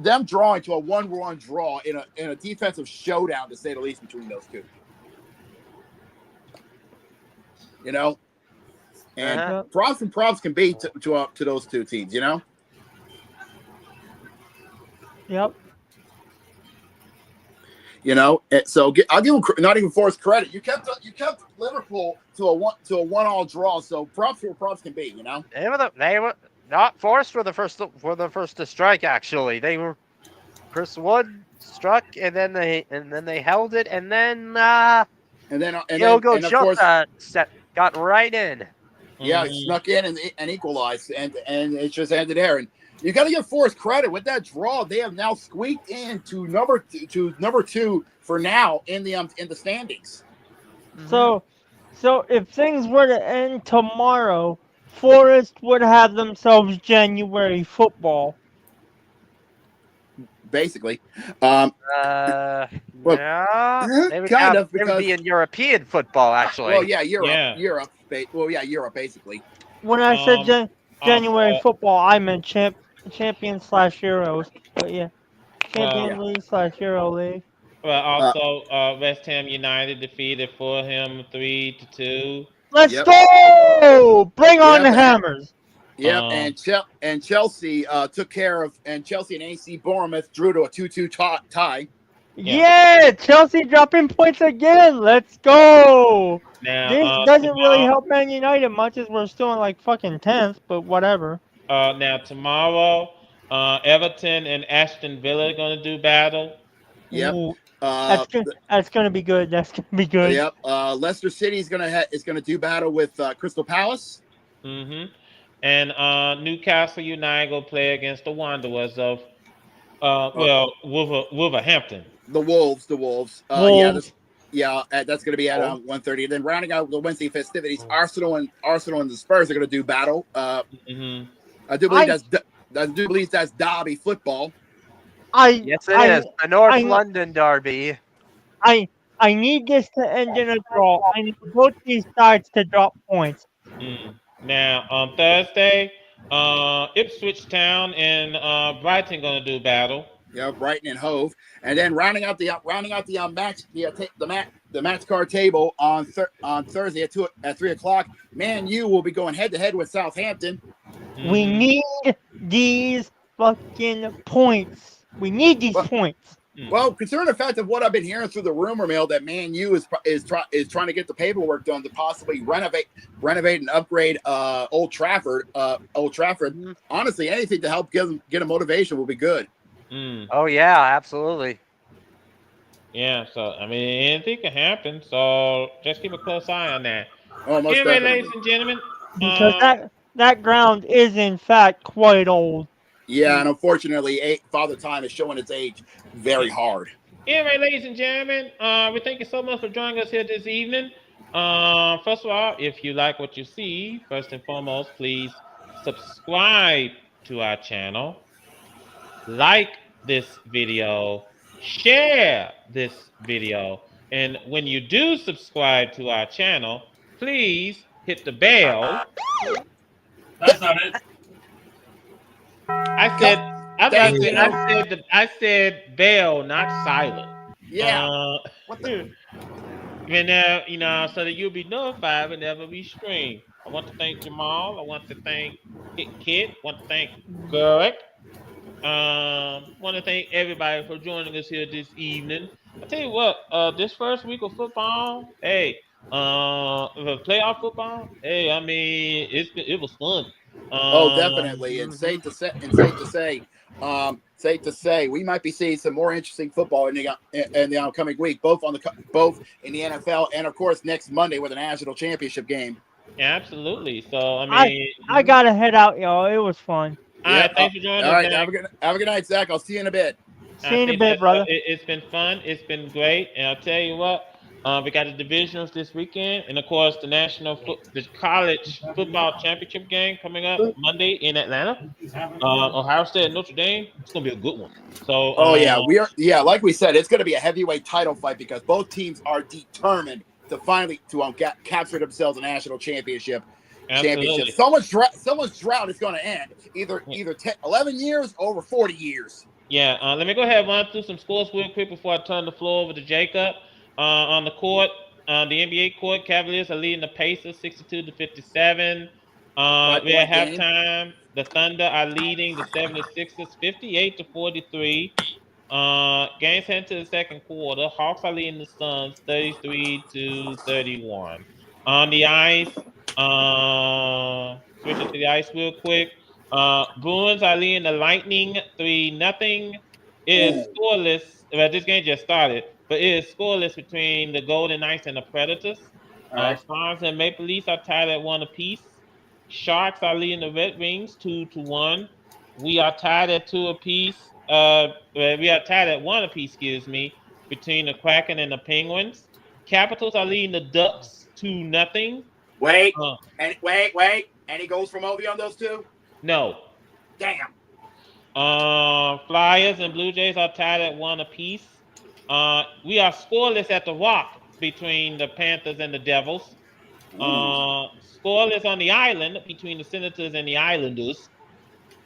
them drawing to a 1-1 draw in a defensive showdown, to say the least, between those two. You know, and props can be to those two teams. You know. Yep. You know, so I'll give them Nottingham Forest credit. You kept Liverpool to a 1-1 draw. So props where props can be. You know, they were not Forest were the first to strike. Actually, they were. Chris Wood struck, and then they held it, and then Diogo Jota got right in. Yeah, it snuck in and equalized, and it just ended there. And you got to give Forest credit with that draw. They have now squeaked into number two for now in the standings. So if things were to end tomorrow, Forest would have themselves January football. Basically, well, kind of, they would because be in European football actually. well, yeah, Europe. Well, yeah, Europe basically. When I said January Also, football, I meant champion/Euros. But yeah, Champion well, League/Euro League. also, West Ham United defeated Fulham 3-2. Let's go! Bring on the hammers. Yep, and Chelsea took care of, and Chelsea and AC Bournemouth drew to a 2-2 tie. Yeah, Chelsea dropping points again. Let's go. Now, This doesn't really help Man United much as we're still in like fucking 10th, but whatever. Now tomorrow, Everton and Aston Villa are going to do battle. Yep. Ooh, that's gonna be good. That's gonna be good. Yep. Leicester City is gonna do battle with Crystal Palace. Mm-hmm. And Newcastle United will play against the Wanderers of Wolverhampton. The Wolves. Wolves. That's going to be at 1:30. And then rounding out the Wednesday festivities, Arsenal and the Spurs are going to do battle. I do believe that's derby football. Yes, it is the North London derby. I need this to end in a draw. I need both these sides to drop points. Now on Thursday, Ipswich Town and Brighton going to do battle. Yeah, Brighton and Hove, and then rounding out the match card table on Thursday at 3 o'clock. Man U will be going head to head with Southampton. We need these fucking points. We need these points. Well, considering the fact of what I've been hearing through the rumor mill that Man U is trying to get the paperwork done to possibly renovate and upgrade Old Trafford. Honestly, anything to help get a motivation will be good. Oh yeah, absolutely. Yeah, so I mean anything can happen. So just keep a close eye on that. Oh, most anyway, definitely. ladies and gentlemen, because that ground is in fact quite old. Yeah, and unfortunately, Father Time is showing its age very hard. Anyway, ladies and gentlemen, we thank you so much for joining us here this evening. First of all, if you like what you see, first and foremost, please subscribe to our channel, like this video, share this video, and when you do subscribe to our channel, please hit the bell. That's not it. I said bell, not silent. Yeah. So that you'll be notified whenever we stream. I want to thank Jamal. I want to thank Kit. I want to thank Garrick. Want to thank everybody for joining us here this evening. I tell you what, this first week of football, the playoff football, I mean, it was fun. Definitely, and safe to say, we might be seeing some more interesting football in the upcoming week, both in the NFL and of course next Monday with a national championship game. Yeah, absolutely. So I mean, I gotta head out, y'all. It was fun. All right, thanks for joining us. All right, have a good night, Zach. I'll see you in a bit. See you in a bit, brother. It's been fun. It's been great, and I'll tell you what. We got the divisionals this weekend, and of course the college football championship game coming up Monday in Atlanta. Ohio State and Notre Dame. It's gonna be a good one. So, like we said, it's gonna be a heavyweight title fight because both teams are determined to finally capture themselves a national championship. Absolutely. So much drought is going to end either 11 years or over 40 years. Yeah. Let me go ahead and run through some scores real quick before I turn the floor over to Jacob. On the court, the NBA court, Cavaliers are leading the Pacers 62-57. We're at halftime. The Thunder are leading the 76ers 58-43. Games heading to the second quarter. Hawks are leading the Suns 33-31. On the ice, switching to the ice real quick. Bruins are leading the Lightning 3-0. It is scoreless. Well, this game just started, but it is scoreless between the Golden Knights and the Predators. Stars and Maple Leafs are tied at 1 apiece. Sharks are leading the Red Wings 2-1. We are tied at 2 apiece. We are tied at 1 apiece, excuse me, between the Kraken and the Penguins. Capitals are leading the Ducks 2-0. Wait. Wait. Any goals from Ovi on those two? No. Damn. Flyers and Blue Jays are tied at 1 apiece. We are scoreless at the Rock between the Panthers and the Devils. Scoreless on the island between the Senators and the Islanders.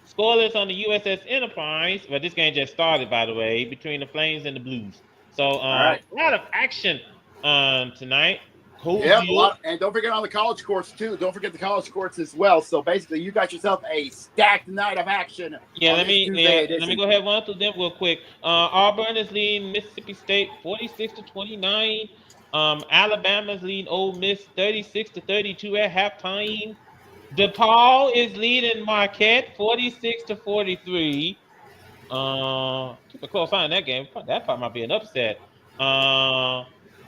Scoreless on the USS Enterprise, but this game just started, by the way, between the Flames and the Blues. So a lot of action tonight. Yep, and don't forget on the college courts too. Don't forget the college courts as well. So basically, you got yourself a stacked night of action. Yeah, let me go ahead and run through them real quick. Auburn is leading Mississippi State 46-29. Alabama's leading Ole Miss 36-32 at halftime. DePaul is leading Marquette 46-43. Took a close eye in that game. That part might be an upset.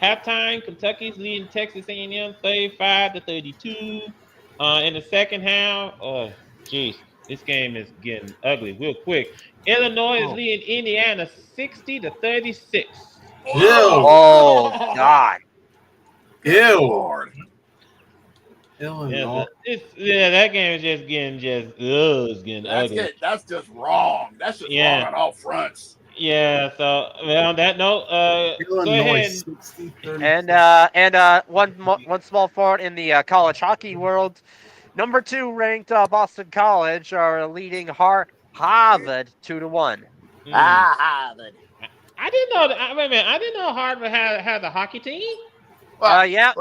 Halftime, Kentucky's leading Texas A&M 35-32. In the second half, oh jeez, this game is getting ugly real quick. Illinois is leading Indiana 60-36. Oh God! Ew. Lord. Illinois. That game is just getting ugly. That's just wrong. That's just wrong on all fronts. Yeah. So on that note, go ahead. And one small part in the college hockey world. Number 2 ranked Boston College are leading Harvard 2-1. Harvard. I didn't know. Wait a minute. I didn't know Harvard had a hockey team. Yep.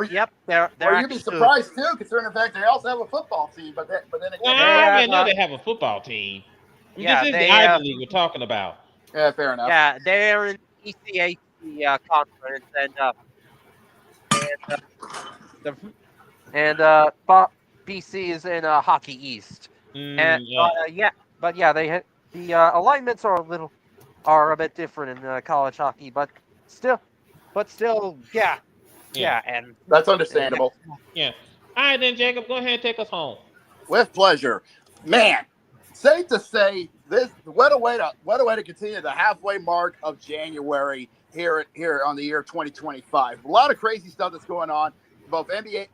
They're you'd be surprised too, considering the fact they also have a football team. But then again, I didn't know they have a football team. Yeah, this is the Ivy League we're talking about. Yeah, fair enough. Yeah, they're in ECAC conference, and BC is in Hockey East. The alignments are a bit different in college hockey, but still, and that's understandable. Yeah. All right, then, Jacob, go ahead and take us home. With pleasure, man. Safe to say, what a way to continue the halfway mark of January here on the year 2025. A lot of crazy stuff that's going on, both NBA,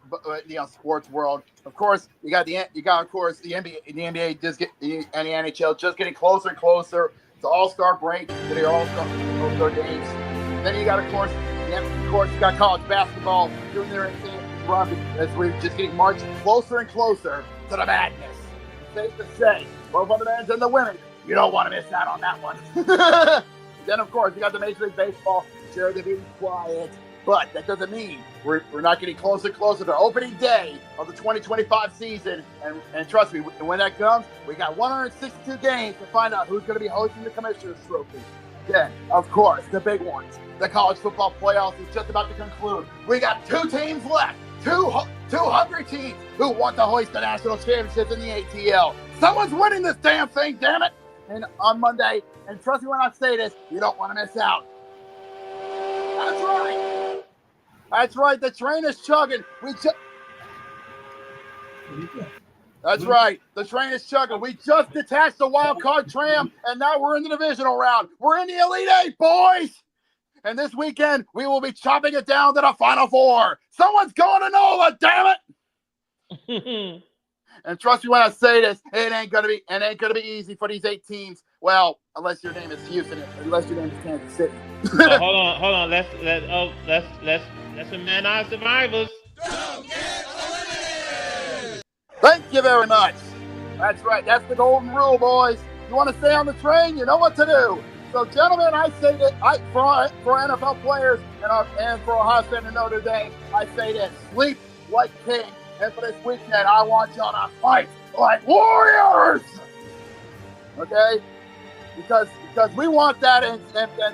sports world. Of course, you got the NBA just and the NHL just getting closer and closer. It's All-Star break, the All-Star games. Then you got, of course, you got college basketball doing their run as we're just getting marched closer and closer to the madness. Safe to say, both on the men's and the women, you don't want to miss out on that one. Then, of course, you got the Major League Baseball. Sure, they're being quiet, but that doesn't mean we're not getting closer and closer to opening day of the 2025 season. And trust me, when that comes, we got 162 games to find out who's going to be hosting the Commissioner's Trophy. Then, of course, the big ones. The college football playoffs is just about to conclude. We got 2 teams left. Two hungry teams who want to hoist the national championship in the ATL. Someone's winning this damn thing, damn it! And on Monday, and trust me when I say this, you don't want to miss out. That's right. That's right. The train is chugging. That's right. The train is chugging. We just detached the wild card tram, and now we're in the divisional round. We're in the Elite Eight, boys. And this weekend, we will be chopping it down to the Final Four. Someone's going to NOLA, damn it! And trust me when I say this, it ain't gonna be easy for these 8 teams. Well, unless your name is Houston, unless your name is Kansas City. Hold on. Let's remind our survivors. Don't get eliminated. Thank you very much. That's right. That's the golden rule, boys. You want to stay on the train? You know what to do. So, gentlemen, I say that for NFL players and for Ohio State and Notre Dame, I say this: sleep like king. And for this weekend, I want y'all to fight like warriors. Okay? Because we want that and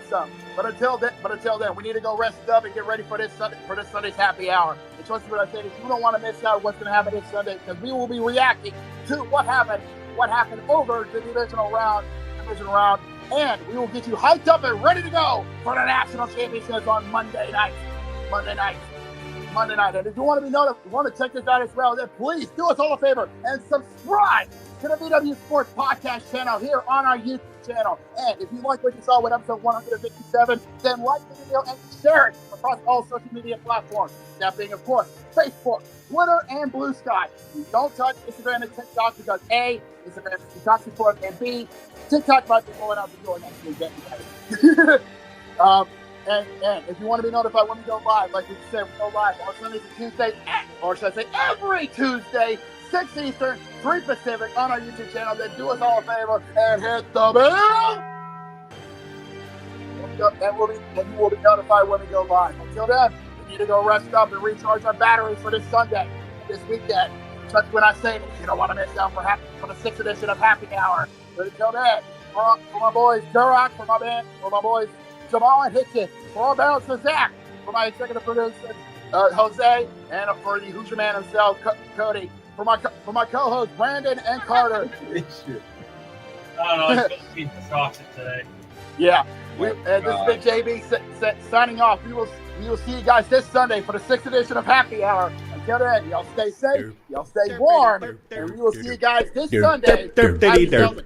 some. But until then, we need to go rest up and get ready for this Sunday's happy hour. And trust me when I say this, you don't want to miss out what's going to happen this Sunday, because we will be reacting to what happened over the divisional round, and we will get you hyped up and ready to go for the national championships on Monday night. Monday night. And if you want to be notified, you want to check this out as well, then please do us all a favor and subscribe to the VW Sports Podcast channel here on our YouTube channel. And if you like what you saw with episode 157, then like the video and share it across all social media platforms. That being, of course, Facebook, Twitter, and Blue Sky. You don't touch Instagram and TikTok because A, Instagram is toxic for us, and B, TikTok might be going out the door next week. And if you want to be notified when we go live, like we said, we go live on Sundays and Tuesdays, or should I say every Tuesday, 6 Eastern, 3 Pacific on our YouTube channel. Then do us all a favor and hit the bell. And you will be notified when we go live. Until then, we need to go rest up and recharge our batteries for this Sunday, this weekend. Just when I say this, you don't want to miss out for the 6th edition of Happy Hour. But until then, for my boys Durock, for my boys Jamal and Hitchens, for our balancer Zach, for my executive producer Jose, and for the Hoosier man himself, Cody, for my co-hosts Brandon and Carter. I don't know. It's supposed to be toxic today. Yeah. This has been JB signing off. We will see you guys this Sunday for the 6th edition of Happy Hour. Until then, y'all stay safe, y'all stay warm, and we will see you guys this Sunday. Good night, everybody.